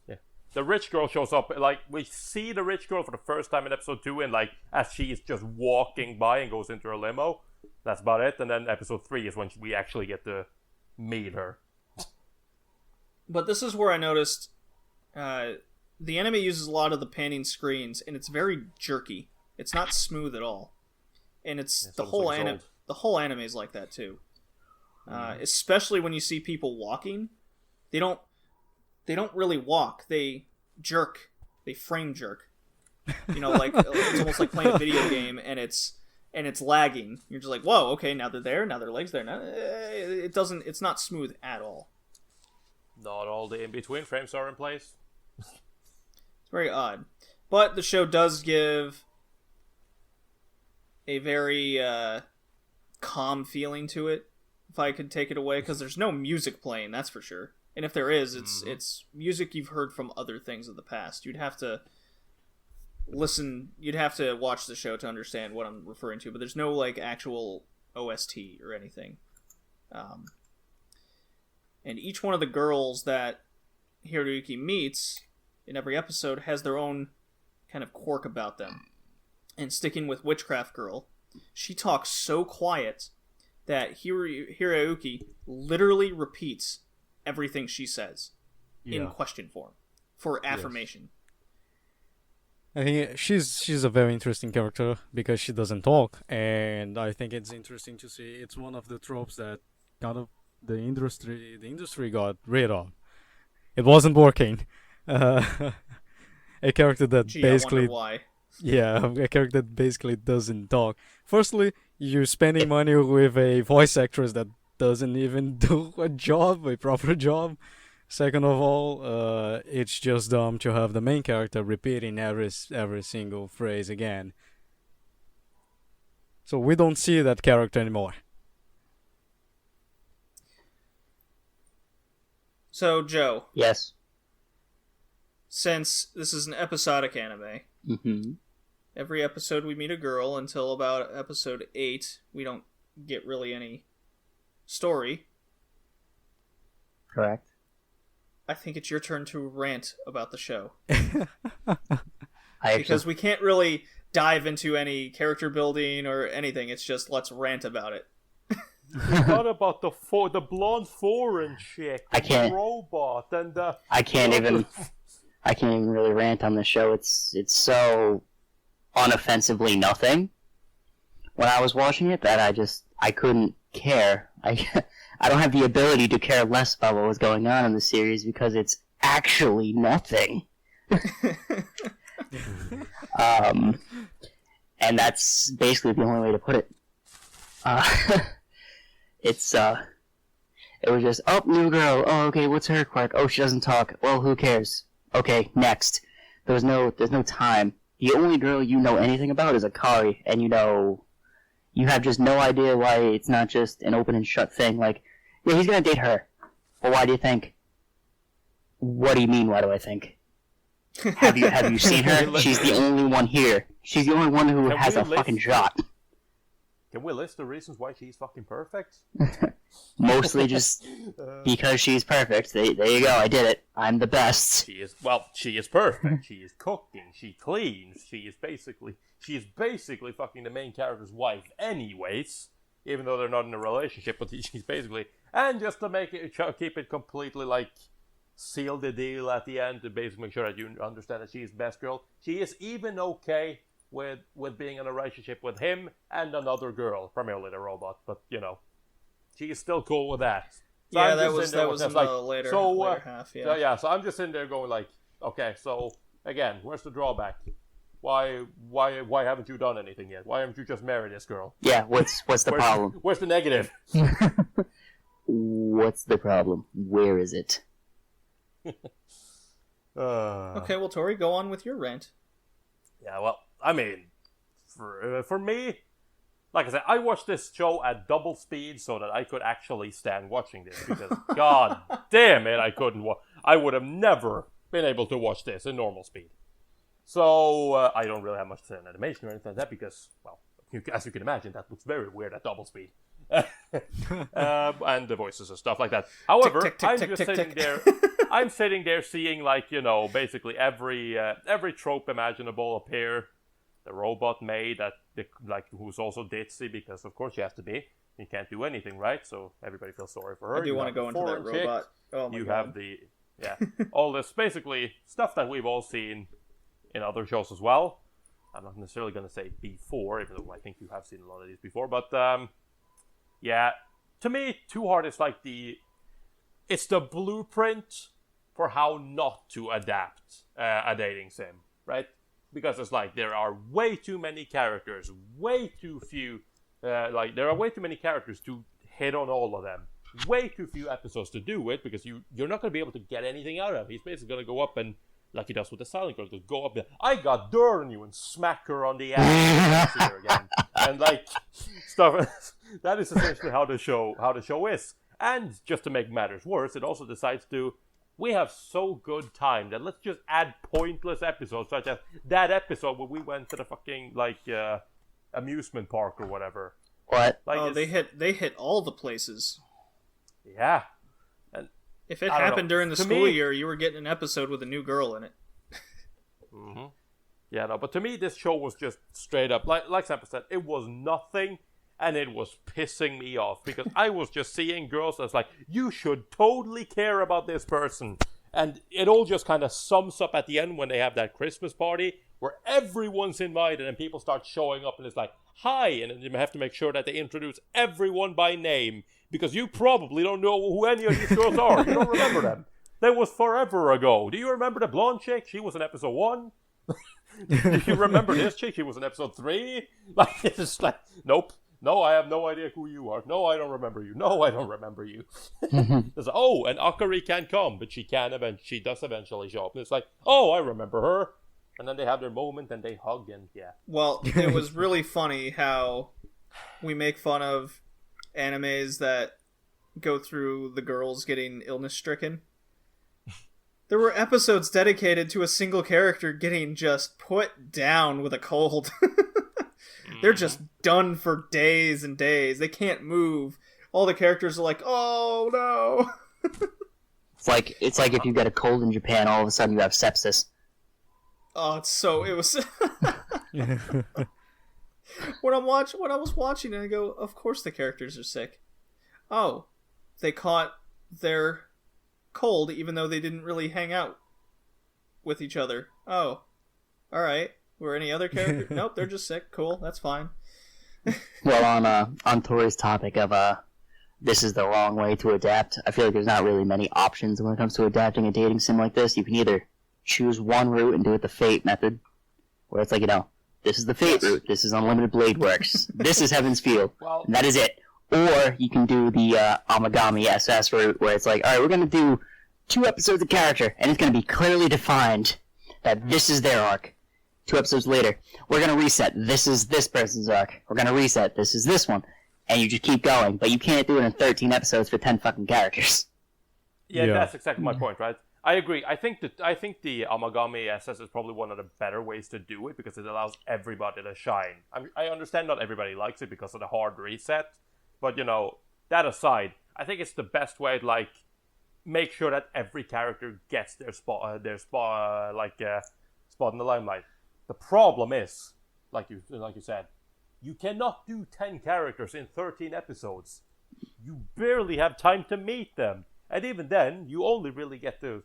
Speaker 4: Yeah. The rich girl shows up. Like, we see the rich girl for the first time in episode 2, and like, as she is just walking by and goes into her limo. That's about it. And then episode 3 is when we actually get to meet her.
Speaker 1: But this is where I noticed the anime uses a lot of the panning screens, and it's very jerky. It's not smooth at all, and it's
Speaker 4: Yeah,
Speaker 1: the
Speaker 4: sounds
Speaker 1: whole
Speaker 4: like
Speaker 1: anime.
Speaker 4: Zold.
Speaker 1: The whole anime is like that too. Especially when you see people walking, they don't really walk. They jerk. They frame jerk. You know, like it's almost like playing a video game, and it's lagging. You're just like, whoa, okay, now they're there, now their legs there. Now it doesn't. It's not smooth at all.
Speaker 4: Not all the in-between frames are in place.
Speaker 1: It's very odd. But the show does give a very calm feeling to it, if I could take it away, because there's no music playing, that's for sure. And if there is, it's music you've heard from other things of the past. You'd have to listen. You'd have to watch the show to understand what I'm referring to. But there's no like actual OST or anything. And each one of the girls that Hiroyuki meets in every episode has their own kind of quirk about them. And sticking with Witchcraft Girl, she talks so quiet that Hiroyuki literally repeats everything she says in question form for affirmation.
Speaker 2: I think she's a very interesting character because she doesn't talk, and I think it's interesting to see it's one of the tropes that kind of the industry got rid of. It wasn't working. A character that basically,
Speaker 1: I wonder why.
Speaker 2: Yeah, a character that basically doesn't talk. Firstly, you're spending money with a voice actress that doesn't even do a proper job. Second of all, it's just dumb to have the main character repeating every single phrase again. So we don't see that character anymore.
Speaker 1: So, Joe.
Speaker 3: Yes.
Speaker 1: Since this is an episodic anime, every episode we meet a girl until about episode 8. We don't get really any story.
Speaker 3: Correct.
Speaker 1: I think it's your turn to rant about the show.
Speaker 3: Because
Speaker 1: Because we can't really dive into any character building or anything. It's just let's rant about it.
Speaker 4: What about the blonde foreign chick?
Speaker 3: I can't.
Speaker 4: The robot and the.
Speaker 3: I can't even really rant on the show. It's so unoffensively nothing. When I was watching it, that I couldn't care. I don't have the ability to care less about what was going on in the series because it's actually nothing. And that's basically the only way to put it. It was just, oh, new girl, oh, okay, what's her quirk? Oh, she doesn't talk. Well, who cares? Okay, next. There's no time. The only girl you know anything about is Akari, and you have just no idea why it's not just an open and shut thing, like, yeah, he's gonna date her. Well, why do you think? What do you mean, why do I think? Have you seen her? She's the only one here. She's the only one who has a fucking shot.
Speaker 4: Can we list the reasons why she's fucking perfect?
Speaker 3: Mostly just because she's perfect. There you go, I did it. I'm the best.
Speaker 4: She is perfect. She is cooking. She cleans. She is basically fucking the main character's wife anyways, even though they're not in a relationship, but she's basically, and just to keep it completely like, seal the deal at the end to basically make sure that you understand that she is the best girl. She is even okay with being in a relationship with him and another girl, primarily the robot, but she is still cool with that. So
Speaker 1: yeah, that was in the later half. Yeah.
Speaker 4: So I'm just sitting there going like, okay, so again, where's the drawback? Why haven't you done anything yet? Why haven't you just married this girl?
Speaker 3: Yeah, what's the problem?
Speaker 4: Where's the negative?
Speaker 3: What's the problem? Where is it?
Speaker 1: Okay, well, Tori, go on with your rant.
Speaker 4: Yeah, well, I mean, for me, like I said, I watched this show at double speed so that I could actually stand watching this, because god damn it, I would have never been able to watch this in normal speed. So, I don't really have much to say on animation or anything like that, because, well, as you can imagine, that looks very weird at double speed. And the voices and stuff like that. However, I'm sitting there seeing, like, basically every trope imaginable appear. The robot maid who's also ditzy, because of course you have to be. You can't do anything, right? So everybody feels sorry for her.
Speaker 1: I do want to go into that robot. Oh my god.
Speaker 4: Have all this basically stuff that we've all seen in other shows as well. I'm not necessarily going to say before, even though I think you have seen a lot of these before. But yeah, to me, Too Hard is like it's the blueprint for how not to adapt a dating sim, right? Because it's like there are way too many characters, way too few. There are way too many characters to hit on all of them. Way too few episodes to do it, because you're not going to be able to get anything out of him. He's basically going to go up and, like he does with the silent girl, to go up there, I got dirt on you, and smack her on the ass and again. And like stuff. That is essentially how the show is. And just to make matters worse, it also decides to, we have so good time that let's just add pointless episodes, such as that episode where we went to the fucking, amusement park or whatever.
Speaker 3: What?
Speaker 1: Like, they hit all the places.
Speaker 4: Yeah. And
Speaker 1: if it happened during the school year, you were getting an episode with a new girl in it.
Speaker 4: Mm-hmm. Yeah, no, but to me, this show was just straight up, like Sam said, it was nothing, and it was pissing me off, because I was just seeing girls that's like, you should totally care about this person. And it all just kind of sums up at the end when they have that Christmas party, where everyone's invited, and people start showing up, and it's like, hi, and then you have to make sure that they introduce everyone by name, because you probably don't know who any of these girls are. You don't remember them. That was forever ago. Do you remember the blonde chick? She was in episode 1. Do you remember this chick? She was in episode 3. Like, it's just like, nope. No, I have no idea who you are. No, I don't remember you. No, I don't remember you. It's like, oh, and Akari can't come, but she does eventually show up. And it's like, oh, I remember her. And then they have their moment and they hug and yeah.
Speaker 1: Well, it was really funny how we make fun of animes that go through the girls getting illness stricken. There were episodes dedicated to a single character getting just put down with a cold. They're just done for days and days. They can't move. All the characters are like, oh no.
Speaker 3: It's like if you get a cold in Japan, all of a sudden you have sepsis.
Speaker 1: Oh, it was when I was watching it, I go, of course the characters are sick. Oh, they caught their cold even though they didn't really hang out with each other. Oh, all right. Were any other characters? Nope, they're just sick. Cool, that's fine.
Speaker 3: Well, on Tori's topic of this is the wrong way to adapt, I feel like there's not really many options when it comes to adapting a dating sim like this. You can either choose one route and do it the Fate method, where it's like, this is the Fate route, this is Unlimited Blade Works, this is Heaven's Field, and that is it. Or you can do the Amagami SS route, where it's like, alright, we're going to do 2 episodes of character, and it's going to be clearly defined that this is their arc. 2 episodes later, we're going to reset, this is this person's arc. We're going to reset, this is this one. And you just keep going, but you can't do it in 13 episodes for 10 fucking characters.
Speaker 4: Yeah, that's exactly my point, right? I agree. I think the Amagami SS is probably one of the better ways to do it, because it allows everybody to shine. I understand not everybody likes it because of the hard reset, but that aside, I think it's the best way to make sure that every character gets their spot in the limelight. The problem is, like you said, you cannot do 10 characters in 13 episodes. You barely have time to meet them. And even then, you only really get to,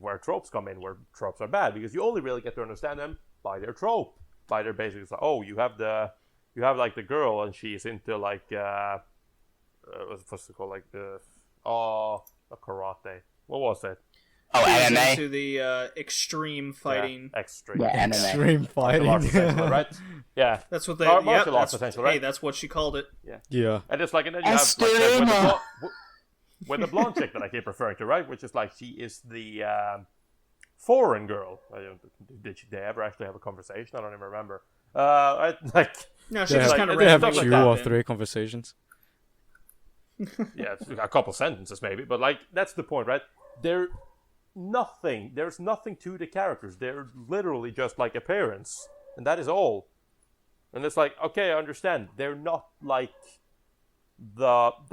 Speaker 4: where tropes come in, where tropes are bad, because you only really get to understand them by their trope. By their basic, it's like, oh, you have the girl, and she's into, what's it called, not karate. What was it?
Speaker 3: Oh, MMA?
Speaker 1: Into the extreme fighting.
Speaker 4: Yeah, extreme.
Speaker 3: Yeah, MMA.
Speaker 2: Extreme fighting.
Speaker 4: Right? Yeah.
Speaker 1: That's what they...
Speaker 4: Martial arts potential, right?
Speaker 1: Hey, that's what she called it.
Speaker 2: Yeah.
Speaker 4: And it's and then you have, with the blonde chick that I keep referring to, right? Which is she is the foreign girl. Did they ever actually have a conversation? I don't even remember.
Speaker 1: No, she just kind of
Speaker 2: they have
Speaker 1: stuff
Speaker 2: 2 or 3 conversations.
Speaker 4: Yeah, a couple sentences maybe, but that's the point, right? There's nothing to the characters. They're literally just appearance, and that is all. And it's okay, I understand. They're not the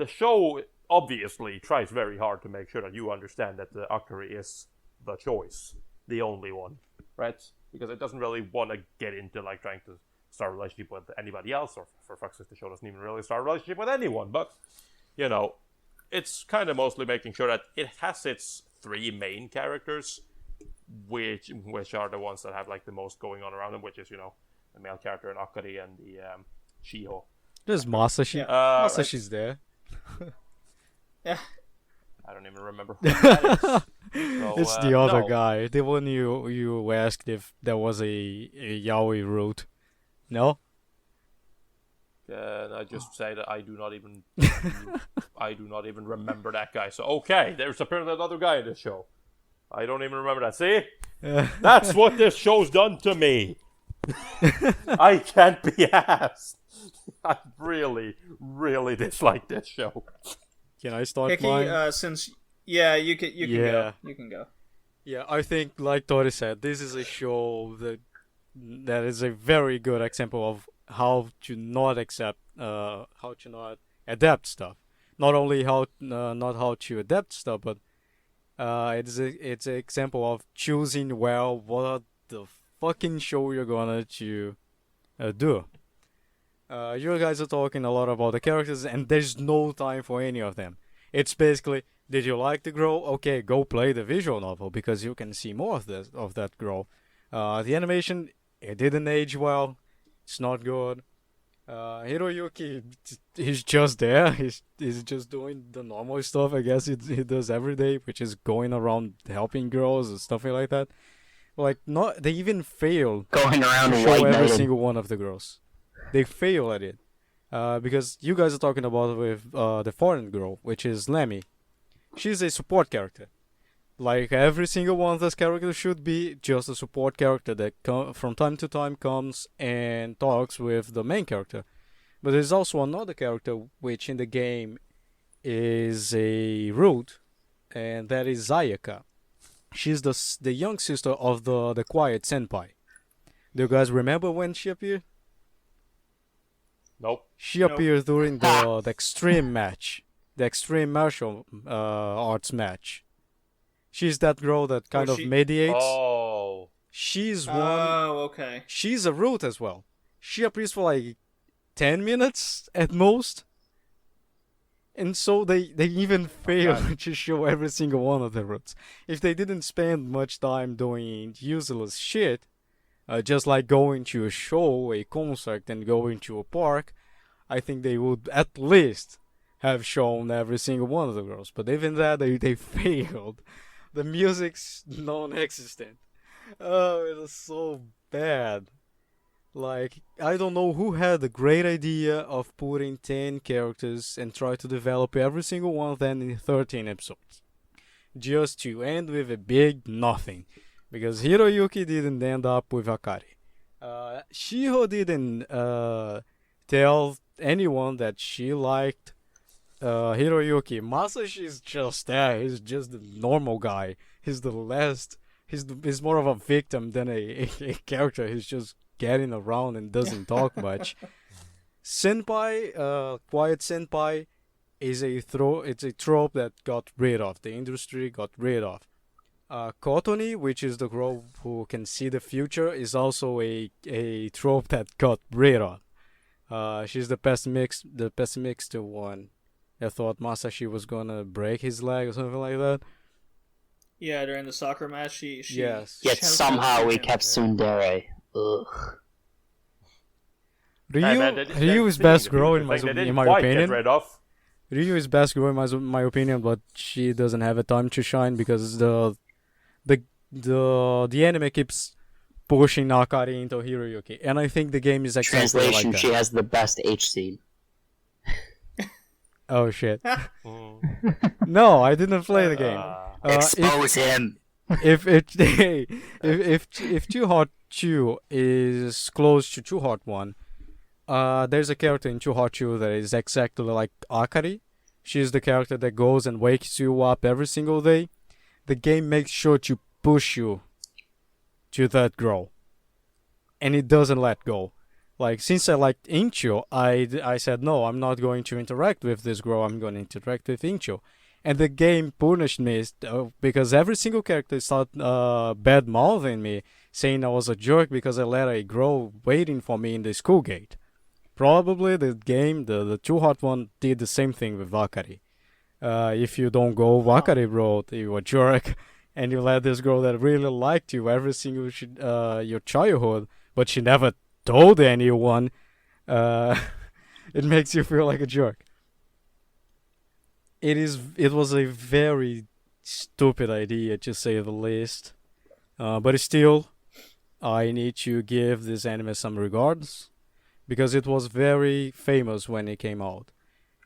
Speaker 4: show obviously tries very hard to make sure that you understand that the Akari is the choice, the only one, right? Because it doesn't really want to get into trying to start a relationship with anybody else, or for fuck's sake, the show doesn't even really start a relationship with anyone. But it's kind of mostly making sure that it has its 3 main characters, which are the ones that have the most going on around them, which is the male character in Akari and the Shiho.
Speaker 2: There's Masashi. Masashi's there.
Speaker 1: Yeah.
Speaker 4: I don't even remember who that is. So,
Speaker 2: It's the other guy. The one you asked if there was a yaoi route. No?
Speaker 4: I just say that I do not even remember that guy. So okay, there's apparently another guy in this show. I don't even remember that. See? That's what this show's done to me. I can't be asked. I really, really dislike this show.
Speaker 2: Can I start
Speaker 1: Hickey,
Speaker 2: mine?
Speaker 1: since you can
Speaker 2: Yeah.
Speaker 1: go. You can go.
Speaker 2: Yeah, I think, like Tori said, this is a show that is a very good example of how to not how to not adapt stuff. Not only not how to adapt stuff, but it's an example of choosing well what the fucking show you're gonna to do. You guys are talking a lot about the characters, and there's no time for any of them. It's basically, did you like the girl? Okay, go play the visual novel because you can see more of that girl. The animation, it didn't age well. It's not good. Hiroyuki, he's just there. He's just doing the normal stuff. I guess he does every day, which is going around helping girls and stuff like that. Like, not they even fail
Speaker 3: Going around
Speaker 2: to show
Speaker 3: white
Speaker 2: every
Speaker 3: knighted.
Speaker 2: single one of the girls. They fail at it. Because you guys are talking about with the foreign girl, which is Lemmy. She's a support character. Like every single one of those characters should be just a support character that from time to time comes and talks with the main character. But there's also another character which in the game is a root, and that is Ayaka. She's the young sister of the quiet senpai. Do you guys remember when she appeared?
Speaker 4: Nope.
Speaker 2: She
Speaker 1: Nope.
Speaker 2: appeared during the extreme match, the extreme martial arts match. She's that girl that kind of
Speaker 1: she-
Speaker 2: mediates.
Speaker 4: Oh.
Speaker 2: She's one.
Speaker 1: Oh, okay.
Speaker 2: She's a root as well. She appears for like 10 minutes at most. And so they even fail to show every single one of the roots. If they didn't spend much time doing useless shit, just like going to a show, a concert, and going to a park, I think they would at least have shown every single one of the girls. But even that, they failed. The music's non-existent. Oh, it was so bad. Like, I don't know who had the great idea of putting 10 characters and try to develop every single one of them in 13 episodes. Just to end with a big nothing. Because Hiroyuki didn't end up with Akari. Shiho didn't tell anyone that she liked Hiroyuki. Masashi's just there. He's just the normal guy. He's the last. He's more of a victim than a character. He's just getting around and doesn't talk much. Senpai, quiet senpai, is it's a trope that got rid of. The industry got rid of. Kotoni, which is the girl who can see the future, is also a trope that got rid of. She's the pessimistic one. I thought Masashi was gonna break his leg or something like that.
Speaker 1: Yeah, during the soccer match, she
Speaker 2: Yes.
Speaker 3: Yet
Speaker 1: shouts
Speaker 3: somehow
Speaker 1: out
Speaker 3: we
Speaker 1: to him.
Speaker 3: kept Tsundere. Ugh.
Speaker 2: Ryu is best girl in my
Speaker 4: Get
Speaker 2: opinion.
Speaker 4: rid of.
Speaker 2: Ryu is best girl in my opinion, but she doesn't have a time to shine because the anime keeps pushing Nakari into Hiroyuki, and I think the game is exactly
Speaker 3: Translation:
Speaker 2: like
Speaker 3: she
Speaker 2: that.
Speaker 3: has the best H scene.
Speaker 2: Oh shit!
Speaker 4: Mm.
Speaker 2: No, I didn't play the game.
Speaker 3: Expose him.
Speaker 2: If Too Hot 2 is close to Too Hot 1, there's a character in Too Hot 2 that is exactly like Akari. She's the character that goes and wakes you up every single day. The game makes sure to push you to that girl, and it doesn't let go. Like, since I liked Incho, I said, no, I'm not going to interact with this girl, I'm going to interact with Incho. And the game punished me because every single character started bad-mouthing me, saying I was a jerk because I let a girl waiting for me in the school gate. Probably the game, the Too Hot one, did the same thing with Wakari. If you don't go Wakari road, you're a jerk, and you let this girl that really liked you every single your childhood, but she never told anyone, it makes you feel like a jerk. It was a very stupid idea, to say the least. But still, I need to give this anime some regards, because it was very famous when it came out.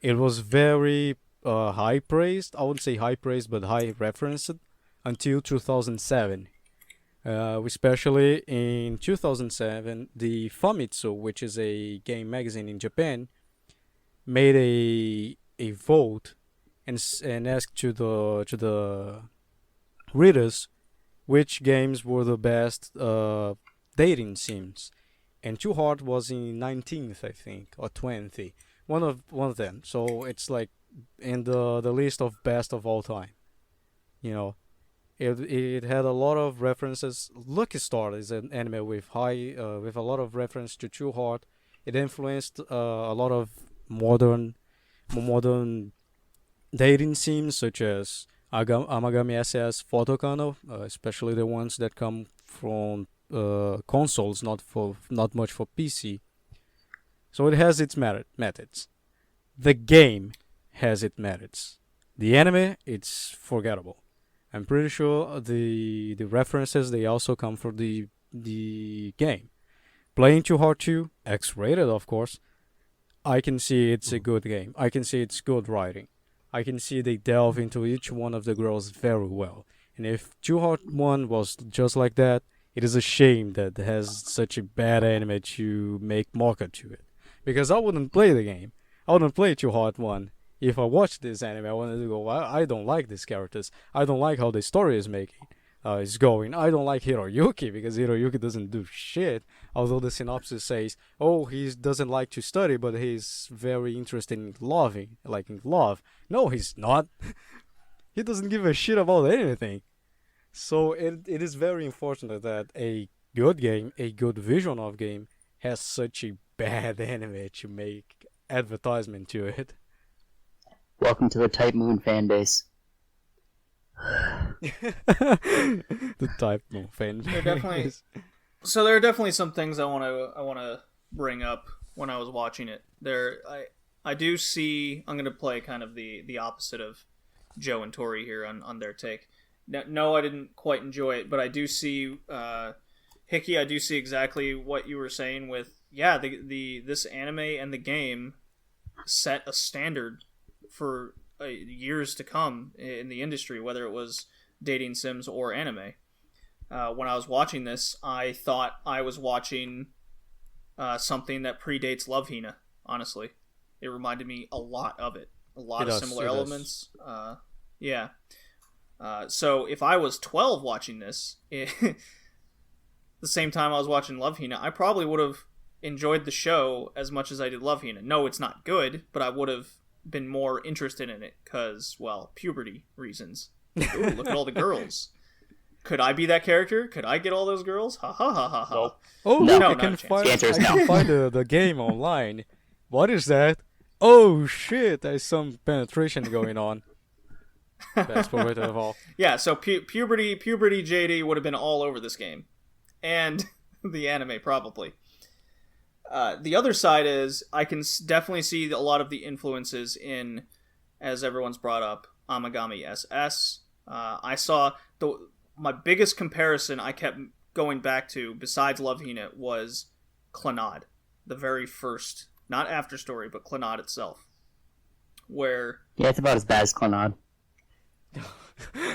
Speaker 2: It was very high praised. I wouldn't say high praised, but high referenced until 2007. Especially in 2007, the Famitsu, which is a game magazine in Japan, made a vote and ask to the readers which games were the best dating sims, and Too Hard was in 19th, I think, or 20, one of them. So it's like in the list of best of all time. You know, it had a lot of references. Lucky Star is an anime with a lot of reference to Too Hard. It influenced a lot of modern dating sims such as Amagami SS Photokano, especially the ones that come from consoles, not much for PC. So it has its methods. The game has its merits. The anime, it's forgettable. I'm pretty sure the references they also come from the game. Playing Too Hard 2, X-rated of course. I can see it's a good game. I can see it's good writing. I can see they delve into each one of the girls very well. And if Too Hard 1 was just like that, it is a shame that it has such a bad anime to make market to it. Because I wouldn't play the game. I wouldn't play Too Hard 1. If I watched this anime, I wanted to go, I don't like these characters. I don't like how the story is going. I don't like Hiroyuki because Hiroyuki doesn't do shit. Although the synopsis says, oh, he doesn't like to study, but he's very interested in love. No, he's not. He doesn't give a shit about anything. So it is very unfortunate that a good game, a good vision of game, has such a bad anime to make advertisement to it.
Speaker 3: Welcome to the Type Moon fan base.
Speaker 2: The Type Moon fan
Speaker 1: They're definitely so there are definitely some things I want to bring up when I was watching it. I do see, I'm going to play kind of the opposite of Joe and Tori here on their take. No, I didn't quite enjoy it, but I do see Hickey, I do see exactly what you were saying with this anime and the game set a standard for years to come in the industry, whether it was dating sims or anime. When I was watching this, I thought I was watching something that predates Love Hina, honestly. It reminded me a lot of it. A lot of similar elements. So if I was 12 watching this, the same time I was watching Love Hina, I probably would have enjoyed the show as much as I did Love Hina. No, it's not good, but I would have been more interested in it because, well, puberty reasons. Ooh, look at all the girls. Could I be that character? Could I get all those girls? Ha ha ha ha ha.
Speaker 4: Nope.
Speaker 2: Oh,
Speaker 3: No.
Speaker 2: look,
Speaker 3: No,
Speaker 2: I can find
Speaker 3: no.
Speaker 2: the game online. What is that? Oh shit, there's some penetration going on. Best perverted of all.
Speaker 1: Yeah, so puberty JD would have been all over this game. And the anime, probably. The other side is, I can definitely see a lot of the influences in, as everyone's brought up, Amagami SS. I saw my biggest comparison I kept going back to, besides Love Hina, was Clannad. The very first, not After Story, but Clannad itself. Where...
Speaker 3: Yeah, it's about as bad as Clannad.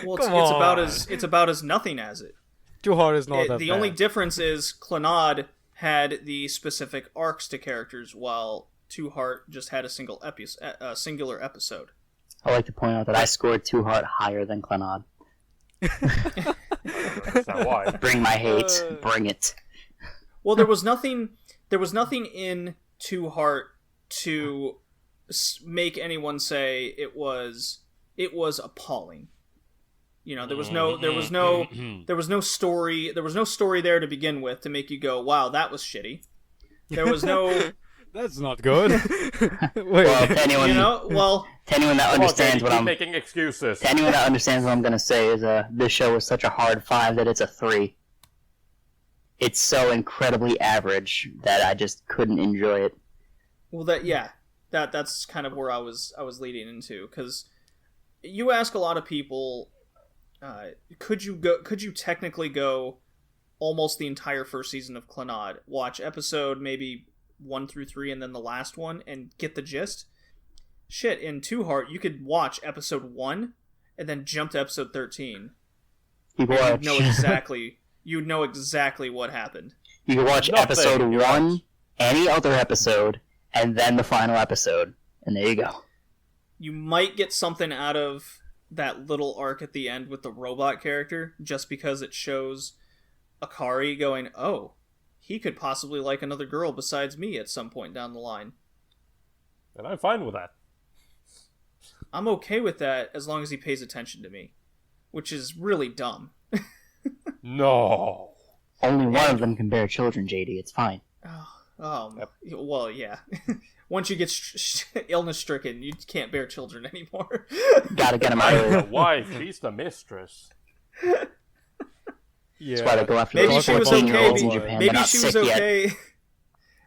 Speaker 1: Well, it's about as nothing as it.
Speaker 2: Too Hard is not that
Speaker 1: The
Speaker 2: bad.
Speaker 1: only difference is Clannad had the specific arcs to characters, while Too Hard just had a singular episode.
Speaker 3: I like to point out that I scored Too Hard higher than Clannad.
Speaker 4: That's not why.
Speaker 3: Bring my hate. Bring it.
Speaker 1: Well, there was nothing in Too Hard to make anyone say it was appalling. You know, there was no story there to begin with to make you go, wow, that was shitty. There was no.
Speaker 2: That's not good. Wait.
Speaker 3: Well, to anyone, to anyone that understands
Speaker 4: Keep making excuses.
Speaker 3: To anyone that understands what I'm gonna say is, this show is such a hard 5 that it's a 3. It's so incredibly average that I just couldn't enjoy it.
Speaker 1: Well, that's kind of where I was leading into, because you ask a lot of people, could you technically go almost the entire first season of Clannad, watch episode maybe 1 through 3 and then the last one and get the gist? Shit, in Too Hard you could watch episode 1 and then jump to episode 13. You'd know exactly what happened.
Speaker 3: You could watch episode 1, any other episode, and then the final episode, and there you go.
Speaker 1: you might get something out of that little arc at the end with the robot character, just because it shows Akari going, oh, he could possibly like another girl besides me at some point down the line.
Speaker 4: And I'm fine with that.
Speaker 1: I'm okay with that as long as he pays attention to me, which is really dumb.
Speaker 4: No.
Speaker 3: Only one of them can bear children, JD. It's fine.
Speaker 4: Yep.
Speaker 1: Well, yeah. Once you get illness-stricken, you can't bear children anymore.
Speaker 3: Gotta get them out of
Speaker 4: The
Speaker 3: there.
Speaker 4: wife, she's the mistress.
Speaker 2: Yeah.
Speaker 3: That's why they go after
Speaker 1: Maybe
Speaker 3: the
Speaker 1: she was
Speaker 3: 14-year-olds
Speaker 1: okay.
Speaker 3: in Japan. They're
Speaker 1: Maybe
Speaker 3: not
Speaker 1: she was
Speaker 3: sick yet.
Speaker 1: okay.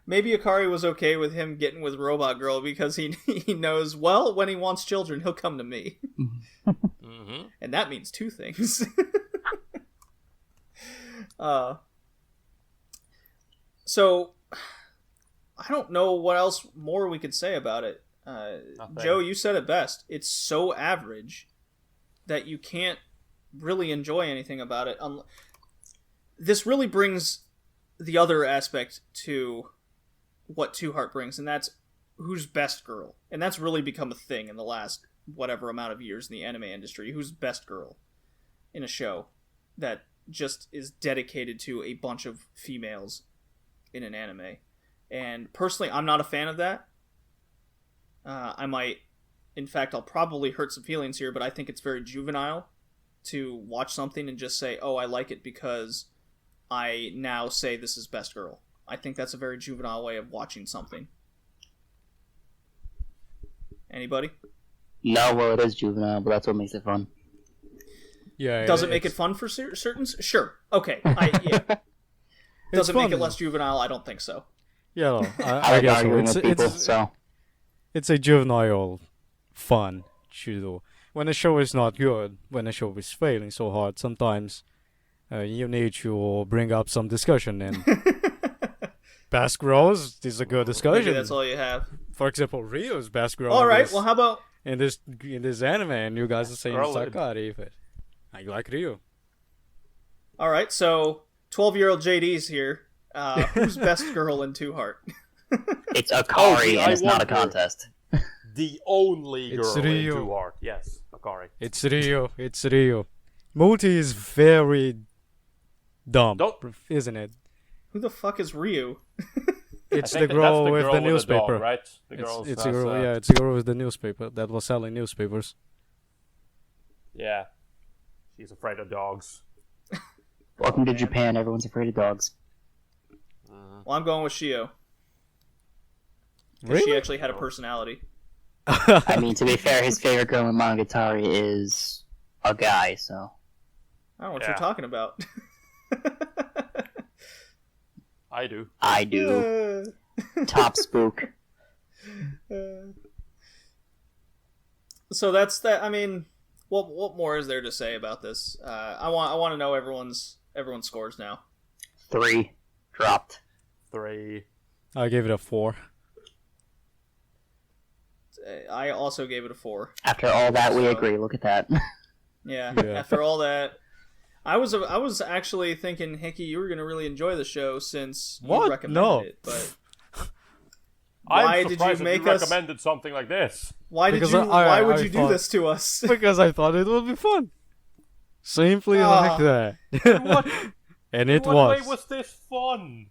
Speaker 1: Maybe Akari was okay with him getting with Robot Girl because he knows, well, when he wants children, he'll come to me.
Speaker 4: Mm-hmm.
Speaker 1: And that means two things. So, I don't know what else more we could say about it.
Speaker 4: Nothing.
Speaker 1: Joe, you said it best. It's so average that you can't really enjoy anything about it. This really brings the other aspect to what Two Heart brings, and that's who's best girl. And that's really become a thing in the last whatever amount of years in the anime industry. Who's best girl in a show that just is dedicated to a bunch of females in an anime. And personally, I'm not a fan of that. In fact, I'll probably hurt some feelings here, but I think it's very juvenile to watch something and just say, oh, I like it because I now say this is best girl. I think that's a very juvenile way of watching something. Anybody?
Speaker 3: No, well, it is juvenile, but that's what makes it fun.
Speaker 2: Yeah.
Speaker 1: Does it make it fun for certain? Sure. Okay. Yeah. Does it make it less juvenile? I don't think so.
Speaker 2: Yeah, no,
Speaker 3: I
Speaker 2: I
Speaker 3: like
Speaker 2: guess so.
Speaker 3: arguing with people, so...
Speaker 2: It's a juvenile fun to do. When a show is not good, when a show is failing so hard, sometimes you need to bring up some discussion. And Best Girls is a good discussion.
Speaker 1: Maybe that's all you have.
Speaker 2: For example, Rio's Best Girl.
Speaker 1: All right. Well, how about...
Speaker 2: in this anime, and you guys are saying
Speaker 4: Girl,
Speaker 2: Sakari, but I like Rio.
Speaker 1: All right. So 12-year-old JD's here. Who's best girl in Two Heart?
Speaker 3: It's Akari,
Speaker 4: Oh,
Speaker 3: and it's not a
Speaker 4: wonder.
Speaker 3: contest.
Speaker 4: The only
Speaker 2: It's
Speaker 4: girl in
Speaker 2: Rio.
Speaker 4: Two Heart. Yes, Akari.
Speaker 2: It's Rio. It's Rio. Multi is very dumb,
Speaker 4: Don't-
Speaker 2: isn't it?
Speaker 1: Who the fuck is Ryu?
Speaker 2: It's
Speaker 4: I
Speaker 2: the
Speaker 4: think
Speaker 2: girl
Speaker 4: that's
Speaker 2: with the
Speaker 4: girl
Speaker 2: newspaper.
Speaker 4: dog, right? The
Speaker 2: It's,
Speaker 4: girl
Speaker 2: it's
Speaker 4: has,
Speaker 2: a girl. Yeah, it's a girl with the newspaper that was selling newspapers.
Speaker 4: Yeah. She's afraid of dogs.
Speaker 3: Welcome to Japan, everyone's afraid of dogs.
Speaker 1: Well, I'm going with Shio. 'Cause
Speaker 2: Really?
Speaker 1: She actually had a personality.
Speaker 3: I mean, to be fair, his favorite girl in Monogatari is a guy, so...
Speaker 1: I don't know what
Speaker 4: Yeah.
Speaker 1: you're talking about.
Speaker 4: I do.
Speaker 3: I do. Top spook.
Speaker 1: So that's that. I mean, what more is there to say about this? I want to know everyone's scores now.
Speaker 3: 3. Dropped.
Speaker 4: 3.
Speaker 2: I gave it a 4.
Speaker 1: I also gave it a 4.
Speaker 3: After all that, we
Speaker 1: So-
Speaker 3: agree. Look at that.
Speaker 1: Yeah.
Speaker 2: Yeah.
Speaker 1: After all that, I was actually thinking, Hickey, you were gonna really enjoy the show since you
Speaker 2: What?
Speaker 1: recommended
Speaker 2: No.
Speaker 1: it. But why
Speaker 4: I'm
Speaker 1: did you
Speaker 4: surprised that
Speaker 1: make
Speaker 4: you
Speaker 1: us?
Speaker 4: recommended something like this.
Speaker 1: Why did
Speaker 2: Because
Speaker 1: you?
Speaker 2: I-
Speaker 1: Why would
Speaker 2: I
Speaker 1: you do
Speaker 2: thought-
Speaker 1: this to us?
Speaker 2: Because I thought it would be fun. Simply
Speaker 1: Ah.
Speaker 2: like that.
Speaker 4: What?
Speaker 2: And it
Speaker 4: what
Speaker 2: was.
Speaker 4: way was this fun?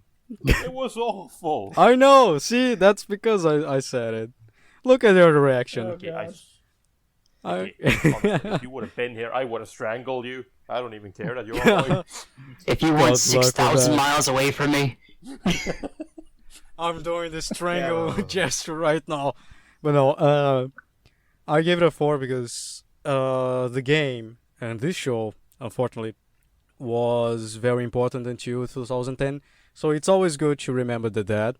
Speaker 4: It was awful.
Speaker 2: I know. See, that's because I said it. Look at your reaction.
Speaker 1: Oh,
Speaker 4: Okay,
Speaker 1: God.
Speaker 4: if you would have been here, I would have strangled you. I don't even care that you're alive.
Speaker 3: If you
Speaker 2: God's
Speaker 3: weren't
Speaker 2: luck with
Speaker 3: 6,000
Speaker 2: that.
Speaker 3: miles away from me...
Speaker 2: I'm doing the strangle
Speaker 1: Yeah.
Speaker 2: gesture right now. But no, I gave it a 4 because the game and this show, unfortunately, was very important until 2010. So it's always good to remember the dead,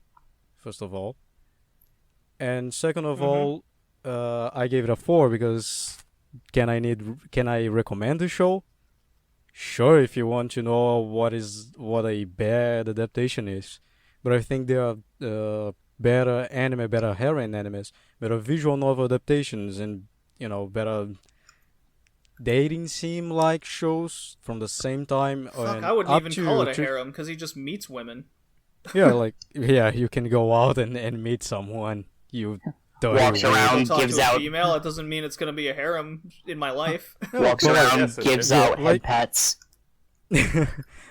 Speaker 2: first of all. And second of all, I gave it a 4 because can I recommend the show? Sure, if you want to know what a bad adaptation is. But I think there are better anime, better heroine animes, better visual novel adaptations, and better dating sim like shows from the same time.
Speaker 1: Fuck,
Speaker 2: and
Speaker 1: I wouldn't
Speaker 2: up
Speaker 1: even
Speaker 2: to
Speaker 1: call it a
Speaker 2: three-
Speaker 1: harem because he just meets women.
Speaker 2: Yeah, you can go out and meet someone you
Speaker 3: walks
Speaker 1: If I
Speaker 3: around,
Speaker 1: talk
Speaker 3: gives
Speaker 1: to a
Speaker 3: out,
Speaker 1: female, it doesn't mean it's gonna be a harem in my life.
Speaker 3: walks
Speaker 2: Well,
Speaker 3: around,
Speaker 4: yes, it
Speaker 3: gives
Speaker 4: is.
Speaker 3: out
Speaker 2: Like-
Speaker 3: head pats.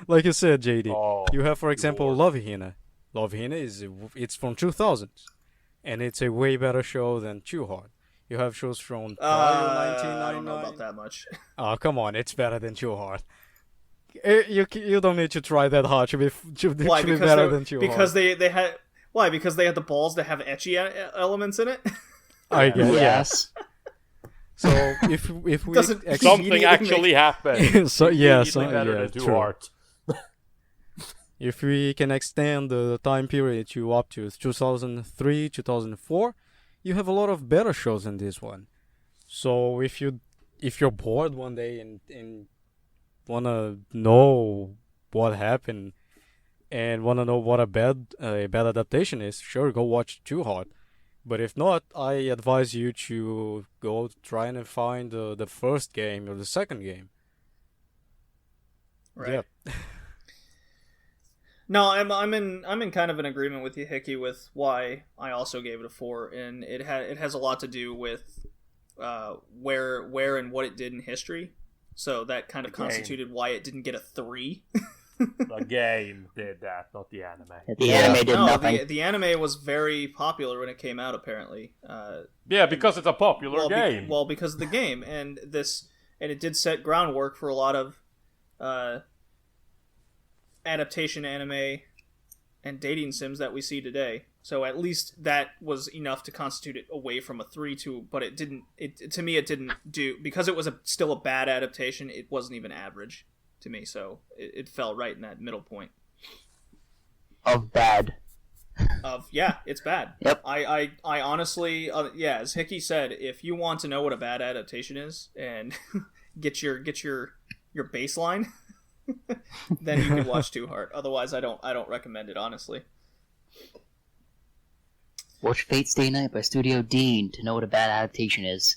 Speaker 2: Like you said, JD,
Speaker 4: Oh,
Speaker 2: you have, for example,
Speaker 4: Lord.
Speaker 2: Love Hina. Love Hina it's from 2000s, and it's a way better show than Too Hard. You have shows from prior
Speaker 1: I
Speaker 2: 1999.
Speaker 1: don't know about that much.
Speaker 2: Oh, come on, it's better than Too Hard. You don't need to try that hard to be
Speaker 1: Why?
Speaker 2: to be
Speaker 1: Because
Speaker 2: better
Speaker 1: they
Speaker 2: than Too
Speaker 1: because
Speaker 2: Hard.
Speaker 1: they had why? Because they had the balls to have echy elements in it.
Speaker 2: I guess.
Speaker 3: Yes.
Speaker 2: So if we
Speaker 1: Doesn't-
Speaker 4: Something
Speaker 1: immediately
Speaker 4: actually happened.
Speaker 2: so yeah,
Speaker 4: Immediately
Speaker 2: so
Speaker 4: better
Speaker 2: yeah,
Speaker 4: than Too
Speaker 2: true.
Speaker 4: Hard.
Speaker 2: If we can extend the time period to up to 2003, 2004, you have a lot of better shows than this one. So if you're bored one day and wanna know what happened and wanna know what a bad adaptation is, sure, go watch Too Hard. But if not, I advise you to go try and find the first game or the second game.
Speaker 1: Right.
Speaker 2: Yeah.
Speaker 1: No, I'm in kind of an agreement with you, Hickey, with why I also gave it a 4, and it has a lot to do with where and what it did in history. So that kind of
Speaker 4: The game.
Speaker 1: constituted why it didn't get a 3.
Speaker 4: The game did that, not the anime.
Speaker 3: The anime did
Speaker 1: no,
Speaker 3: nothing.
Speaker 1: the anime was very popular when it came out. Apparently,
Speaker 4: Yeah, because it's a popular game.
Speaker 1: because of the game, and it did set groundwork for a lot of adaptation anime and dating sims that we see today. So at least that was enough to constitute it away from a 3 to, but it didn't. To me, it didn't do, because it was still a bad adaptation. It wasn't even average to me, so it fell right in that middle point.
Speaker 3: Of bad.
Speaker 1: Yeah, it's bad.
Speaker 3: Yep.
Speaker 1: I honestly, as Hickey said, if you want to know what a bad adaptation is and get your baseline, then you can watch Too Hard. Otherwise, I don't recommend it, honestly.
Speaker 3: Watch Fate Stay Night by Studio Dean to know what a bad adaptation is.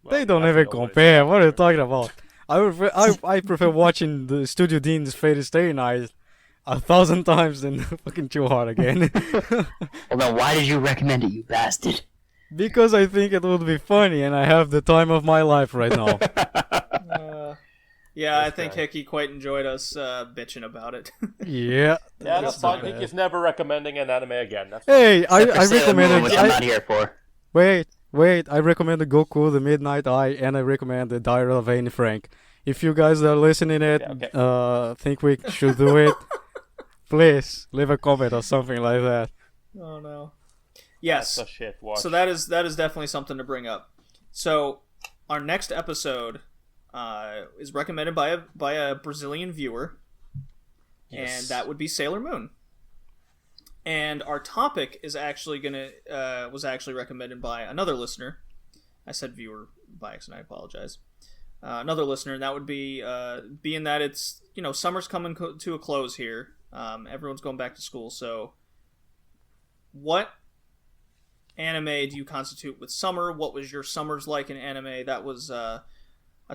Speaker 2: They don't even compare. What are you talking about? I prefer watching the Studio Dean's Fate Stay Night 1,000 times than fucking Too Hard again.
Speaker 3: Well, then why did you recommend it, you bastard?
Speaker 2: Because I think it would be funny and I have the time of my life right now.
Speaker 1: Yeah, I
Speaker 4: This
Speaker 1: think
Speaker 4: guy.
Speaker 1: Hickey quite enjoyed us bitching about it.
Speaker 2: Yeah.
Speaker 4: Yeah, that's fine.
Speaker 2: bad.
Speaker 4: He's never recommending an anime again. That's fine.
Speaker 2: Hey, I
Speaker 3: Except for Sailor Moon,
Speaker 2: recommended.
Speaker 3: which I'm not here for.
Speaker 2: Wait, I recommended Goku, the Midnight Eye, and I recommend the Diary of Anne Frank. If you guys are listening it,
Speaker 4: Okay.
Speaker 2: think we should do it, please leave a comment or something like that.
Speaker 1: Oh no. Yes.
Speaker 4: That's a shit watch.
Speaker 1: So that is definitely something to bring up. So our next episode is recommended by a Brazilian viewer, and that would be Sailor Moon. And our topic is actually was actually recommended by another listener. I said viewer by accident. I apologize. Another listener, and that would be being that it's summer's coming to a close here. Everyone's going back to school, so what anime do you constitute with summer? What was your summers like in anime? That was a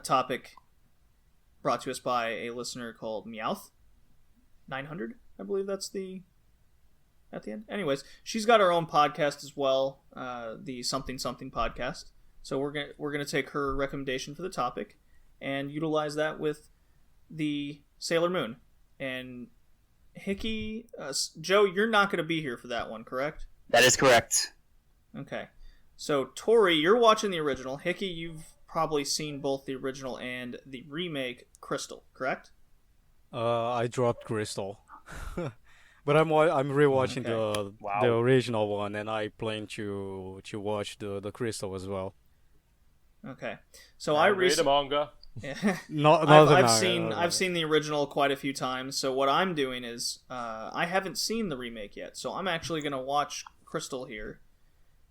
Speaker 1: topic brought to us by a listener called Meowth 900. I believe that's at the end. Anyways, she's got her own podcast as well, the Something Something podcast. So we're gonna take her recommendation for the topic and utilize that with the Sailor Moon. And Hickey, Joe, you're not gonna be here for that one, correct?
Speaker 3: That is correct.
Speaker 1: Okay. So Tori, you're watching the original. Hickey, you've probably seen both the original and the remake Crystal, correct?
Speaker 2: I dropped Crystal, but I'm rewatching the original one, and I plan to watch the Crystal as well.
Speaker 1: Okay. So
Speaker 4: read the manga.
Speaker 1: I've seen the original quite a few times. So what I'm doing is I haven't seen the remake yet. So I'm actually going to watch Crystal here.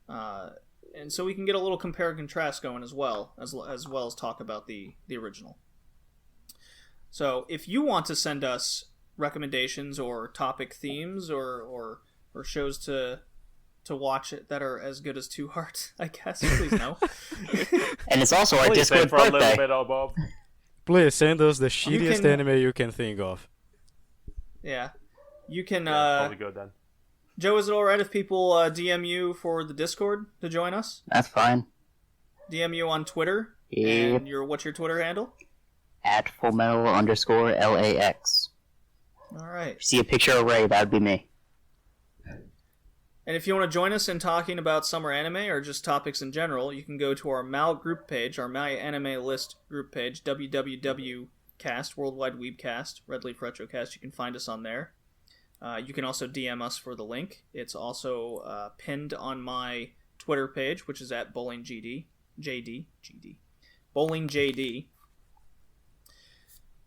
Speaker 1: And so we can get a little compare and contrast going as well as talk about the original. So if you want to send us recommendations or topic themes or shows to watch it that are as good as Two Hearts, I guess, please no.
Speaker 3: And it's also our
Speaker 4: Please stay
Speaker 3: Discord
Speaker 4: for a little
Speaker 3: birthday.
Speaker 4: bit above.
Speaker 2: Please send us the shittiest
Speaker 1: can-
Speaker 2: anime you can think of.
Speaker 1: Yeah. You can
Speaker 4: Probably good then.
Speaker 1: Joe, is it alright if people DM you for the Discord to join us?
Speaker 3: That's fine.
Speaker 1: DM you on Twitter?
Speaker 3: Yep.
Speaker 1: And what's your Twitter handle?
Speaker 3: At fullmetal_LAX.
Speaker 1: Alright.
Speaker 3: See a picture of Ray, that'd be me.
Speaker 1: And if you want to join us in talking about summer anime or just topics in general, you can go to our MAL group page, our My Anime List group page, www.cast, Worldwide Weebcast, Red Leaf Retrocast. You can find us on there. You can also DM us for the link. It's also pinned on my Twitter page, which is at BowlingJD. BowlingJD.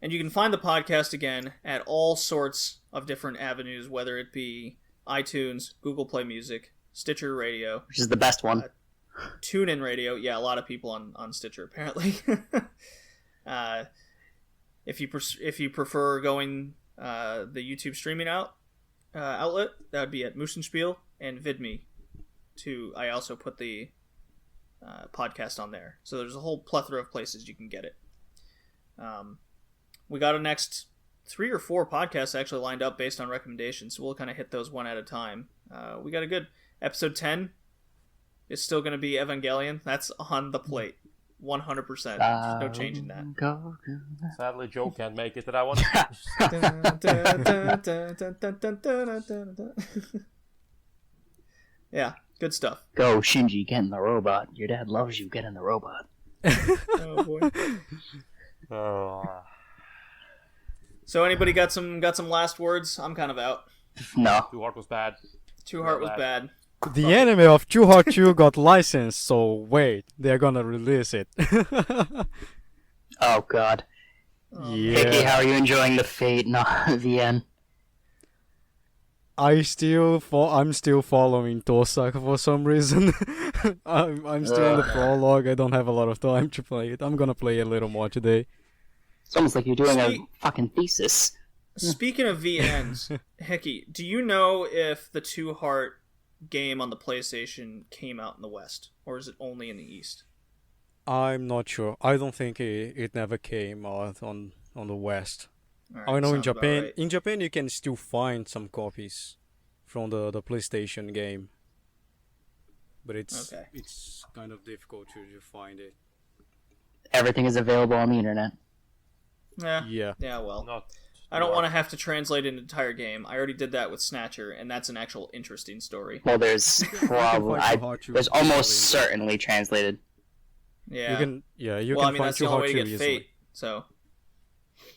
Speaker 1: And you can find the podcast again at all sorts of different avenues, whether it be iTunes, Google Play Music, Stitcher Radio.
Speaker 3: Which is the best one.
Speaker 1: TuneIn Radio. Yeah, a lot of people on Stitcher, apparently. If you prefer going the YouTube streaming outlet, that would be at Musenspiel and VidMe. I also put the podcast on there. So there's a whole plethora of places you can get it. We got a next 3 or 4 podcasts actually lined up based on recommendations, so we'll kind of hit those one at a time. We got a good episode 10. It's still going to be Evangelion. That's on the plate. 100%. There's no changing that.
Speaker 4: Sadly, Joe can't make it to that one.
Speaker 1: Yeah, good stuff.
Speaker 3: Go, Shinji, get in the robot. Your dad loves you, get in the robot.
Speaker 1: Oh boy. So anybody got some last words? I'm kind of out.
Speaker 3: No.
Speaker 4: Too Hard was bad.
Speaker 1: Too Hard was bad.
Speaker 2: The anime of Too Hard 2 got licensed, so wait, they're gonna release it.
Speaker 3: Oh god. Hickey, how are you enjoying the Fate VN?
Speaker 2: I'm still following Tosaka for some reason. I'm still in the prologue. I don't have a lot of time to play it. I'm gonna play a little more today.
Speaker 3: It's almost like you're doing a fucking thesis.
Speaker 1: Speaking of VNs, Hickey, do you know if the Two Heart game on the PlayStation came out in the West, or is it only in the East?
Speaker 2: I'm not sure. I don't think it never came out on the West.
Speaker 1: Right,
Speaker 2: I know in
Speaker 1: sounds about
Speaker 2: Japan,
Speaker 1: right.
Speaker 2: you can still find some copies from the PlayStation game, but it's kind of difficult to find it.
Speaker 3: Everything is available on the internet.
Speaker 1: Yeah, well. I don't want to have to translate an entire game. I already did that with Snatcher, and that's an actual interesting story.
Speaker 3: Well, there's probably... there's almost certainly translated.
Speaker 1: Yeah.
Speaker 2: You can
Speaker 1: well, I
Speaker 2: find
Speaker 1: mean, that's
Speaker 2: Too
Speaker 1: the
Speaker 2: Hard
Speaker 1: only way
Speaker 2: 2
Speaker 1: to get
Speaker 2: easily.
Speaker 1: Fate, so...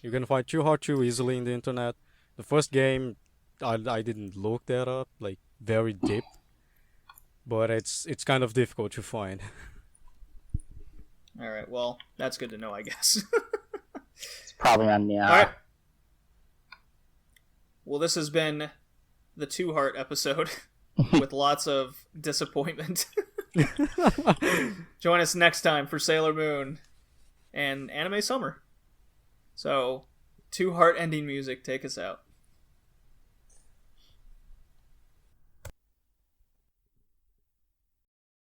Speaker 2: You can find Too Hard 2 easily in the internet. The first game, I didn't look that up, like, very deep. But it's kind of difficult to find.
Speaker 1: Alright, well, that's good to know, I guess.
Speaker 3: It's probably on the...
Speaker 1: Alright. Well, this has been the Two Heart episode with lots of disappointment. Join us next time for Sailor Moon and Anime Summer. So, Two Heart ending music, take us out.